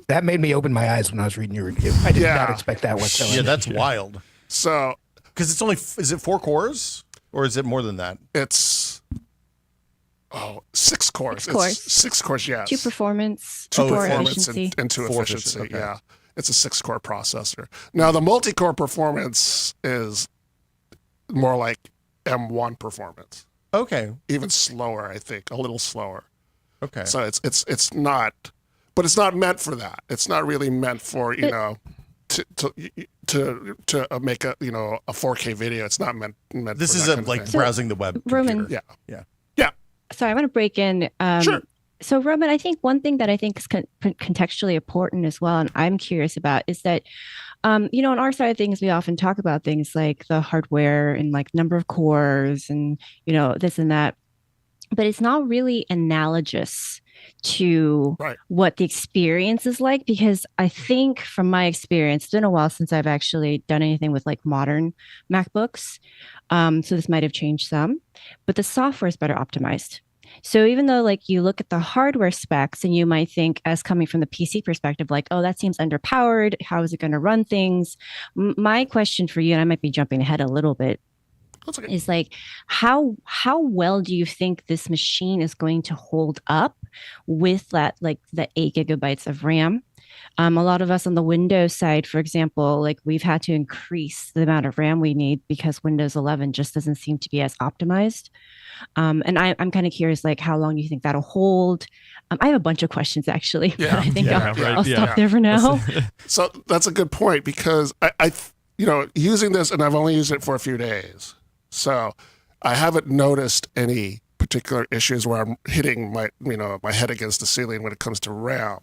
That made me open my eyes when I was reading your review. I did not expect that whatsoever. Yeah, that's wild. So Because it's only is it 4 cores or is it more than that? it's 6 cores. 6 cores. It's 6 cores, yes. 2 performance, 2 core Performance efficiency. and 2 4 efficiency. efficiency, okay. Yeah. It's a 6-core processor. Now the multi-core performance is more like M1 performance. Okay. Even slower, I think, a little slower. Okay. So it's not, but it's not meant for that. It's not really meant for to make a 4K video. It's not meant. This for is that kind of like thing. browsing the web. Roman. computer. Yeah. Sorry, I want to break in. Sure. So, Roman, I think one thing that I think is contextually important as well, and I'm curious about, is that, on our side of things, we often talk about things like the hardware and like number of cores and, this and that. But it's not really analogous to what the experience is like, because I think from my experience, it's been a while since I've actually done anything with like modern MacBooks. So this might have changed some, but the software is better optimized. So even though like you look at the hardware specs and you might think as coming from the PC perspective, like, oh, that seems underpowered. How is it going to run things? My question for you, and I might be jumping ahead a little bit, That's okay. is like, how well do you think this machine is going to hold up with that, like the 8 gigabytes of RAM? A lot of us on the Windows side, for example, like we've had to increase the amount of RAM we need because Windows 11 just doesn't seem to be as optimized. And I'm kind of curious, like how long do you think that'll hold? I have a bunch of questions actually, but I think I'll stop there for now. So that's a good point because I using this, and I've only used it for a few days, so I haven't noticed any particular issues where I'm hitting my head against the ceiling when it comes to RAM.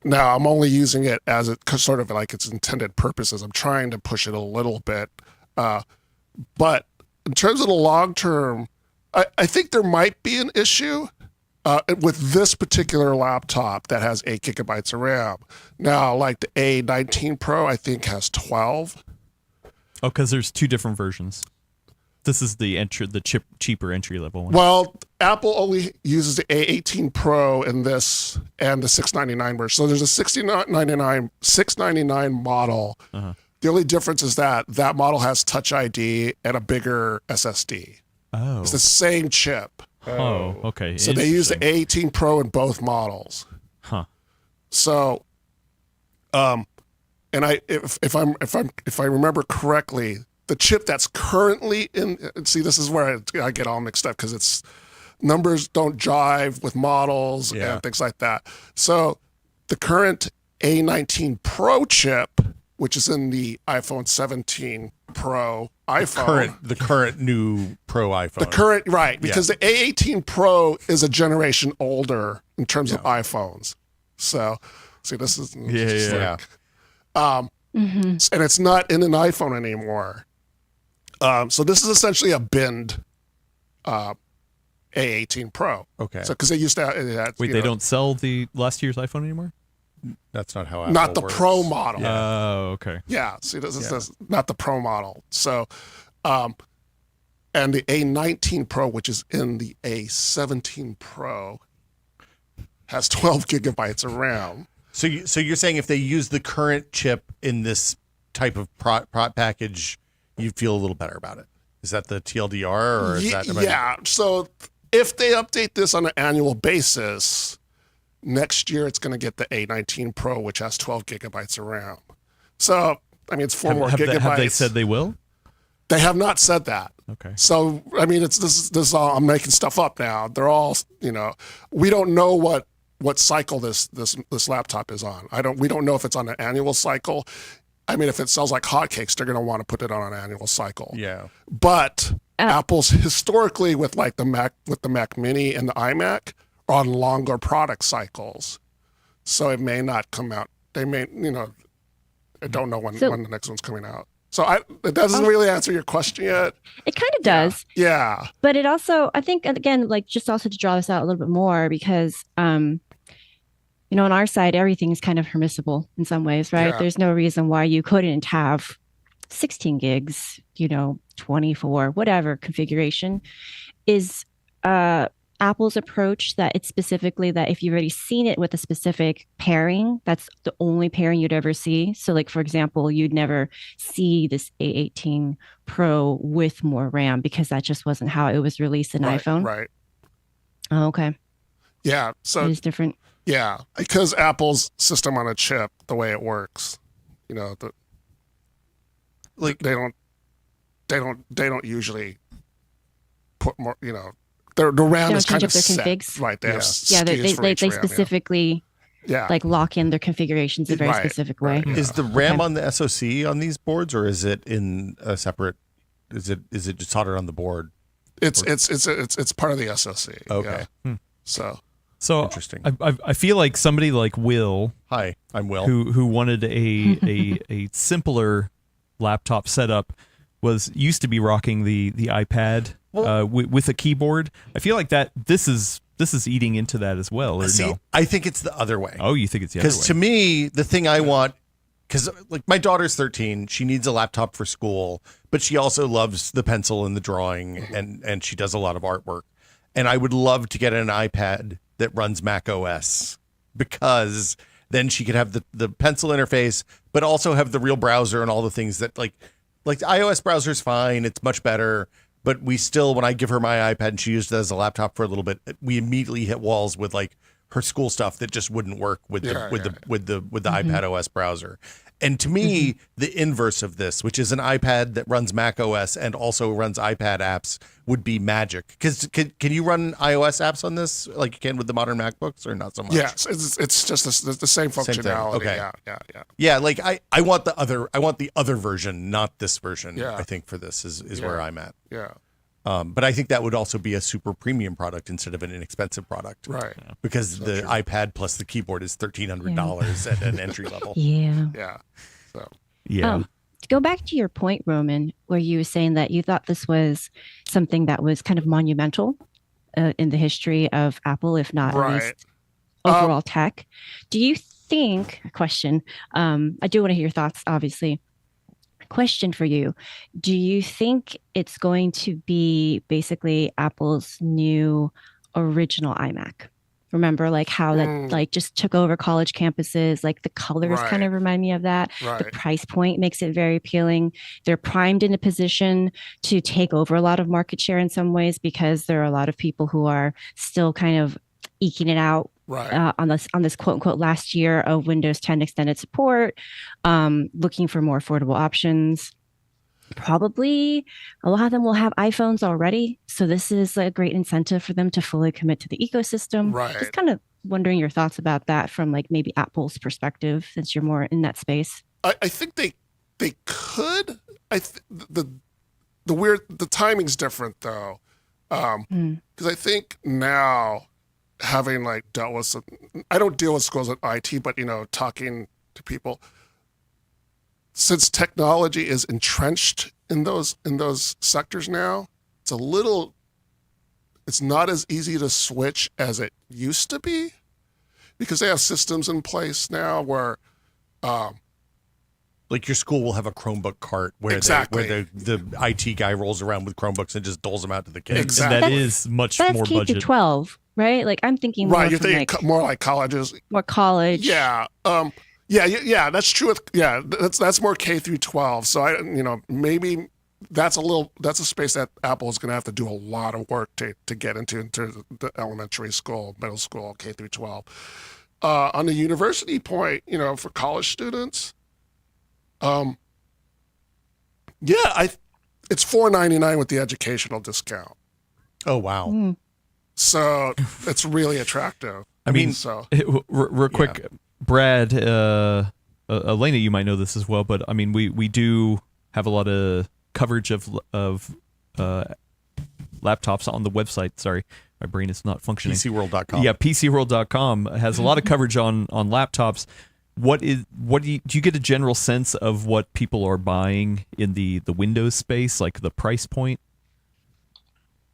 Now I'm only using it as sort of like its intended purposes. I'm trying to push it a little bit, but in terms of the long term, I think there might be an issue with this particular laptop that has 8 gigabytes of RAM. Now, like the A19 Pro, I think has 12. Oh, because there's 2 different versions. This is the cheaper entry level one. Well, Apple only uses the A18 Pro in this and the $699 version. So there's a $699 model. Uh-huh. The only difference is that model has Touch ID and a bigger SSD. Oh. It's the same chip. Oh, okay. So they use the A18 Pro in both models. Huh. So, and if I remember correctly, the chip that's currently in, see, this is where I get all mixed up because it's numbers don't jive with models and things like that. So the current A19 Pro chip, which is in the iPhone 17 Pro iPhone. The current new Pro iPhone. The current, right, because the A18 Pro is a generation older in terms of iPhones. So, see, this is and it's not in an iPhone anymore. So this is essentially a binned A18 Pro. Okay. So because they used to Wait, they don't sell the last year's iPhone anymore? That's not how Apple not the works. Pro model. Oh, okay. Yeah. See, this is not the Pro model. So, And the A19 Pro, which is in the A17 Pro, has 12 gigabytes of RAM. So you're saying if they use the current chip in this type of package, you feel a little better about it? Is that the TLDR, or is that? Yeah. So if they update this on an annual basis, next year it's going to get the A19 Pro, which has 12 gigabytes of RAM. So I mean, it's four more gigabytes. Have they said they will? They have not said that. Okay. So I mean, it's this is all, I'm making stuff up now. They're all, we don't know what cycle this laptop is on. We don't know if it's on an annual cycle. I mean, if it sells like hotcakes, they're going to want to put it on an annual cycle. Yeah. But Apple's historically with the Mac Mini and the iMac are on longer product cycles, so it may not come out. They may, I don't know when the next one's coming out. So it doesn't really answer your question yet. It kind of does. Yeah. But it also, I think, again, like just also to draw this out a little bit more, because, on our side, everything is kind of permissible in some ways, right? Yeah. There's no reason why you couldn't have 16 gigs, 24, whatever configuration. Is Apple's approach that it's specifically that if you've already seen it with a specific pairing, that's the only pairing you'd ever see. So like, for example, you'd never see this A18 Pro with more RAM because that just wasn't how it was released in iPhone. Right. Oh, okay. Yeah. So it is different. Yeah, because Apple's system on a chip, the way it works, they don't usually put more, the RAM is kind of set. Configs. Right. They have SKUs for each RAM, specifically like lock in their configurations a very specific way. Right. Is the RAM on the SoC on these boards, or is it in a separate? Is it just soldered on the board? It's part of the SoC. Okay. Yeah. So interesting. I feel like somebody like Will. Hi, I'm Will. Who wanted a simpler laptop setup used to be rocking the iPad with a keyboard. I feel like that this is eating into that as well. Or no? I think it's the other way. Oh, you think it's the other way? Because to me, the thing I want, because like my daughter's 13, she needs a laptop for school, but she also loves the pencil and the drawing, and she does a lot of artwork. And I would love to get an iPad that runs Mac OS, because then she could have the pencil interface, but also have the real browser and all the things that like the iOS browser is fine. It's much better. But we still, when I give her my iPad and she used it as a laptop for a little bit, we immediately hit walls with like her school stuff that just wouldn't work with the iPad OS browser. And to me, the inverse of this, which is an iPad that runs Mac OS and also runs iPad apps, would be magic. Because can you run iOS apps on this like you can with the modern MacBooks, or not so much? Yes, it's just the same functionality. Okay. Yeah. Yeah, like I want the other version, not this version. Yeah. I think for this is where I'm at. Yeah. But I think that would also be a super premium product instead of an inexpensive product. Right. Because the iPad plus the keyboard is $1,300 at an entry level. Yeah. Yeah. So. Yeah. To go back to your point, Roman, where you were saying that you thought this was something that was kind of monumental in the history of Apple, if not at least overall tech. Do you think, question, I do want to hear your thoughts, obviously. Question for you. Do you think it's going to be basically Apple's new original iMac? Remember like how that like just took over college campuses, like the colors kind of remind me of that. The price point makes it very appealing. They're primed in a position to take over a lot of market share in some ways, because there are a lot of people who are still kind of eking it out on this quote unquote last year of Windows 10 extended support, looking for more affordable options. Probably a lot of them will have iPhones already, so this is a great incentive for them to fully commit to the ecosystem. Just kind of wondering your thoughts about that from like maybe Apple's perspective, since you're more in that space. I think they could. The timing's different though, because I think now, having like dealt with some, I don't deal with schools at IT, but talking to people, since technology is entrenched in those sectors now, it's not as easy to switch as it used to be, because they have systems in place now where like like your school will have a Chromebook cart where Exactly. where the IT guy rolls around with Chromebooks and just doles them out to the kids. Exactly. And that is much That's more K through budget. 12, right? Like I'm thinking more Right, you from think like more like colleges. more college. Yeah. Yeah, that's true. That's more K through 12. So maybe that's a space that Apple is going to have to do a lot of work to get into the elementary school, middle school, K through 12. On the university point, for college students, it's $4.99 with the educational discount. Oh wow. So it's really attractive. I mean, so Real quick, Brad, Elena, you might know this as well, but I mean, we do have a lot of coverage of laptops on the website. Sorry, my brain is not functioning. PCWorld.com. Yeah, PCWorld.com has a lot of coverage on laptops. Do you get a general sense of what people are buying in the Windows space, like the price point?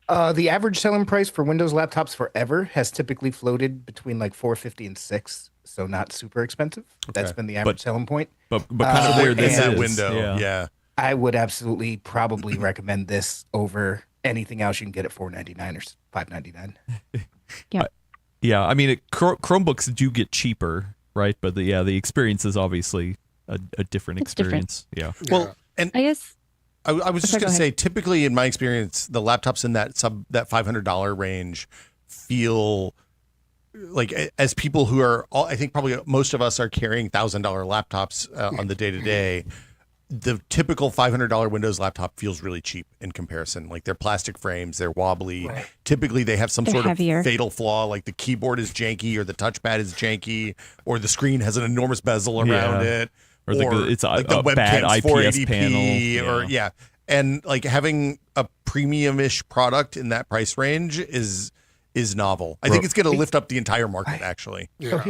The average selling price for Windows laptops forever has typically floated between like $450 and $600, so not super expensive. That's been the average selling point. But kind of where this in that is. window. Yeah. I would absolutely probably recommend this over anything else you can get at $499 or $599. Yeah, I mean, Chromebooks do get cheaper, right? But the experience is obviously a different It's different. experience. Yeah. Well, and I guess I was just Okay, going to go say, typically in my experience, the laptops in that $500 range feel like, as people who are, I think probably most of us are carrying $1,000 laptops on the day to day. The typical $500 Windows laptop feels really cheap in comparison. Like they're plastic frames, they're wobbly. Right. Typically, they have some They're sort heavier. of fatal flaw, like the keyboard is janky, or the touchpad is janky, or the screen has an enormous bezel around it, or it's like a bad webcam's IPS 480p, panel, or and like having a premium-ish product in that price range is novel. I think it's going to lift up the entire market. Actually, So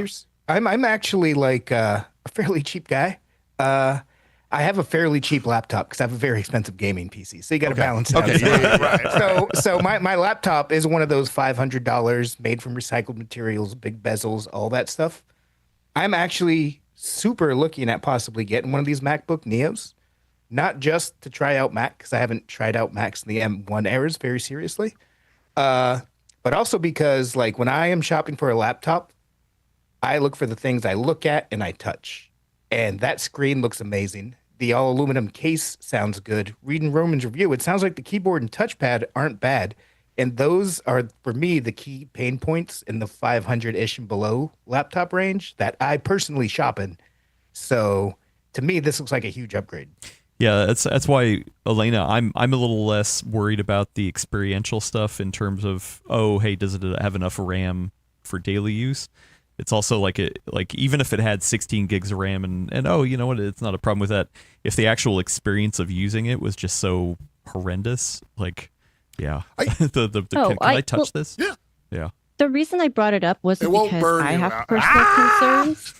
I'm actually like a fairly cheap guy. I have a fairly cheap laptop because I have a very expensive gaming PC. So you got to balance it out. Right. So my laptop is one of those $500 made from recycled materials, big bezels, all that stuff. I'm actually super looking at possibly getting one of these MacBook Neos, not just to try out Mac, because I haven't tried out Macs in the M1 eras very seriously, but also because like when I am shopping for a laptop, I look for the things I look at and I touch. And that screen looks amazing. The all aluminum case sounds good. Reading Roman's review, it sounds like the keyboard and touchpad aren't bad. And those are, for me, the key pain points in the 500-ish and below laptop range that I personally shop in. So to me, this looks like a huge upgrade. Yeah, that's why, Elena, I'm a little less worried about the experiential stuff in terms of, does it have enough RAM for daily use? It's also like even if it had 16 gigs of RAM and you know what, it's not a problem with that. If the actual experience of using it was just so horrendous, like, yeah, can I touch this? Yeah. Yeah. the reason I brought it up wasn't won't because burn I you have out. personal concerns.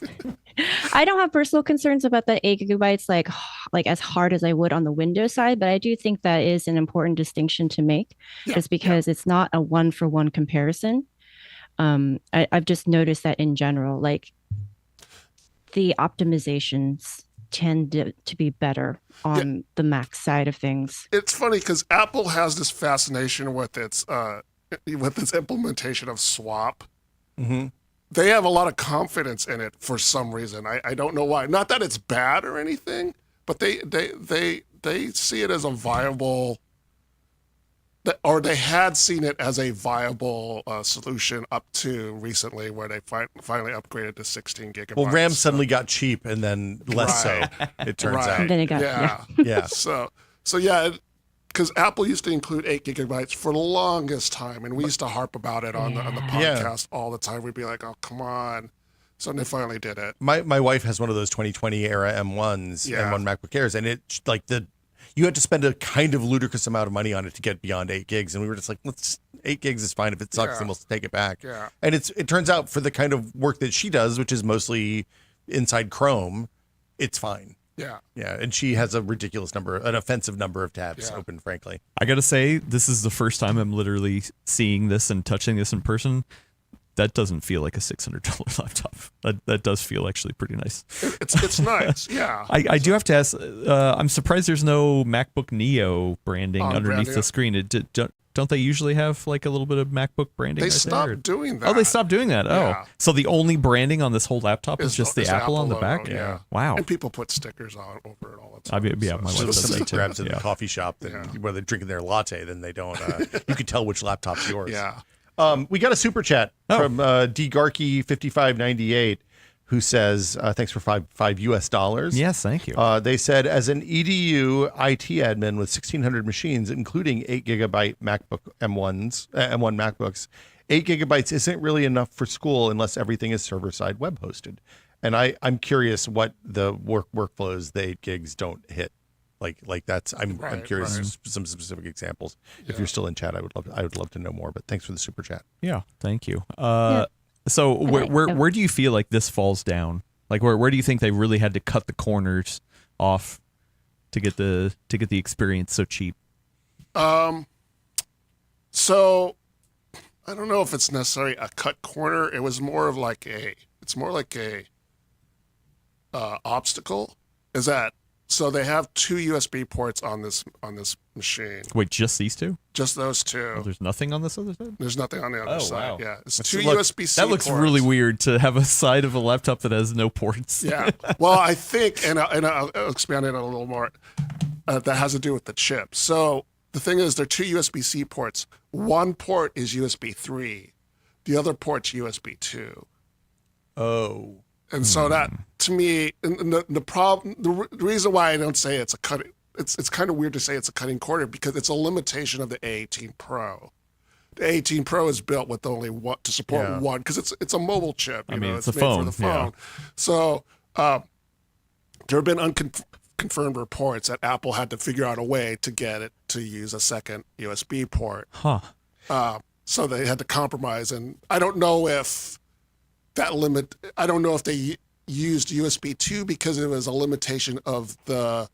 I don't have personal concerns about the 8 gigabytes like as hard as I would on the Windows side, but I do think that is an important distinction to make, just because it's not a one-for-one comparison. I've just noticed that in general, like the optimizations tend to be better on the Mac side of things. It's funny because Apple has this fascination with its implementation of swap. Mm-hmm. They have a lot of confidence in it for some reason. I don't know why. Not that it's bad or anything, but they see it as a viable, or they had seen it as a viable solution up to recently, where they finally upgraded to 16 gigabytes. Well, RAM suddenly got cheap, and then less so. It turns out. And then it got Yeah. So yeah. Because Apple used to include 8 gigabytes for the longest time, and we used to harp about it on the podcast all the time. We'd be like, "Oh, come on!" So they finally did it. My wife has one of those 2020 era M1s, M1 MacBook Airs, and it you had to spend a kind of ludicrous amount of money on it to get beyond 8 gigs, and we were just like, 8 gigs is fine. If it sucks, then we'll take it back. Yeah. And it turns out for the kind of work that she does, which is mostly inside Chrome, it's fine. Yeah, and she has an offensive number of tabs open, frankly. I gotta say, this is the first time I'm literally seeing this and touching this in person. that doesn't feel like a $600 laptop. That does feel actually pretty nice. It's nice. Yeah. I do have to ask. I'm surprised there's no MacBook Neo branding underneath the screen. Don't they usually have like a little bit of MacBook branding? They stopped doing that. Oh, they stopped doing that. Yeah. Oh, so the only branding on this whole laptop is just the Apple on the logo, back. Yeah. Wow. And people put stickers on over it all the I time. mean, yeah, my wife So if does somebody that too. grabs it in Yeah. the coffee shop, then where they're drinking their latte, then they don't. You can tell which laptop's yours. Yeah. We got a super chat from DGarkey5598, who says, "Thanks for five US dollars." Yes, thank you. They said, as an EDU IT admin with 1,600 machines, including 8 gigabyte MacBook M1s, M1 MacBooks, 8 gigabytes isn't really enough for school unless everything is server-side web hosted. And I'm curious what the workflows the 8 gigs don't hit. Like that's I'm curious some specific examples. If you're still in chat, I would love to know more. But thanks for the super chat. Yeah, thank you. So where do you feel like this falls down? Like where do you think they really had to cut the corners off to get the experience so cheap? So I don't know if it's necessarily a cut corner. It was more of like a obstacle. Is that so? They have 2 USB ports on this machine. Wait, just these two? Just those 2. Oh, there's nothing on this other side? There's nothing on the other side. Wow. Yeah, it's 2 USB-C. That looks ports. really weird to have a side of a laptop that has no ports. Yeah. Well, I think, and I'll expand it a little more. That has to do with the chip. So the thing is, they're 2 USB-C ports. One port is USB 3. The other port's USB 2. Oh. And so that, to me, and the problem, the reason why I don't say it's a cut, it's kind of weird to say it's a cutting corner because it's a limitation of the A18 Pro. The A18 Pro is built with only one to support one because it's a mobile chip. You know, it's it's a made phone. for the phone. So there have been unconfirmed reports that Apple had to figure out a way to get it to use a second USB port. Huh. So they had to compromise, and I don't know if that limit. I don't know if they used USB 2 because it was a limitation of the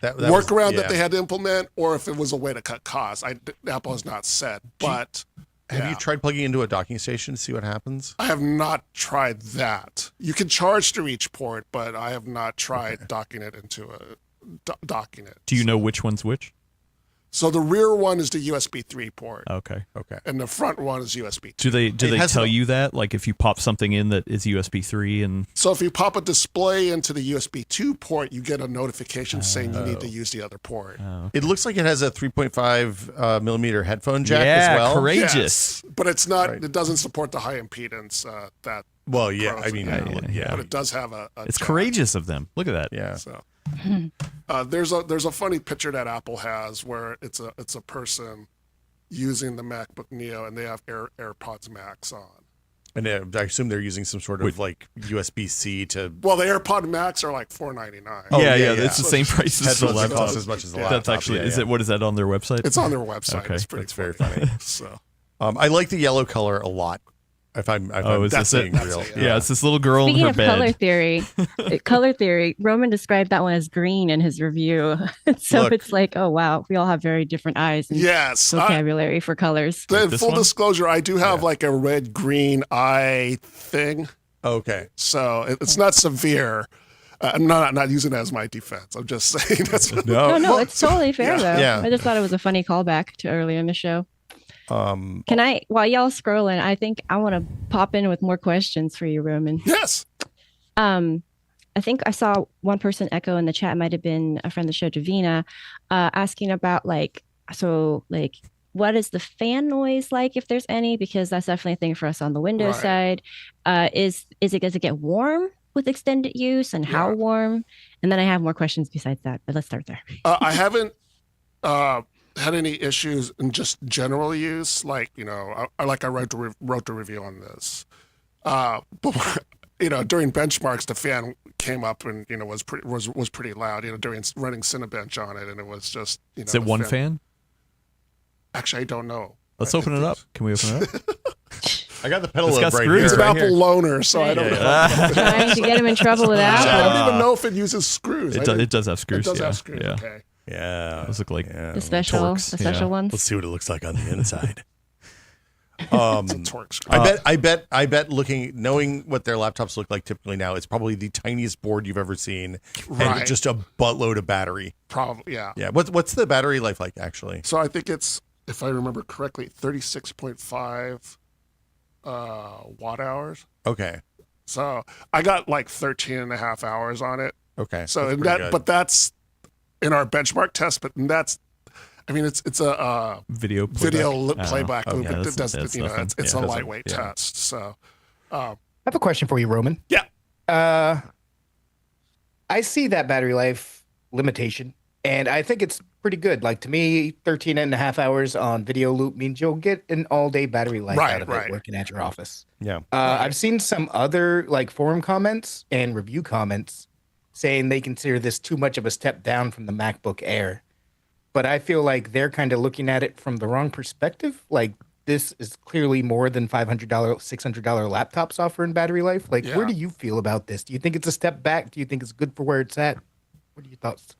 workaround that they had to implement, or if it was a way to cut costs. Apple has not said, but Have you tried plugging into a docking station to see what happens? I have not tried that. You can charge through each port, but I have not tried docking it into docking it. Do you know which one's which? So the rear one is the USB 3 port, Okay. and the front one is USB 2. Do they tell you that? Like if you pop something in that is USB 3 and So if you pop a display into the USB 2 port, you get a notification saying you need to use the other port. It looks like it has a 3.5 millimeter headphone jack yeah, as well. courageous. Yes, but it's not. Right. It doesn't support the high impedance that. Well, yeah, Pros I mean, and but it does have a It's jack. courageous of them. Look at that. yeah. So there's a funny picture that Apple has where it's a person using the MacBook Neo and they have AirPods Max on. And I assume they're using some sort of like USB-C to. Well, the AirPod Max are like $499. Oh, yeah, yeah, it's the same price as the Headphones laptop. cost as much as the laptop. That's actually yeah, is yeah. it? What is that on their website? It's on their website. Okay. It's pretty. That's very funny. So I like the yellow color a lot. If I'm is that's this being it? real. Yeah, it's this little girl Speaking in her of bed. color theory, Roman described that one as green in his review. So Look. it's like, oh wow, we all have very different eyes and yes, vocabulary for colors. in This full one? disclosure, I do have like a red-green eye thing. Okay. So it's not severe. I'm not using it as my defense. I'm just saying that's No, it's totally fair though. Yeah. I just thought it was a funny callback to earlier in the show. Um, Can I, while y'all scrolling, I think I want to pop in with more questions for you, Roman. yes. I think I saw one person echo in the chat, might have been a friend of the show, Davina, asking about what is the fan noise like, if there's any, because that's definitely a thing for us on the Windows Right. side. Does it get warm with extended use, and how warm? And then I have more questions besides that, but let's start there. I haven't had any issues in just general use. Like, I wrote the review on this. But during benchmarks, the fan came up and was pretty loud. During running Cinebench on it, and it was just Is it one fan? Actually, I don't know. Let's open it up. Can we open it up? I got the pedal It's lobe got right screws here. It's an right Apple here. loaner, so I don't know. Trying to get him in trouble with I Apple. don't even know if it uses screws. It does have screws. It does yeah. have screws. Yeah. Okay. Yeah. Those look like The special Torx, ones. Let's see what it looks like on the inside. It's a torque screw. I bet knowing what their laptops look like typically now, it's probably the tiniest board you've ever seen, Right. and just a buttload of battery. Probably, yeah. Yeah. What's the battery life like actually? So I think it's, if I remember correctly, 36.5 watt hours. Okay. So I got like 13 and a half hours on it. Okay. So That's and pretty that, good. but that's in our benchmark test. But that's, I mean, it's a Video playback. playback Oh, loop. yeah, It does, that's you know, nothing. it's Yeah, a it doesn't- lightweight yeah. test. So I have a question for you, Roman. yeah, I see that battery life limitation, and I think it's pretty good. Like to me, 13 and a half hours on video loop means you'll get an all-day battery life Right, out of right. it working at your office. Yeah. I've seen some other like forum comments and review comments saying they consider this too much of a step down from the MacBook Air. But I feel like they're kind of looking at it from the wrong perspective. Like this is clearly more than $500, $600 laptops offer in battery life. Like, Yeah. where do you feel about this? Do you think it's a step back? Do you think it's good for where it's at? What are your thoughts?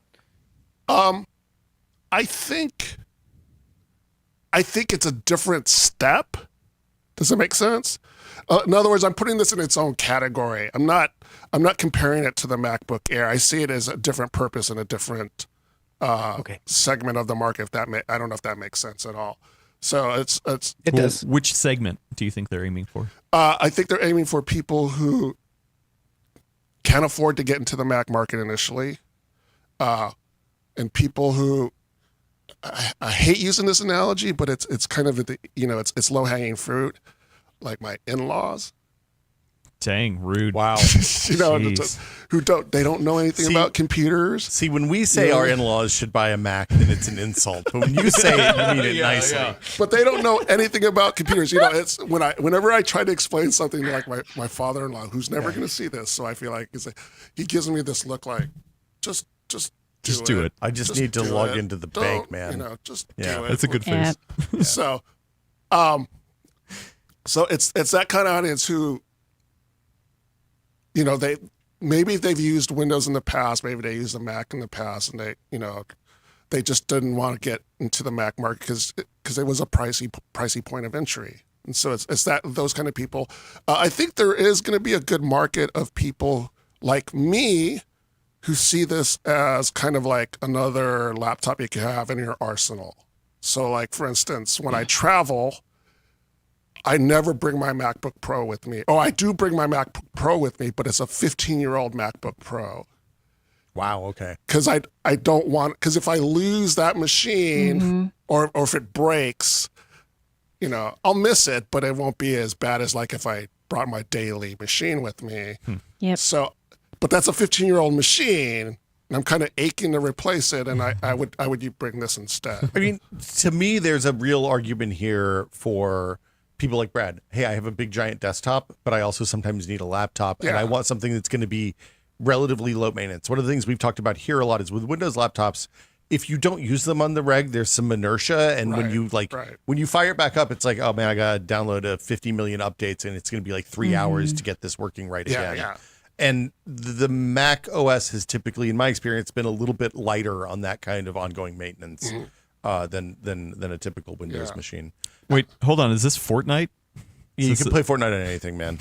I think it's a different step. Does that make sense? In other words, I'm putting this in its own category. I'm not comparing it to the MacBook Air. I see it as a different purpose and a different Okay. segment of the market. I don't know if that makes sense at all. So it's It Well, does. which segment do you think they're aiming for? I think they're aiming for people who can't afford to get into the Mac market initially, and people who I hate using this analogy, but it's kind of it's low hanging fruit, like my in-laws. Dang, rude. Wow. Jeez. Who don't know anything See- about computers. See, when we say our in-laws should buy a Mac, then it's an insult. But when you say it, you mean it nicely. But they don't know anything about computers. It's whenever I try to explain something to like my father-in-law, who's never going to see this, so I feel like he gives me this look like, just do it. I just need to do log it. into the Don't, bank, man. Just Yeah, do it. That's a good Yeah. face. So it's that kind of audience who, maybe they've used Windows in the past, maybe they used the Mac in the past, and they just didn't want to get into the Mac market because it was a pricey point of entry. And so it's those kind of people. I think there is going to be a good market of people like me who see this as kind of like another laptop you can have in your arsenal. So like, for instance, when I travel, I never bring my MacBook Pro with me. Oh, I do bring my MacBook Pro with me, but it's a 15-year-old MacBook Pro. Wow. Okay. Because I don't want, because if I lose that machine or if it breaks, I'll miss it, but it won't be as bad as like if I brought my daily machine with me. Yep. So, but that's a 15-year-old machine, and I'm kind of aching to replace it, and I would bring this instead. I mean, to me, there's a real argument here for people like Brad. Hey, I have a big giant desktop, but I also sometimes need a laptop, and Yeah. I want something that's going to be relatively low maintenance. One of the things we've talked about here a lot is with Windows laptops, if you don't use them on the reg, there's some inertia, and when Right, you right. when you fire it back up, it's like, oh man, I gotta download a 50 million updates, and it's going to be like 3 hours to get this working right Yeah, again. yeah. And the Mac OS has typically, in my experience, been a little bit lighter on that kind of ongoing maintenance than a typical Windows Yeah. machine. Wait, hold on. Is this Fortnite? You Is can this play Fortnite on anything, man.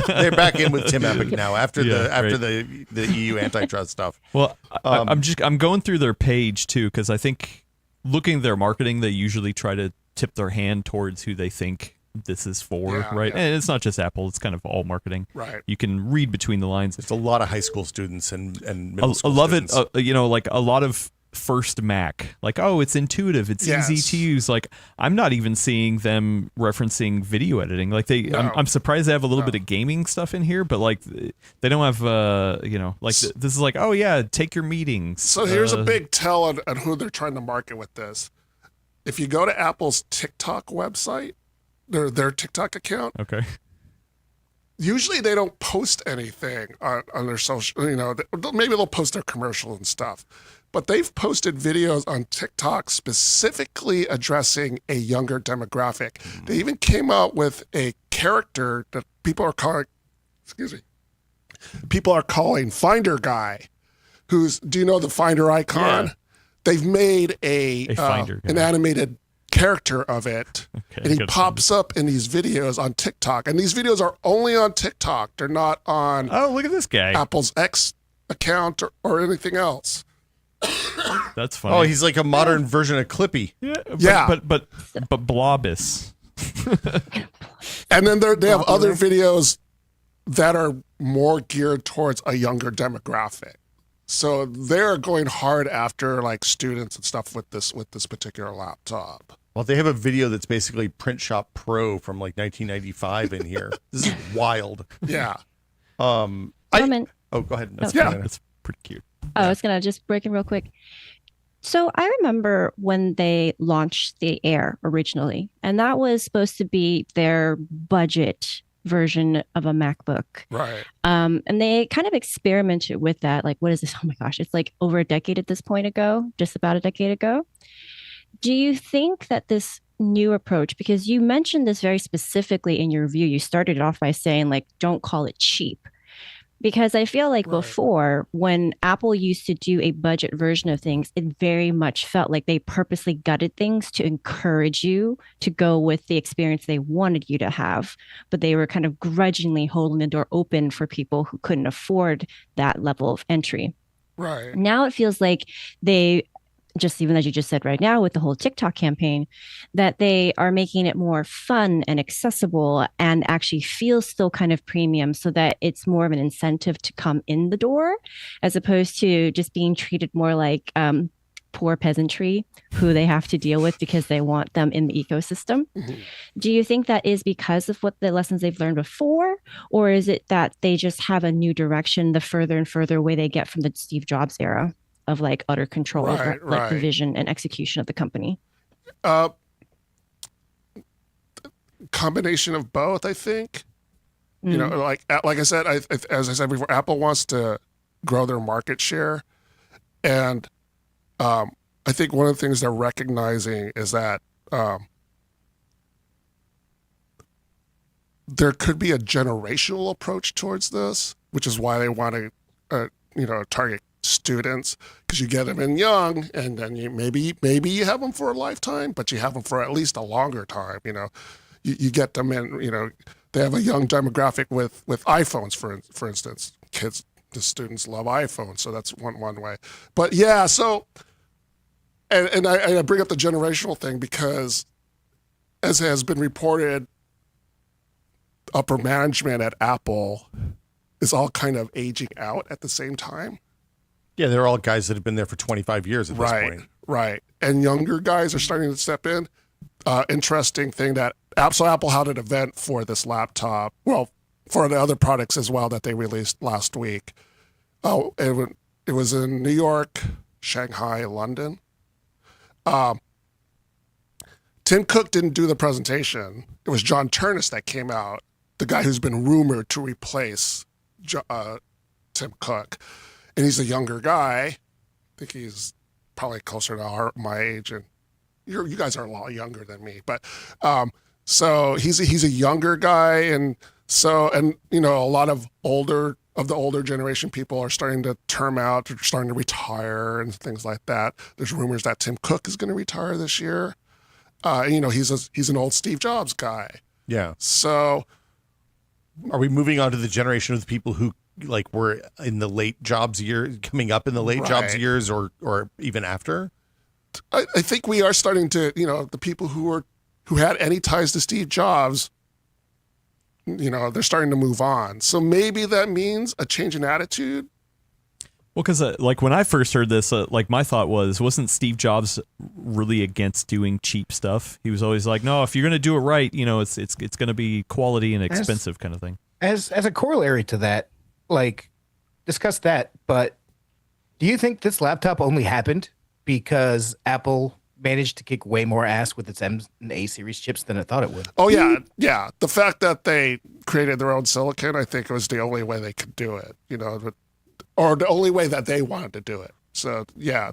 They're back in with Tim Epic now after the EU antitrust stuff. Well, I'm going through their page too because I think looking at their marketing, they usually try to tip their hand towards who they think this is for, Yeah, right? yeah. And it's not just Apple; it's kind of all marketing. Right. You can read between the lines. It's a lot of high school students and I middle school love it. students. Like a lot of first Mac, like, oh, it's intuitive, it's easy Yes. to use. Like, I'm not even seeing them referencing video editing. Like, No. I'm surprised they have a little bit of gaming stuff in here, but like, they don't have, this is like, oh yeah, take your meetings. So here's a big tell on who they're trying to market with this. If you go to Apple's TikTok website, their TikTok account, Okay. usually they don't post anything on their social, maybe they'll post their commercial and stuff, but they've posted videos on TikTok specifically addressing a younger demographic. They even came out with a character that people are calling Finder Guy, do you know the Finder icon? Yeah. They've made A Finder Guy. an animated character of it, Okay, and he good pops up in these videos on TikTok. And these videos are only on TikTok. They're not on Oh, look at this guy. Apple's X account or anything else. That's funny. Oh, he's like a modern version of Clippy. yeah, but Blobus. And then they have other videos that are more geared towards a younger demographic. So they're going hard after like students and stuff with this particular laptop. Well, they have a video that's basically Print Shop Pro from like 1995 in here. This is wild. Yeah. Comment. Oh, go ahead. That's Yeah. That's pretty cute. Oh, I was gonna just break in real quick. So I remember when they launched the Air originally, and that was supposed to be their budget version of a MacBook. Right. And they kind of experimented with that. Like, what is this? Oh my gosh, it's like over a decade at this point ago, just about a decade ago. Do you think that this new approach, because you mentioned this very specifically in your review, you started it off by saying, like, don't call it cheap. Because I feel like before, when Apple used to do a budget version of things, it very much felt like they purposely gutted things to encourage you to go with the experience they wanted you to have. But they were kind of grudgingly holding the door open for people who couldn't afford that level of entry. Right. Now it feels like they, just even as you just said right now with the whole TikTok campaign, that they are making it more fun and accessible and actually feels still kind of premium, so that it's more of an incentive to come in the door, as opposed to just being treated more like poor peasantry who they have to deal with because they want them in the ecosystem. Mm-hmm. Do you think that is because of what the lessons they've learned before, or is it that they just have a new direction the further and further away they get from the Steve Jobs era of like utter control over like the vision and execution of the company? Combination of both, I think. You know, like I said, as I said before, Apple wants to grow their market share, and I think one of the things they're recognizing is that there could be a generational approach towards this, which is why they want to, target students, because you get them in young, and then you maybe you have them for a lifetime, but you have them for at least a longer time. You know, you get them in. They have a young demographic with iPhones, for instance. The students love iPhones, so that's one way. But yeah, so and I bring up the generational thing because, as has been reported, upper management at Apple is all kind of aging out at the same time. Yeah, they're all guys that have been there for 25 years at this point. Right. And younger guys are starting to step in. Interesting thing that Apple had an event for this laptop. Well, for the other products as well that they released last week. Oh, it was in New York, Shanghai, London. Tim Cook didn't do the presentation. It was John Turnus that came out, the guy who's been rumored to replace Tim Cook. And he's a younger guy. I think he's probably closer to my age, and you guys are a lot younger than me. But so he's a younger guy, and a lot of the older generation people are starting to term out, starting to retire, and things like that. There's rumors that Tim Cook is going to retire this year. He's an old Steve Jobs guy. Yeah. So, are we moving on to the generation of the people who like were in the late Jobs years, coming up in the late Jobs years, or even after? I think we are starting to, the people who had any ties to Steve Jobs, they're starting to move on. So maybe that means a change in attitude. Well, because like when I first heard this, like my thought wasn't Steve Jobs really against doing cheap stuff? He was always like, no, if you're going to do it right, it's going to be quality and expensive kind of thing. As a corollary to that, like, discuss that, but do you think this laptop only happened because Apple managed to kick way more ass with its M and A series chips than it thought it would? Oh, yeah. The fact that they created their own silicon, I think it was the only way they could do it, or the only way that they wanted to do it. So, yeah,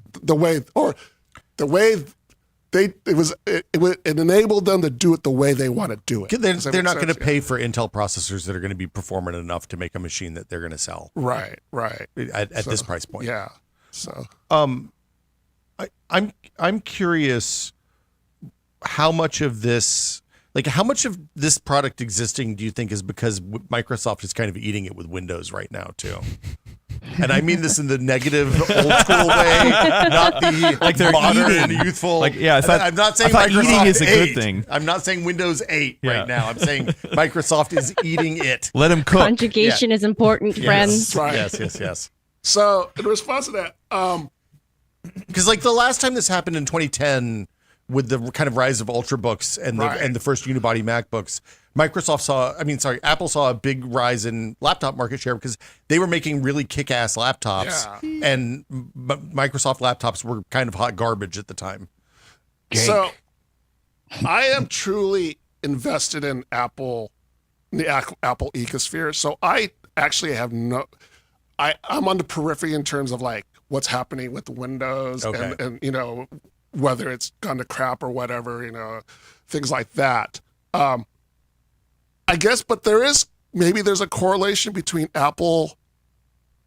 it enabled them to do it the way they want to do it. They're not going to pay for Intel processors that are going to be performant enough to make a machine that they're going to sell. Right. At this price point. Yeah. So, I'm curious how much of this product existing do you think is because Microsoft is kind of eating it with Windows right now too? And I mean this in the negative, old school way, not the Like they're modern, eating. youthful. Like, yeah, I'm not saying I thought Microsoft eating is a good 8. thing. I'm not saying Windows 8 Yeah. right now. I'm saying Microsoft is eating it. Let him cook. Conjugation is important, friends. Right. Yes. So in response to that, Because like the last time this happened in 2010, with the kind of rise of ultrabooks and the first unibody MacBooks, Apple saw a big rise in laptop market share because they were making really kick-ass laptops, and Microsoft laptops were kind of hot garbage at the time. So I am truly invested in Apple, the Apple ecosphere. So I actually have I'm on the periphery in terms of like what's happening with Windows and you know, whether it's gone to crap or whatever, you know, things like that. I guess, but there's a correlation between Apple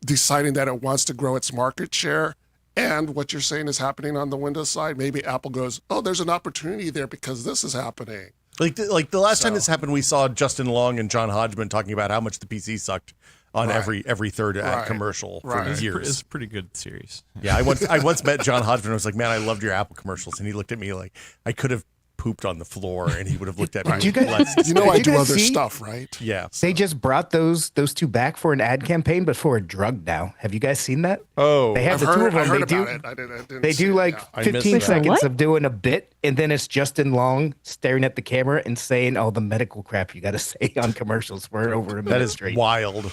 deciding that it wants to grow its market share and what you're saying is happening on the Windows side. Maybe Apple goes, oh, there's an opportunity there because this is happening. Like the last time this happened, we saw Justin Long and John Hodgman talking about how much the PC sucked on every third ad commercial for years. It's a pretty good series. Yeah, I once met John Hodgman. I was like, man, I loved your Apple commercials, and he looked at me like I could have pooped on the floor, and he would have looked at me. You guys- less. You know, I Did do you guys other see- stuff, right? Yeah. They just brought those two back for an ad campaign, but for a drug now. Have you guys seen that? Oh, They have I the two of them. heard They do. about it. I didn't They see do it, like yeah. I missed 15 that. seconds What? of doing a bit, and then it's Justin Long staring at the camera and saying all the medical crap you got to say on commercials for over a minute that is straight. wild.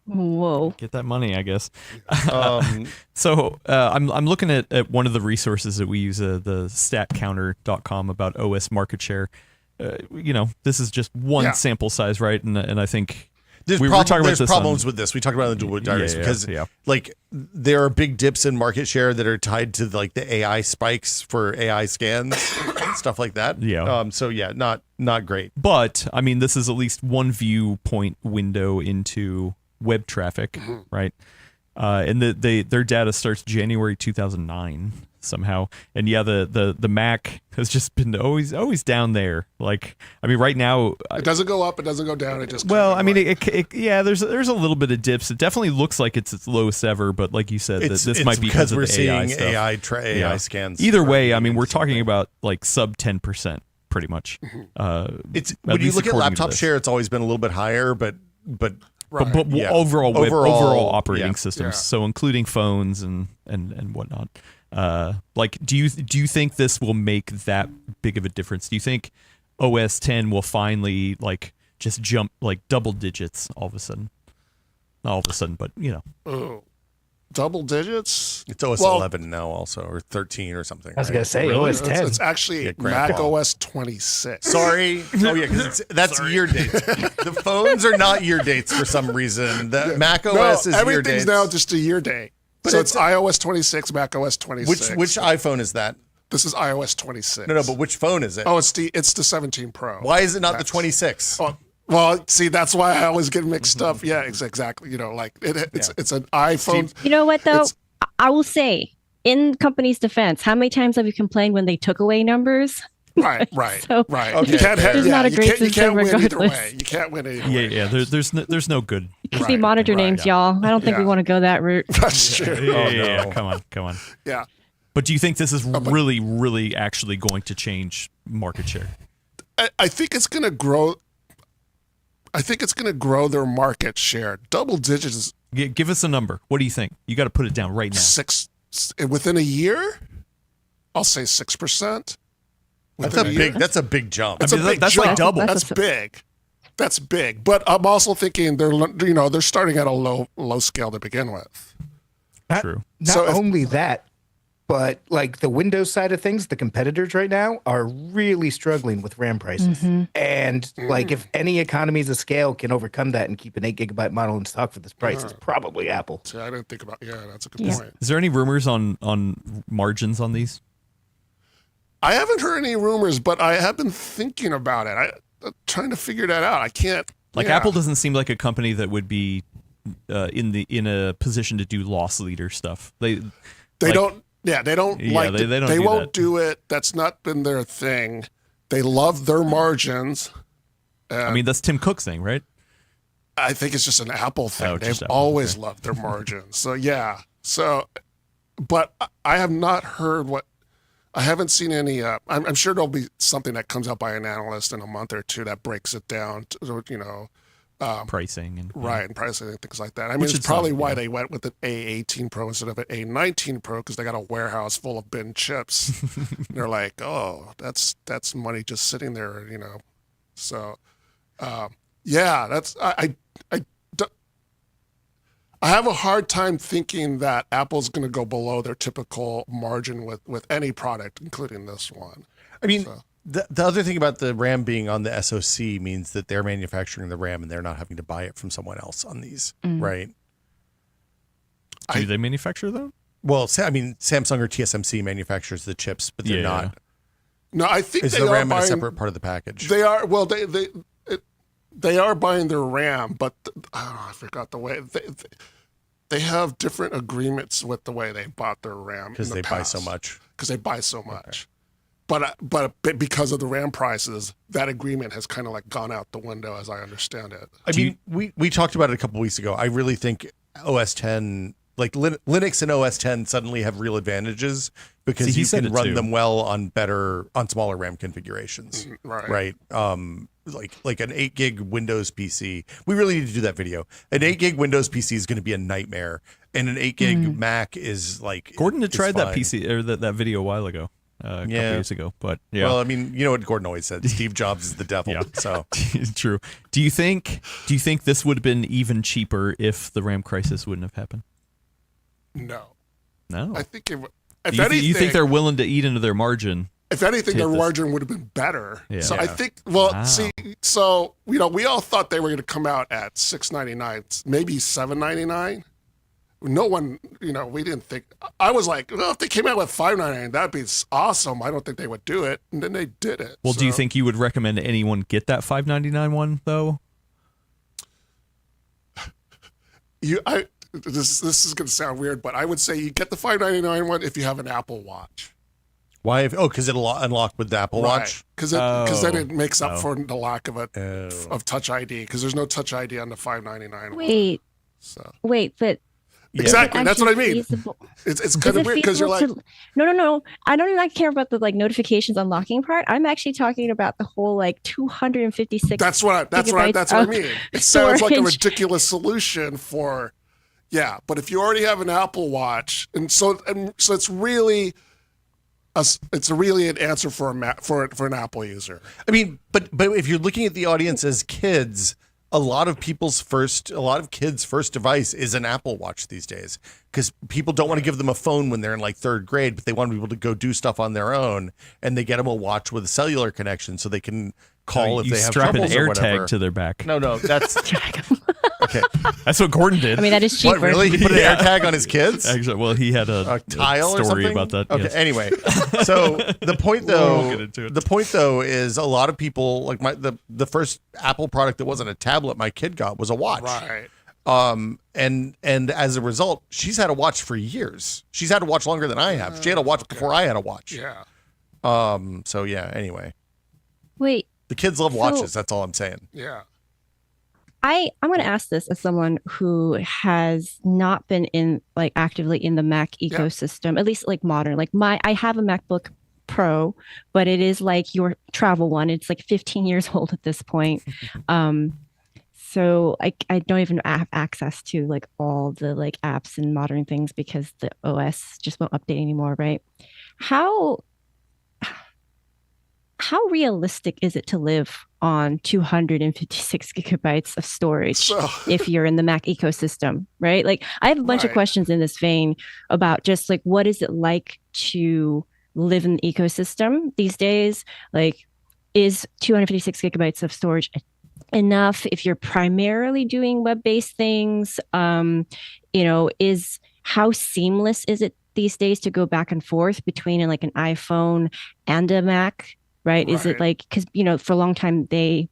Whoa. Get that money, I guess. Um, So I'm looking at one of the resources that we use, the statcounter.com, about OS market share. You know, this is just one sample size, right? And I think There's we were talking about there's this problems on- with this. We talked about it in the Dual Diaries because yeah. like there are big dips in market share that are tied to like the AI spikes for AI scans, stuff like that. Yeah. So yeah, not great. But I mean, this is at least one viewpoint window into web traffic, right? And their data starts January 2009 somehow. And yeah, the Mac has just been always down there. Like, I mean, right now It doesn't go up. It doesn't go down. It just well, I mean, it, there's a little bit of dips. It definitely looks like it's its lowest ever, but like you said, It's this might be because of we're the AI seeing stuff. AI scans. Either way, I mean, we're talking about like sub 10%, pretty much. It's at when you least look at according to laptop this. share, it's always been a little bit higher, but But yeah. overall Overall, operating yeah. systems, Yeah. so including phones and whatnot. Like, do you think this will make that big of a difference? Do you think OS 10 will finally like just jump like double digits all of a sudden? Not all of a sudden, but you know. double digits. It's OS Well, 11 now, also, or 13 or something. I was right? gonna say Really? OS 10. It's actually Yeah, grandpa. Mac OS 26. Sorry. Oh yeah, because that's year dates. The phones are not year dates for some reason. The Mac OS is year everything's dates. now just a year date. But So it's- it's iOS 26, Mac OS 26. which iPhone is that? This is iOS 26. No, but which phone is it? Oh, it's the 17 Pro. Why is it not the 26? Oh, well, see, that's why I always get mixed up. Yeah, exactly. You know, like it's an iPhone. You know what, though? It's- I will say, in company's defense, how many times have you complained when they took away numbers? Right. So- right. Okay, You can't have. It's Yeah, not a you great can't system win either regardless. way. You can't win either Yeah, way. yeah. There's no good. It could be monitor names, y'all. I don't think we Yeah. want to go that route. That's true. Yeah, no. come on. Yeah. But do you think this is really actually going to change market share? I think it's going to grow. I think it's going to grow their market share. Double digits is Give us a number. What do you think? You got to put it down right now. within a year. I'll say 6%. That's a big jump. It's I mean, a big that's jump. like double. That's big. That's big. But I'm also thinking they're starting at a low scale to begin with. True. Not So if- only that, but like the Windows side of things, the competitors right now are really struggling with RAM prices. And like if any economies of scale can overcome that and keep an 8 GB model in stock for this price, it's probably Apple. See, I didn't think about. Yeah, that's a good Yeah. point. Is there any rumors on margins on these? I haven't heard any rumors, but I have been thinking about it. I'm trying to figure that out. I can't. Like yeah. Apple doesn't seem like a company that would be in a position to do loss leader stuff. They They like- don't. Yeah, they don't Yeah, like. they don't They do won't that. do it. That's not been their thing. They love their margins. I mean, that's Tim Cook's thing, right? I think it's just an Apple thing. Oh, just They've Apple, always okay. loved their margins. So yeah. So, but I have not heard what. I haven't seen any. I'm sure there'll be something that comes out by an analyst in a month or two that breaks it down. Pricing and Right, and pricing and things like that. I mean, Which it's is probably fine, why yeah. they went with an A18 Pro instead of an A19 Pro because they got a warehouse full of bin chips. They're like, oh, that's money just sitting there, So, yeah, that's I have a hard time thinking that Apple's going to go below their typical margin with any product, including this one. I mean, So. the other thing about the RAM being on the SoC means that they're manufacturing the RAM and they're not having to buy it from someone else on these, right? do they manufacture them? Well, I mean, Samsung or TSMC manufactures the chips, but they're Yeah. not. No, I think Is they the are RAM in a buying. separate part of the package? They are well. They are buying their RAM, but I forgot the way they have different agreements with the way they bought their RAM Because they buy so much. Because they buy so much, but because of the RAM prices, that agreement has kind of like gone out the window, as I understand it. I mean, we talked about it a couple weeks ago. I really think OS 10, like Linux and OS 10, suddenly have real advantages because See, he you said can it run too. them well on smaller RAM configurations. Right. Like an 8 gig Windows PC. We really need to do that video. An 8 gig Windows PC is going to be a nightmare, and an 8 gig Mac is like Gordon had is tried that fine. PC or that video a while ago, a couple years ago. But yeah, Well, I mean, you know what Gordon always said: Steve Jobs is the devil. Yeah. So true. Do you think this would have been even cheaper if the RAM crisis wouldn't have happened? No, No. I think if You anything, think they're willing to eat into their margin? if anything, to their hit this? margin would have been better. Yeah. So I Yeah. think, well, Wow. see, so we all thought they were going to come out at $699, maybe $799. No one, we didn't think. I was like, well, if they came out with $599, that'd be awesome. I don't think they would do it, and then they did it. Well, do you So- think you would recommend anyone get that $599 one though? This is going to sound weird, but I would say you get the $599 one if you have an Apple Watch. why? Because it'll unlock with the Apple Watch. Because then it makes up Oh. for the lack of Oh. of Touch ID, because there's no Touch ID on the $599 one. Wait, So but Yeah. exactly, that's what I actually mean. feasible- It's is kind of it weird because you're feasible like, no. I don't not care about the like notifications unlocking part. I'm actually talking about the whole like 256. that's what I gigabytes mean. of It sounds like a storage. ridiculous solution for, yeah. But if you already have an Apple Watch, and so it's really. It's really an answer for for an Apple user. I mean, but if you're looking at the audience as kids, a lot of kids' first device is an Apple Watch these days because people don't want to give them a phone when they're in like third grade, but they want to be able to go do stuff on their own, and they get them a watch with a cellular connection so they can call if you they have strap an troubles or whatever. AirTag to their back. No, that's okay. That's what Gordon did. I mean, that is cheaper. What really? He put an AirTag on his kids? Actually, well, he had a Tile or story something about that. Okay. yes. Anyway, so the point We'll though, get into it. the point though is a lot of people like the first Apple product that wasn't a tablet my kid got was a watch. Right. And as a result, she's had a watch for years. She's had a watch longer than I have. She had a watch before I had a watch. Yeah. So yeah. Anyway, Wait, the kids love watches. That's all I'm saying. Yeah. I'm going to ask this as someone who has not been in like actively in the Mac ecosystem, at least like modern. Like I have a MacBook Pro, but it is like your travel one. It's like 15 years old at this point. So I don't even have access to like all the like apps and modern things because the OS just won't update anymore, right? How realistic is it to live on 256 gigabytes of storage So if you're in the Mac ecosystem, right? Like I have a bunch of Right. questions in this vein about just like what is it like to live in the ecosystem these days? Like is 256 gigabytes of storage enough if you're primarily doing web-based things? Is how seamless is it these days to go back and forth between like an iPhone and a Mac? Right? Is it Right. like, because, for a long time they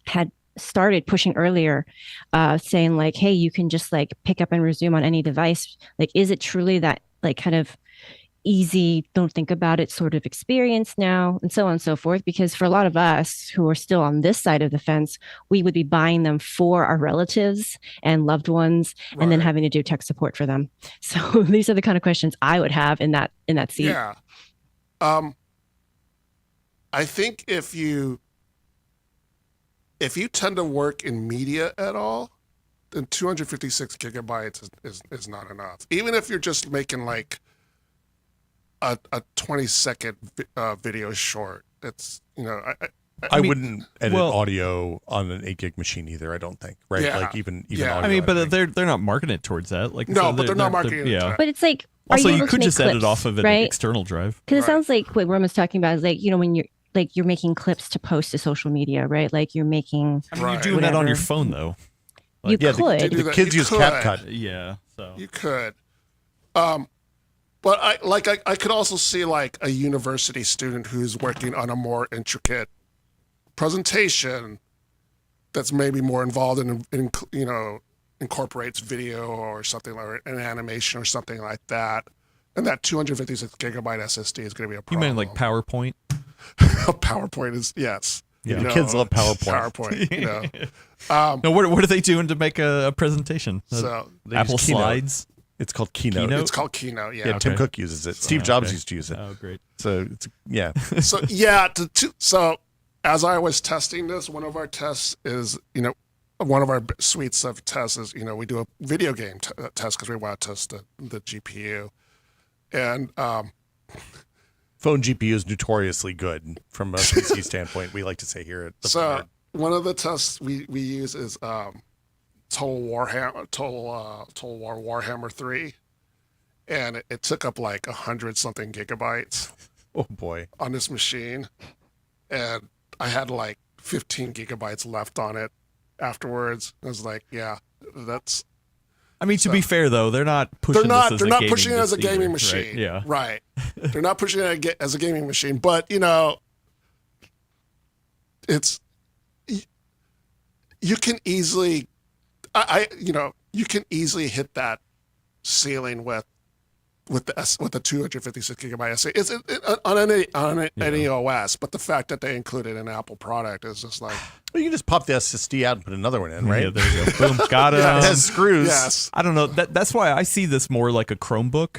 had started pushing earlier, saying like, hey, you can just like pick up and resume on any device. Like, is it truly that like kind of easy, don't think about it sort of experience now, and so on and so forth. Because for a lot of us who are still on this side of the fence, we would be buying them for our relatives and loved ones, and then Right. having to do tech support for them. So these are the kind of questions I would have in that seat. Yeah. I think if you tend to work in media at all, then 256 gigabytes is not enough. Even if you're just making like a 20-second video short, it's, you know, I mean, wouldn't edit well- audio on an 8 gig machine either. I don't think. Right? Yeah. Like even Yeah. audio. I mean, but editing. they're not marketing it towards that. Like No, but they're not marketing it yeah. to that. But it's like, are Also, you able to could make just edit clips, off of an right? external drive. Because it Right. sounds like what Roman's talking about is like, you know, when you're making clips to post to social media, right? Like you're making, I mean, Right. you're doing that on your Whatever. phone though. you Like, yeah, could. do the kids You use could. CapCut. Yeah. So You could. But I could also see like a university student who's working on a more intricate presentation that's maybe more involved in you know, incorporates video or something like an animation or something like that. And that 256 gigabyte SSD is going to be a you problem. meant like PowerPoint? PowerPoint is, yes. Yeah. You Kids love PowerPoint. PowerPoint, you know. No, what are they doing to make a presentation? So They Apple use Keynote. Slides. It's called Keynote. Keynote? it's called Keynote, yeah. Yeah, Tim Okay. Cook uses it. Steve Jobs okay. used to use it. Oh, great. So it's yeah. So yeah, so as I was testing this, one of our tests is, you know, one of our suites of tests is, you know, we do a video game test because we want to test the GPU, and Phone GPU is notoriously good from a PC standpoint. We like to say here at the so Forward. one of the tests we use is Total War Warhammer 3, and it took up like 100 something gigabytes Oh boy. on this machine, and I had like 15 gigabytes left on it afterwards. I was like, yeah, that's I mean, to be fair though, they're not pushing. they're this as not a pushing it as a disc either, gaming right? machine. Yeah. Right. They're not pushing it as a gaming machine, but you know, it's you can easily you can easily hit that ceiling with the 256 gigabyte SSD. It's on any OS, but the fact that they included an Apple product is just like, Well, you can just pop the SSD out and put another one in, right? Yeah, there you go. Boom, got it. It has screws. yes, I don't know. That's why I see this more like a Chromebook.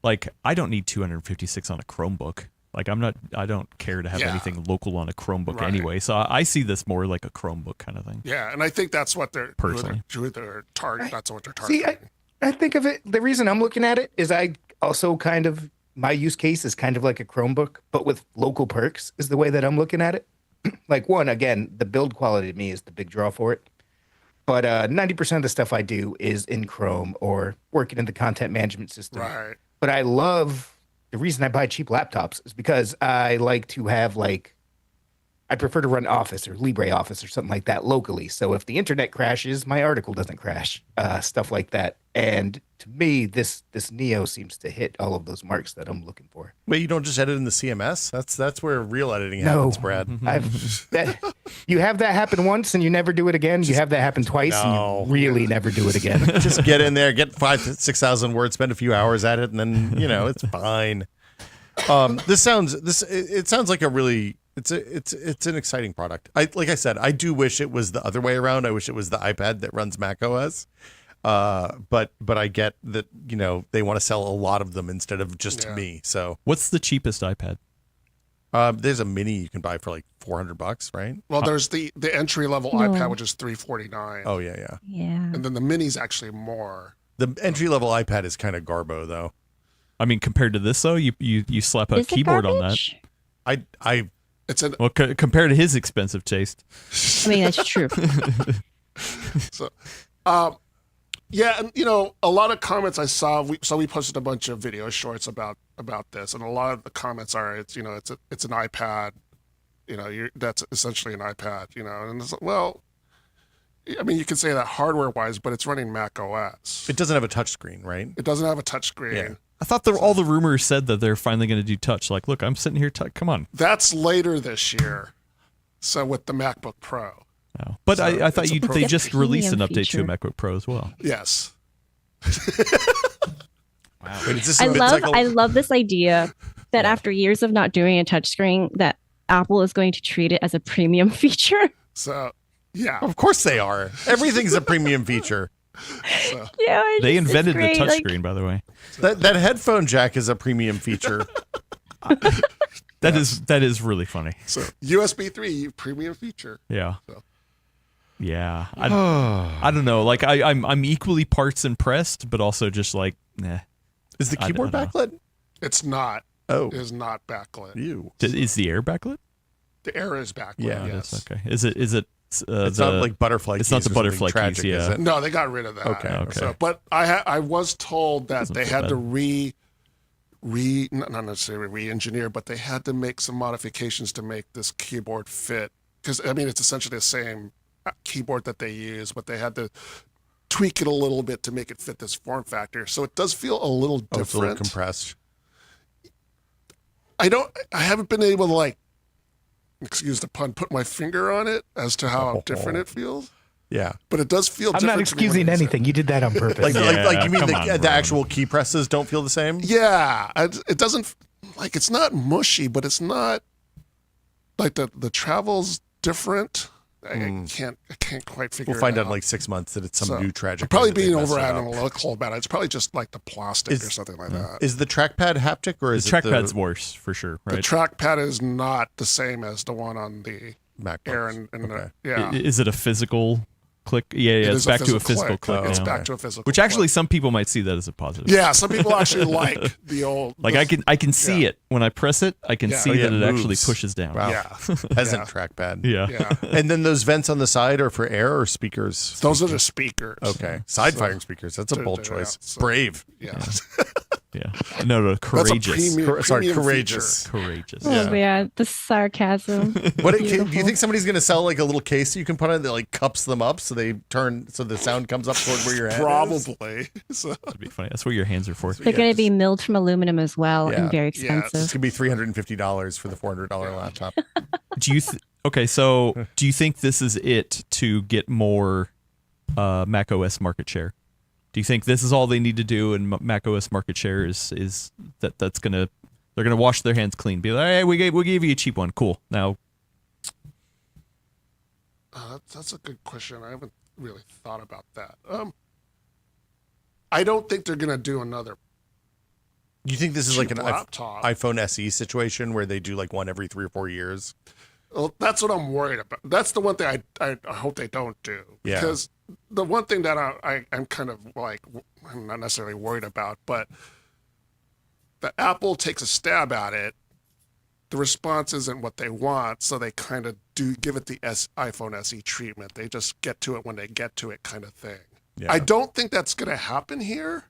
Like I don't need 256 on a Chromebook. Like I don't care to have Yeah. anything local on a Chromebook Right. anyway. So I see this more like a Chromebook kind of thing. yeah, and I think that's what they're Personally. who they're target. That's what they're See, targeting. I think of it, the reason I'm looking at it is I also kind of, my use case is kind of like a Chromebook, but with local perks is the way that I'm looking at it. Like one, again, the build quality to me is the big draw for it. But 90% of the stuff I do is in Chrome or working in the content management system. Right. But I love, the reason I buy cheap laptops is because I like to have like, I prefer to run Office or LibreOffice or something like that locally. So if the internet crashes, my article doesn't crash, stuff like that. And to me, this Neo seems to hit all of those marks that I'm looking for. Wait, you don't just edit in the CMS? That's where real editing No. happens, Brad. You have that happen once and you never do it again. You have that happen twice No. and you really never do it again. Just get in there, get 6,000 words, spend a few hours at it, and then it's fine. It sounds like a really it's an exciting product. Like I said, I do wish it was the other way around. I wish it was the iPad that runs Mac OS. But I get that they want to sell a lot of them instead of just me. So What's the cheapest iPad? there's a mini you can buy for like $400, right? Well, there's the entry level No. iPad, which is $349. Oh yeah. Yeah. And then the mini's actually more. The entry level iPad is kind of garbo though. I mean, compared to this though, you slap a Is it keyboard on that. garbage? I It's an Well, compared to his expensive taste. I mean, that's true. so, yeah, and a lot of comments I saw. We posted a bunch of video shorts about this, and a lot of the comments are it's an iPad. That's essentially an iPad. And it's like, well, I mean, you can say that hardware wise, but it's running Mac OS. it doesn't have a touchscreen, right? It doesn't have a touchscreen. Yeah. I thought all the rumors said that they're finally going to do touch. Like, look, I'm sitting here. Come on. That's later this year. So with the MacBook Pro. No. But So I thought it's a pro- they just released an premium update to a feature. MacBook Pro as well. Yes. Wait, is this I a mid-cycle? love this idea that after years of not doing a touchscreen, that Apple is going to treat it as a premium feature. So, yeah. Of course they are. Everything's a premium feature. So, Yeah, They invented the great. touchscreen, by the way. That headphone jack is a premium feature. That is really funny. so USB 3 premium feature. Yeah. So. Yeah. I don't know. Like I'm equally parts impressed, but also just like, nah. Is the keyboard don't know. backlit? It's not. Oh. It is not backlit. You. Is the air backlit? The Air is backlit. Yeah, it yes. Okay. Is it It's not like butterfly it's keys. not the or something butterfly keys, tragic, yeah. is it? No, they got rid of that. Okay. So, but I was told that Doesn't they feel had to bad. not necessarily re-engineer, but they had to make some modifications to make this keyboard fit. Because I mean, it's essentially the same keyboard that they use, but they had to tweak it a little bit to make it fit this form factor. So it does feel a little different. It's a little compressed. I haven't been able to, like, excuse the pun, put my finger on it as to how different it feels. Yeah. But it does feel I'm different. not to me when excusing I say it. anything. You did that on purpose. Like you mean come on, the bro. actual key presses don't feel the same? Yeah, it doesn't, like, it's not mushy, but it's not like the travel's different. I can't quite figure. We'll find it out in like 6 months that it's some new tragic. I'm probably way that they being messed it over up. analytical about it. It's probably just like the plastic or something like that. Is the trackpad haptic or The is trackpad's it worse for sure, The right? trackpad is not the same as the one on the MacBook? Air and Okay. yeah. Is it a physical click? Yeah, It it's is back to a physical click. It's now. back to a physical. Which actually click. some people might see that as a positive. Yeah, some people actually like the old. Like I can see yeah. it when I press it. I can Yeah. see Oh, yeah, that it it actually moves. pushes down. Wow. Yeah, Peasant Yeah. trackpad. Yeah. yeah. And then those vents on the side are for air or speakers? Those are the speakers. Okay. Side firing speakers. That's a They're- bold they're- choice. yeah, so- Brave. Yeah, Yeah. No, that's a courageous. premium. Sorry, premium courageous. Courageous. Oh yeah, the sarcasm. What do you Beautiful. think somebody's going to sell like a little case that you can put on that like cups them up so they turn so the sound comes up toward where your head is? Probably. So, That'd be funny. That's what your hands are for. They're going to be milled from aluminum as well Yeah. and very Yeah, It's expensive. going to be $350 for the $400 laptop. Do you okay? So do you think this is it to get more Mac OS market share? Do you think this is all they need to do, and Mac OS market share is that's gonna they're gonna wash their hands clean? Be like, hey, we gave you a cheap one, cool. Now, that's a good question. I haven't really thought about that. I don't think they're gonna do another. Do you think this is like an Cheap laptop. iPhone SE situation where they do like one every 3 or 4 years? Well, that's what I'm worried about. That's the one thing I hope they don't do. Yeah. Because the one thing that I'm kind of like, I'm not necessarily worried about, but the Apple takes a stab at it. The response isn't what they want, so they kind of do give it the iPhone SE treatment. They just get to it when they get to it, kind of thing. Yeah. I don't think that's going to happen here.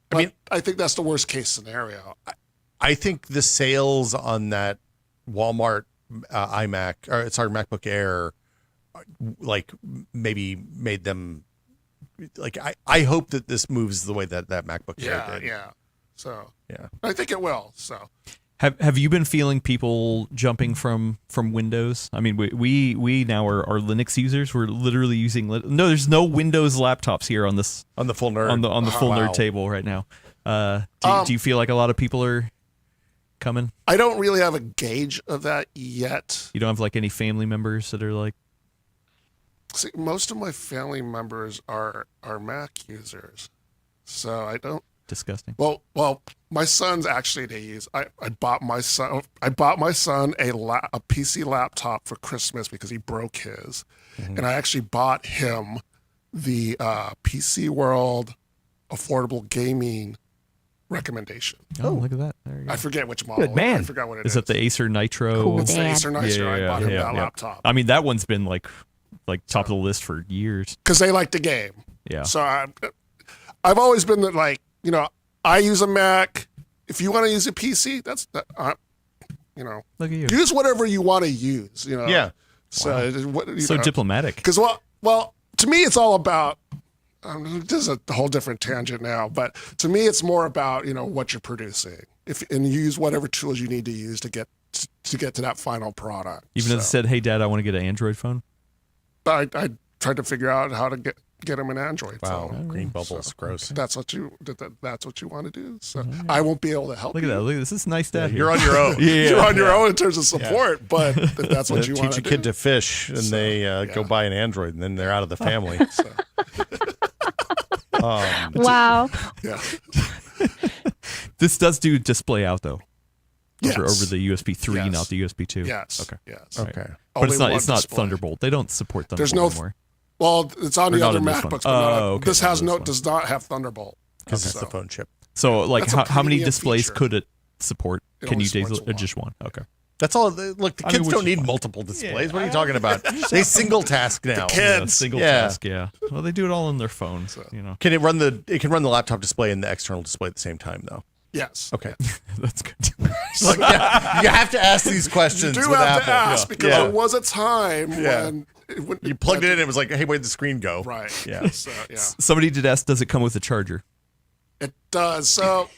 But mean- I think that's the worst case scenario. I think the sales on that Walmart MacBook Air, like maybe made them like I hope that this moves the way that MacBook Air Yeah, did. yeah. So Yeah. I think it will. So have you been feeling people jumping from Windows? I mean, we now are Linux users. We're literally using no. There's no Windows laptops here on this On the full nerd. on the full Wow. nerd table right now. Do you feel like a lot of people are coming? I don't really have a gauge of that yet. You don't have like any family members that are like, See, most of my family members are Mac users, so I don't. disgusting. Well, my sons actually they use. I bought my son a PC laptop for Christmas because he broke his, and I actually bought him the PCWorld affordable gaming recommendation. Oh, look at that. There you go. I forget which model. Good man. I forgot what it Is is. that the Acer Nitro? Cool. It's the Acer Nitro. I bought him that laptop I mean, that one's been like top of the list for years. because they like the game. Yeah. So I've always been like, I use a Mac. If you want to use a PC, Look at you. use whatever you want to use. Yeah. So So diplomatic. Because well, to me, it's all about. This is a whole different tangent now, but to me, it's more about what you're producing. And you use whatever tools you need to use to get to that final product. Even if it said, "Hey, Dad, I want to get an Android phone." I tried to figure out how to get them an Android Wow, phone. green bubbles, gross. That's what you want to do. So I won't be able to help Look at you. that. Look, this is nice dad. You're on your own. You're on your own in terms of support, but if that's what you want Teach to a kid do. to fish, and they go buy an Android, and then they're out of the family. Wow. Yeah. This does do display out though. Yes. Over the USB 3, Yes. not the USB 2. Yes. Okay. Yes. Okay. But it's Only not. one It's not display. Thunderbolt. They don't support Thunderbolt There's no anymore. Well, it's on Or the not other on this one. MacBooks, but not Oh, okay, this not has on no this one. does not have Thunderbolt. Because it's So, the phone chip. So, like, That's a how many premium displays feature. could it support? It Can only you supports one. just one? Okay. That's all. Look, the I mean, kids which don't is need fine. multiple displays. What are you talking about? They single task now. kids. Single Yeah. task. Yeah. Well, they do it all on their phone. You know. Can it run the? It can run the laptop display and the external display at the same time, though. Yes. Okay. That's good. Look, you have to ask these You questions do with have Apple. to ask because Yeah. there was a time Yeah. when You plugged it in and it was like, hey, where'd the screen go? Right. Yeah. So, yeah. Somebody did ask, does it come with a charger? It does. So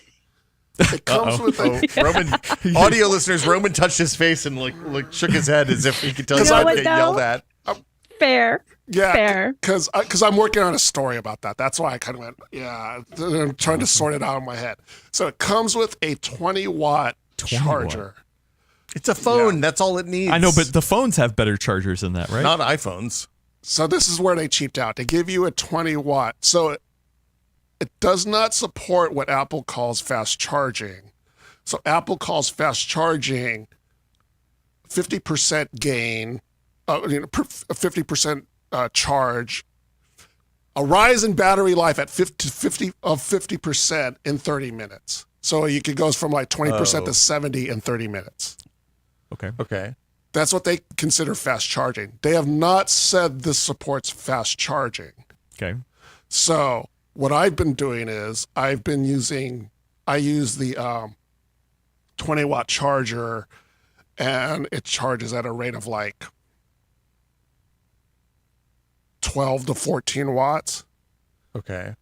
it comes with a Roman audio listeners, Roman touched his face and like shook his head as if he could tell you You know not to what, get though? yelled at. Fair. yeah, Fair. because I'm working on a story about that. That's why I kind of went, yeah. I'm trying to sort it out in my head. So it comes with a 20-watt 20 charger. It's a phone. That's all it needs. I know, but the phones have better chargers than that, right? not iPhones. So this is where they cheaped out. They give you a 20-watt. So it does not support what Apple calls fast charging. So Apple calls fast charging 50% gain, 50% charge, a rise in battery life at 50% in 30 minutes. So you could go from like 20% to 70 in 30 minutes. Okay. Okay. That's what they consider fast charging. They have not said this supports fast charging. Okay. So what I've been doing is I use the 20-watt charger, and it charges at a rate of like 12 to 14 watts. Okay.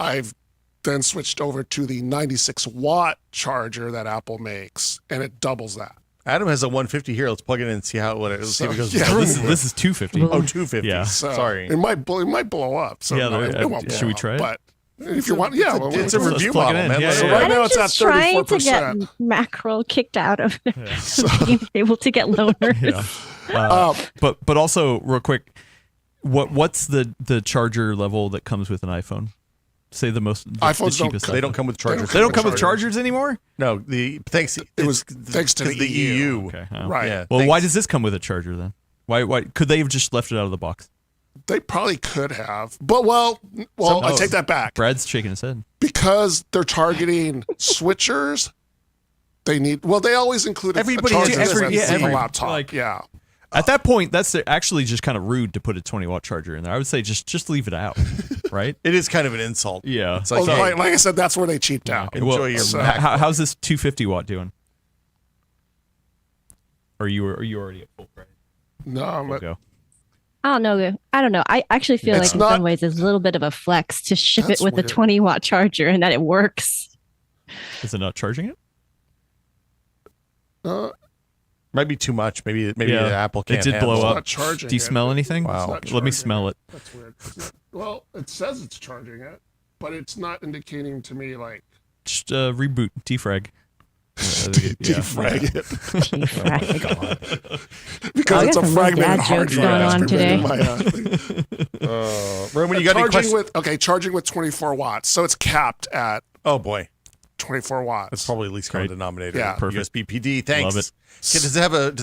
I've then switched over to the 96-watt charger that Apple makes, and it doubles that. Adam has a 150 here. Let's plug it in and see let's see if it goes. Yeah. Oh, this is 250. Oh, 250. Yeah. So Sorry. it might blow up. So Yeah, no, it won't blow should we up, try it? But if you want, yeah, It's a well, review plug it model, in. man. Yeah, Let's- yeah, right yeah. now it's at just trying to get 34%. mackerel kicked out of being able to get loaners. Yeah. But also real quick, what's the charger level that comes with an iPhone? Say the iPhones don't cheapest. They don't come with chargers. They don't come with chargers anymore. No, thanks to the EU. Okay. Oh. Right. Yeah. Well, thanks- why does this come with a charger then? Why could they have just left it out of the box? They probably could have, but I take that back. Brad's shaking his head. Because they're targeting switchers, they always include Everybody a charger does with every- a laptop. like- yeah. At that point, that's actually just kind of rude to put a 20-watt charger in there. I would say just leave it out, right? It is kind of an insult. Yeah. It's like, Well, hey, like I said, that's where they cheaped out. enjoy your so- Mac. How's this 250-watt doing? Are you already at full price? No, We'll but go. I don't know. I actually feel It's like in not- some ways it's a little bit of a flex to ship That's it with weird. a 20-watt charger and that it works. Is it not charging it? Might be too much. Maybe Yeah. Apple can't. It did handle blow it's up. not charging. Do you it. smell anything? Wow. It's not Let me charging smell it. That's weird. Well, it says it's charging it, but it's not indicating to me like Just reboot, defrag. defrag it Defrag. because I it's got a some fragmented dad hard jokes drive. going on It's today. preventing my, Roman, you got any charging questions? charging with 24 watts, so it's capped at Oh boy, 24 watts. that's probably least common Great. denominator. Yeah. Perfect. USB PD. Thanks. Love it. Okay, does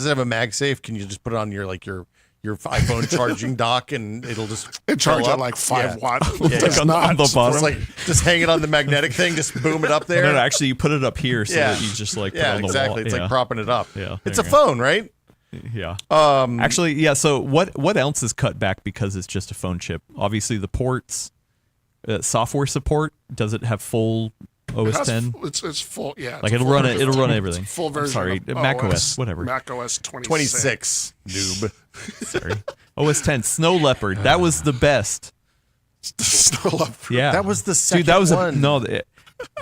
it have a MagSafe? Can you just put it on your iPhone charging dock and it'll just It charges fill at up? like 5 Yeah. watts. Yeah, It does on not. the bottom. It's like just hang it on the magnetic thing, just boom it up there. No, actually, you put it up here so Yeah. that you just like put Yeah, it on the exactly. wall. It's yeah. like propping it up. Yeah, It's there a you go. phone, right? Yeah. Actually, yeah. So what else is cut back because it's just a phone chip? Obviously, the ports, software support. Does it have full OS 10? It's full. Yeah. Like it's a it'll full run it. version. It'll run everything. Full I'm version. sorry, of Mac OS, whatever. Mac OS 26. 26. Noob. Sorry, OS 10. Snow Leopard. That was the best. Still up. Yeah, That was the second Dude, that was one.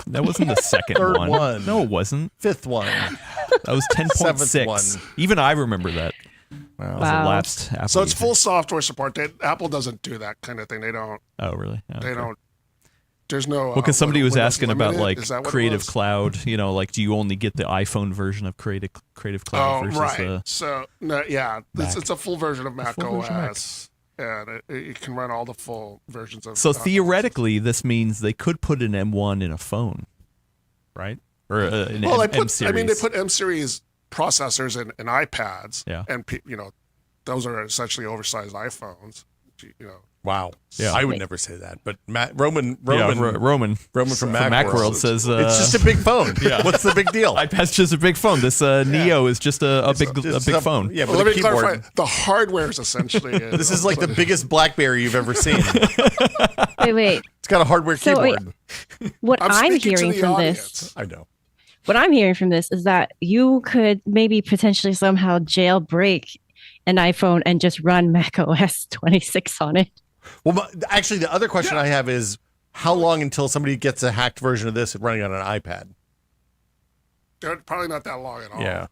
that wasn't the second Third one. one. No, it wasn't. Fifth one. That was Seventh 10.6. one. Even I remember that. Wow. As Wow. a lapsed Apple So it's user. full software support. Apple doesn't do that kind of thing. They don't. Oh, really? Oh, They okay. don't. There's no. Well, because somebody was Windows asking about Limited? like Is that what it Creative was? Cloud. You know, like do you only get the iPhone version of Creative Cloud Oh, versus right. the So no, yeah, Mac. it's a full version of Mac full version of Mac. OS, and it can run all the full versions of. So theoretically, this means they could put an M1 in a phone, right? Or an well, M series. I mean, they put M series processors in iPads, Yeah. and those are essentially oversized iPhones. Wow. Yeah. I would never say that, but Roman Roman from from Macworld Macworld says it's just a big phone. Yeah. What's the big deal? iPad's just a big phone. This Neo is just a big Just big phone. Yeah, Well, but let a me keyboard. clarify. The hardware is essentially. This is like the biggest BlackBerry you've ever seen. Wait. It's got a hardware So, keyboard. What I'm I'm speaking to hearing the from audience. this, I know. what I'm hearing from this is that you could maybe potentially somehow jailbreak an iPhone and just run Mac OS 26 on it. Well, actually, the other question I have is how long until somebody gets a hacked version of this running on an iPad? They're probably not that long at all. Yeah.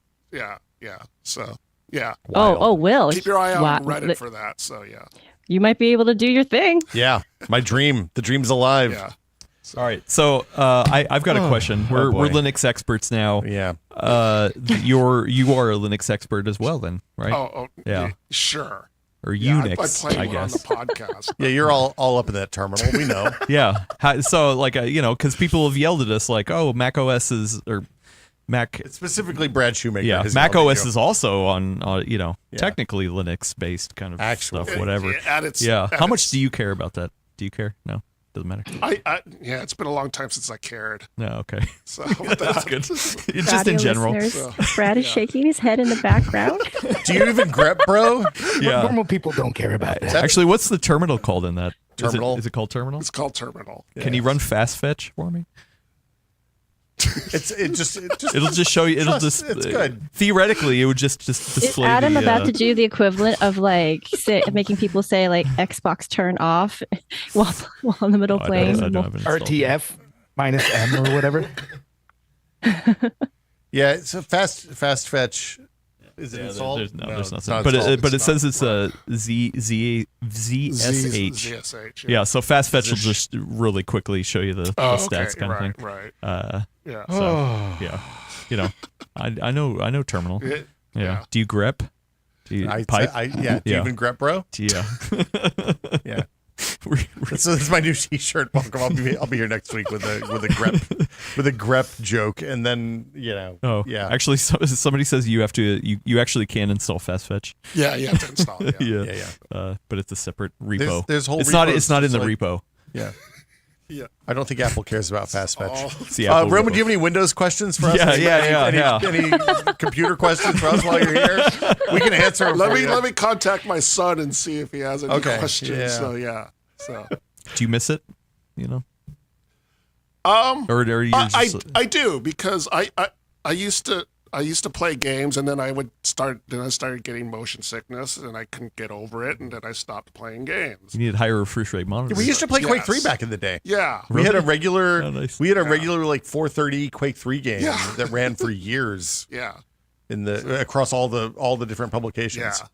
Yeah. So yeah, Will. keep your eye out Wow. on Reddit for that. So yeah. You might be able to do your thing. Yeah. My dream. The dream's alive. Yeah. All right, so I've got a question. We're boy. Linux experts now. Yeah. You are a Linux expert as well, then, right? Oh Yeah. Sure. Or Yeah, Unix, I played I one on guess. the podcast. Yeah, you're all up in that terminal. We know. Yeah. So like because people have yelled at us like, oh, Mac OS is or Mac. It's specifically Brad Shoemaker. Yeah, has Mac yelled at OS you. is also on technically Linux based kind of Actually. stuff, whatever. At its, Yeah. at How much its- do you care about that? Do you care? No, doesn't matter. Yeah, it's been a long time since I cared. No, okay. So That's good. It's just Radio in general. listeners, Brad is shaking his head in the background. Do you even grep, bro? Yeah. Normal people don't care about it. Actually, what's the terminal called in that? Terminal? Is it called terminal? it's called Terminal. Can you run fast fetch for me? It just It'll just show you. It'll just. It's good. Theoretically, it would just Is display. Adam the, about to do the equivalent of making people say like Xbox turn off while in the middle Oh, I playing? don't have it installed. RTF minus M or whatever. Yeah, it's a fast fetch. Is it Yeah, installed? there's it's nothing. not But installed. it says it's a ZSH. ZSH. Yeah, so fast fetch will just really quickly show you the Oh, stats okay. kind of Right. thing. Right. Yeah. So yeah, I know terminal. It- Yeah. Do you grep? Do you I pipe? do you Yeah. even grep, bro? Yeah. Yeah. So this is my new T-shirt. Welcome. I'll be here next week with a grep joke, and then Oh yeah. Actually, somebody says you have to. You actually can install fast fetch. Yeah, you have to install it. Yeah. Yeah. But it's a separate repo. There's whole It's not. repos It's not in just the like- repo. Yeah. Yeah. I don't think Apple cares about fast fetch. Oh. It's the Apple Roman, repo. do you have any Windows questions for us? Yeah, Any computer questions for us while you're here? We can answer them. Let for me you. let me contact my son and see if he has any Okay, questions. yeah. So yeah. So Do you miss it? You know, um or you just I do because I used to play games and then I started getting motion sickness and I couldn't get over it and then I stopped playing games. you need higher refresh rate monitors. We used to play Quake Yes. 3 back in the day. Yeah. We had a Really? regular, Oh, nice. regular like 430 Quake 3 game Yeah. that ran for years Yeah. in the across all the different publications. Yeah.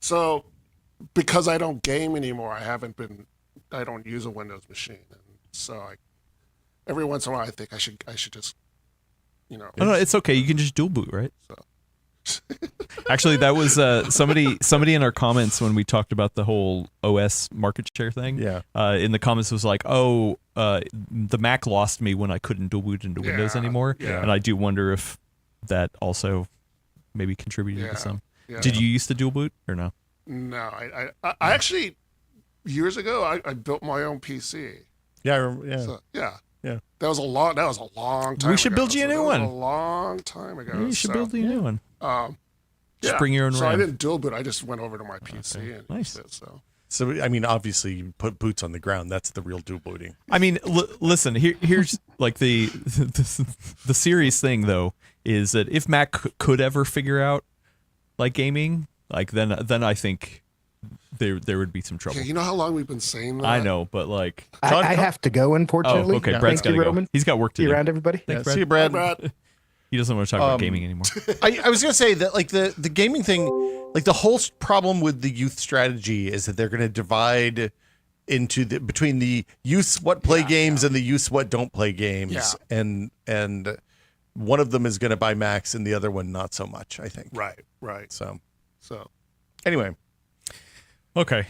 So because I don't game anymore, I don't use a Windows machine. And so every once in a while I think I should just No, it's okay. You can just dual boot, right? So. Actually, that was somebody in our comments when we talked about the whole OS market share thing. Yeah. In the comments was like, "Oh, the Mac lost me when I couldn't dual boot into Windows Yeah, anymore," yeah. and I do wonder if that also maybe contributed Yeah, to some. yeah. Did you used to dual boot or no? No, I actually years ago I built my own PC. Yeah, I remember, yeah. So, yeah. Yeah. That was a long time We should ago. build you a new that was one. A long time ago. You should so, build a new one. Just yeah. bring your own So I RAM. didn't dual boot. I just went over to my PC Okay. and Nice. used it. So So I mean, obviously, you put boots on the ground. That's the real dual booting. I mean, listen. Here's like the serious thing though is that if Mac could ever figure out like gaming, like then I think there would be some trouble. yeah, you know how long we've been saying that? I know, but like, John, I have to go, oh, unfortunately. okay, Yeah. Brad's Thank you, gotta go. Roman. He's got work to See you do. around, everybody. Yeah, Brad. see you, Bye, Brad. Brad. He doesn't want to talk about gaming anymore. I was gonna say that like the gaming thing, like the whole problem with the youth strategy is that they're gonna divide into between the youths what play games and the youths what don't play games, and one of them is gonna buy Macs and the other one not so much. I think. Right. So Anyway, Okay.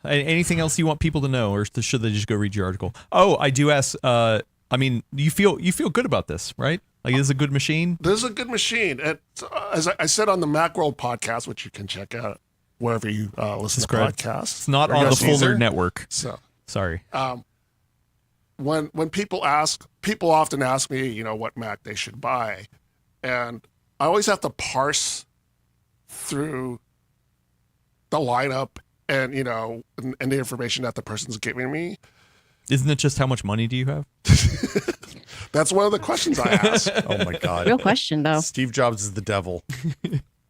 Anything else you want people to know, or should they just go read your article? Oh, I do ask. I mean, you feel good about this, right? Like, this is a good machine. this is a good machine. As I said on the Macworld podcast, which you can check out wherever you listen to podcasts. It's not on the Full Nerd Network. So Sorry. when people often ask me, what Mac they should buy, and I always have to parse through the lineup and and the information that the person's giving me. Isn't it just how much money do you have? That's one of the questions I ask. oh my god, Real question though. Steve Jobs is the devil.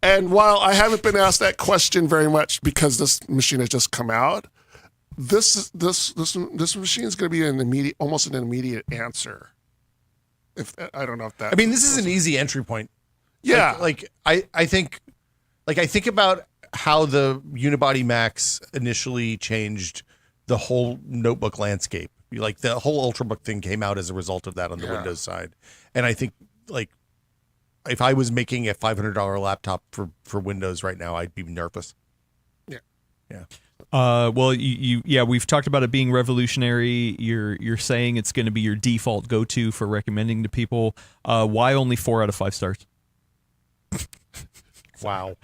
And while I haven't been asked that question very much because this machine has just come out, this machine is going to be almost an immediate answer. If I don't know if that. I mean, this is an easy entry point. Yeah. I think about how the unibody Macs initially changed the whole notebook landscape. Like the whole Ultrabook thing came out as a result of that on the Windows side. And I think like if I was making a $500 laptop for Windows right now, I'd be nervous. Yeah. Well, we've talked about it being revolutionary. You're saying it's going to be your default go-to for recommending to people. Why only 4 out of 5 stars? Wow.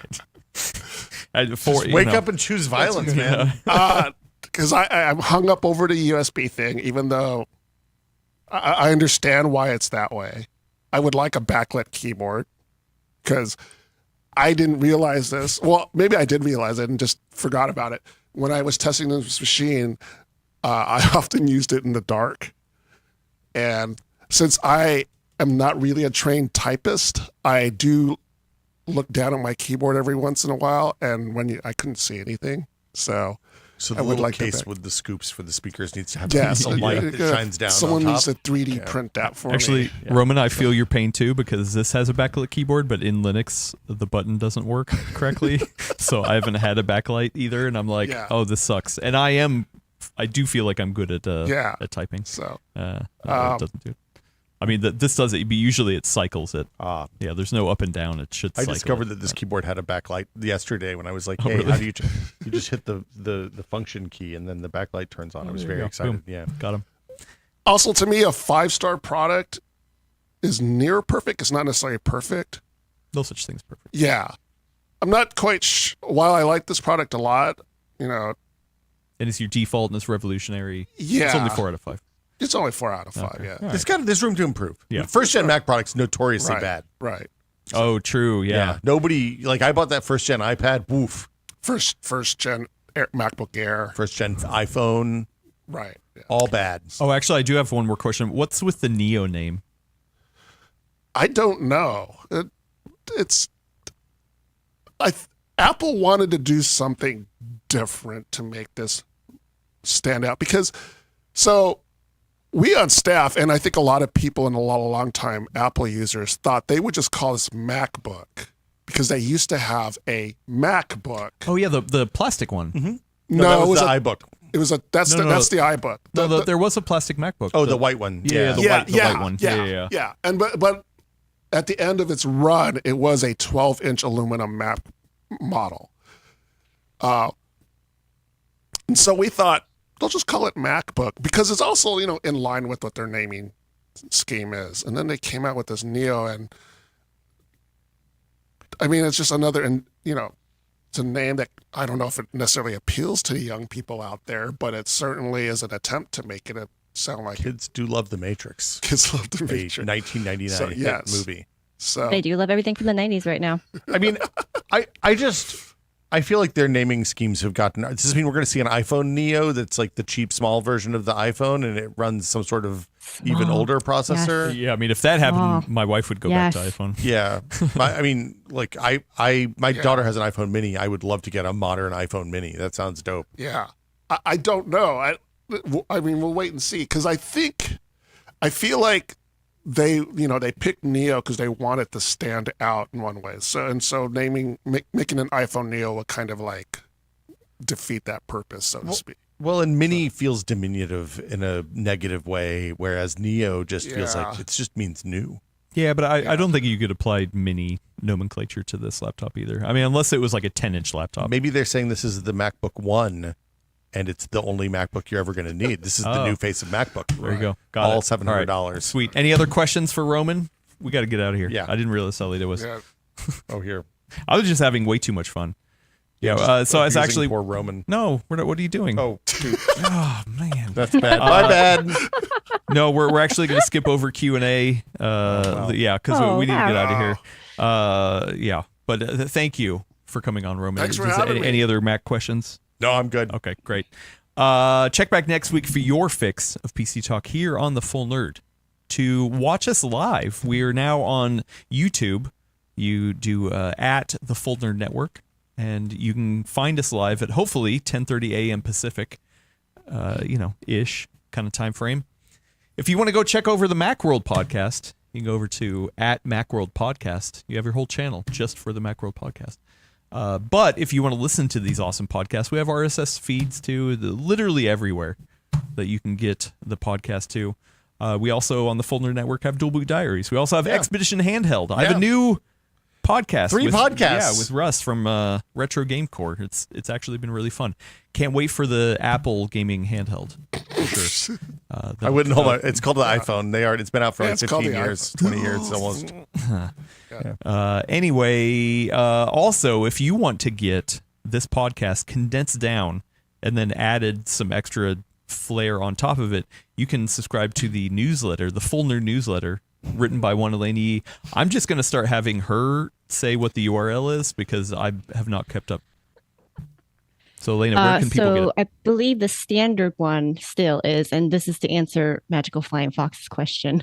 Just wake up and choose violence, man. Because I'm hung up over the USB thing, even though I understand why it's that way. I would like a backlit keyboard because I didn't realize this. Well, maybe I did realize it and just forgot about it. When I was testing this machine, I often used it in the dark. And since I am not really a trained typist, I do look down at my keyboard every once in a while, and I couldn't see anything. So the I would little like case with the scoops for the speakers needs to have some light that shines down. Someone on needs top. to 3D print that for me. Actually, Roman, I feel your pain too, because this has a backlit keyboard, but in Linux the button doesn't work correctly. So I haven't had a backlight either, and I'm like, oh, this sucks. And I do feel like I'm good at typing. So it doesn't do it. I mean, this does it. Usually it cycles it. Yeah, there's no up and down. It should cycle. I discovered that this keyboard had a backlight yesterday when I was like, hey, really? how do you just hit the function key and then the backlight turns on. I was very excited. Boom. Yeah. Got him. also, to me, a 5-star product is near perfect. It's not necessarily perfect. No such thing as perfect. Yeah. I'm not quite while I like this product a lot, And it's your default and it's revolutionary. Yeah. It's only 4 out of 5. It's only 4 out of 5, Okay. yeah. All It's got this room to improve. Yeah. First-gen Mac products notoriously bad. Right. Oh, true. Yeah. Nobody, like I bought that first-gen iPad. Woof. First gen MacBook Air. First-gen iPhone. Right. Yeah. All bad. Oh, actually, I do have one more question. What's with the Neo name? I don't know. Apple wanted to do something different to make this stand out because we on staff, and I think a lot of people in a long time Apple users thought they would just call this MacBook because they used to have a MacBook. Oh, yeah, the plastic one. Mm-hmm. No, that it was the a iBook. It was that's No, the iBook. There was a plastic MacBook. Oh, the white one. Yeah, the white one. Yeah. And but at the end of its run, it was a 12-inch aluminum Mac model. And so we thought they'll just call it MacBook because it's also, in line with what their naming scheme is. And then they came out with this Neo, and I mean, it's just another, and it's a name that I don't know if it necessarily appeals to the young people out there, but it certainly is an attempt to make it sound like Kids do love The Matrix. Kids love The A Matrix. 1999 hit movie. So They do love everything from the 90s right now. I mean, I feel like their naming schemes have gotten. Does this mean we're going to see an iPhone Neo that's like the cheap, small version of the iPhone, and it runs some sort of even older processor? Yeah, I mean, if that happened, my wife would go back to iPhone. Yeah, I mean, like my daughter has an iPhone Mini. I would love to get a modern iPhone Mini. That sounds dope. Yeah, I don't know. I mean, we'll wait and see because I feel like they picked Neo because they want it to stand out in one way. So making an iPhone Neo will kind of like defeat that purpose, so to speak. Well, and Mini feels diminutive in a negative way, whereas Neo just feels like it just means new. Yeah, but I don't think you could apply Mini nomenclature to this laptop either. I mean, unless it was like a 10-inch laptop. Maybe they're saying this is the MacBook One, and it's the only MacBook you're ever going to need. This is the new face of MacBook. There you go. Got all it. $700. All right. Sweet. Any other questions for Roman? We got to get out of here. Yeah. I didn't realize how late it was. Yeah. Oh, here. I was just having way too much fun. Yeah. So it's actually poor Roman. no. What are you doing? Oh, dude. Oh, man. That's bad. My bad. No, we're actually going to skip over Q&A. Yeah, because we need to get out of here. Yeah. But thank you for coming on, Roman. Thanks for having me. Any other Mac questions? No, I'm good. Okay, great. Check back next week for your fix of PC Talk here on The Full Nerd. To watch us live, we are now on YouTube. You do at The Full Nerd Network, and you can find us live at hopefully 10:30 a.m. Pacific, ish kind of time frame. If you want to go check over the Macworld podcast, you can go over to at Macworld Podcast. You have your whole channel just for the Macworld podcast. But if you want to listen to these awesome podcasts, we have RSS feeds too, literally everywhere that you can get the podcast to. We also, on the Full Nerd Network, have Dual Boot Diaries. We also have Expedition Handheld. I have a new podcast. 3 podcasts. Yeah, with Russ from Retro Game Core. It's actually been really fun. Can't wait for the Apple gaming handheld. For sure. I wouldn't hold on. It's called the iPhone. It's been out for like 15 years, 20 years almost. Anyway, also, if you want to get this podcast condensed down and then added some extra flair on top of it, you can subscribe to the newsletter, the Full Nerd newsletter, written by one Elaine E. I'm just going to start having her say what the URL is because I have not kept up. So, Elena, where can people get it? I believe the standard one still is, and this is to answer Magical Flying Fox's question,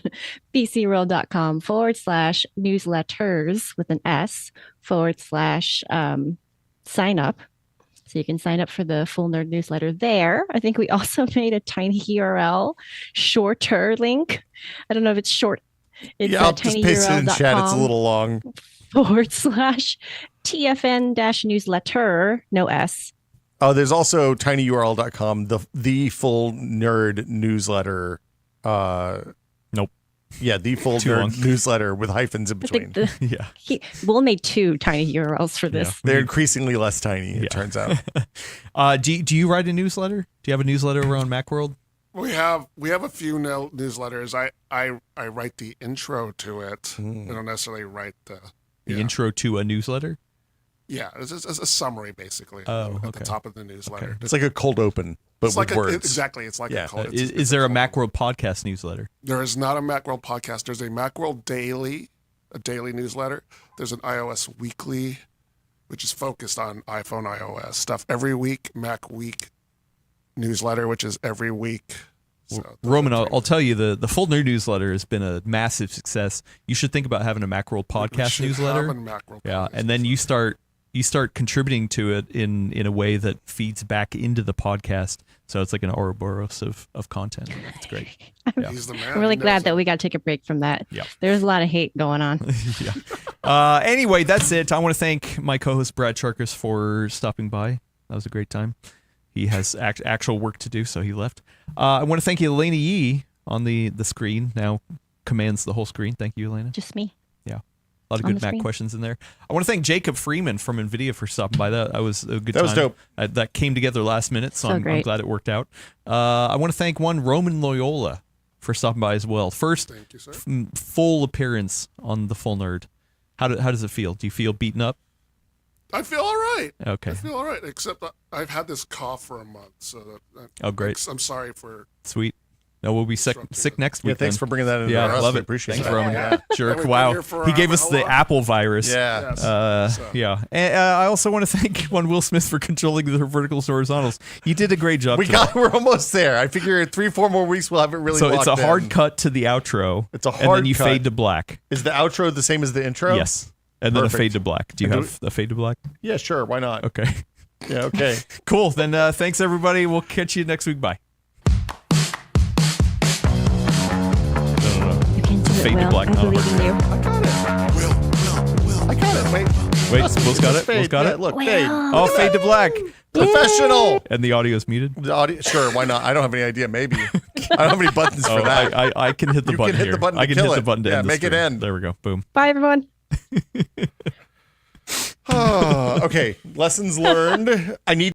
PCWorld.com/newsletters with an S /sign up. So you can sign up for the Full Nerd newsletter there. I think we also made a tiny URL, shorter link. I don't know if it's short. It's I'll just paste it in chat. It's a little long. /TFN-newsletter, no S. Oh, there's also tinyurl.com, the Full Nerd newsletter. Nope. Yeah, the Full Nerd newsletter with hyphens in between. We'll make 2 tiny URLs for this. Yeah. They're increasingly less tiny, it turns out. Do you write a newsletter? Do you have a newsletter around Macworld? We have a few newsletters. I write the intro to it. I don't necessarily write the intro to a newsletter. Yeah, it's a summary basically at the top of the newsletter. Okay. It's like a cold open, but with words. Exactly, it's like a cold. Is there a Macworld podcast newsletter? There is not a Macworld podcast. There's a Macworld Daily, a daily newsletter. There's an iOS Weekly, which is focused on iPhone iOS stuff. Every week, Mac Week newsletter, which is every week. So Roman, I'll tell you, the Full Nerd newsletter has been a massive success. You should think about having a Macworld podcast newsletter. And then you start contributing to it in a way that feeds back into the podcast. So it's like an Ouroboros of content. It's great. He's the man. I'm really glad that we got to take a break from that. Yeah. There's a lot of hate going on. Anyway, that's it. I want to thank my co-host Brad Charkis for stopping by. That was a great time. He has actual work to do, so he left. I want to thank you, Elena Yee, on the screen. Now commands the whole screen. Thank you, Elena. Just me. Yeah. A lot of good Mac questions in there. I want to thank Jacob Freeman from Nvidia for stopping by. That was a good time. That was dope. That came together last minute, so I'm glad it worked out. I want to thank one Roman Loyola for stopping by as well. First full appearance on the Full Nerd. How does it feel? Do you feel beaten up? I feel all right. Okay. I feel all right, except I've had this cough for a month, so great. I'm sorry for. Sweet. No, we'll be sick next week. Yeah, thanks for bringing that in. Yeah, I love it. Appreciate thanks, it. Roman. Yeah. Jerk. Wow. He gave us the Apple virus. Yeah. Yeah. And I also want to thank one Will Smith for controlling the verticals to horizontals. He did a great job. We're almost there. I figure 3-4 more weeks we'll have it really. So it's a hard in. cut to the outro. It's a hard and then you cut. fade to black. Is the outro the same as the intro? Yes. And then a fade to black. Do you have a fade to black? Yeah, sure. Why not? Okay. Yeah, okay. Cool. Then thanks, everybody. We'll catch you next week. Bye. You can do it, fade to Will. black. I Oh, believe in you. I got it. Wait. Wait, Will's got it. Fade. Will's got Yeah, it. look, Will. fade. Oh, fade to black. Professional. And the audio's muted. The audio, sure, why not? I don't have any idea. Maybe I don't have any buttons for Oh, that. I can hit the You button can hit here. the button I to can kill hit the it. button to Yeah, end the make it stream. end. There we go. Boom. Bye, everyone. Okay, lessons learned. I need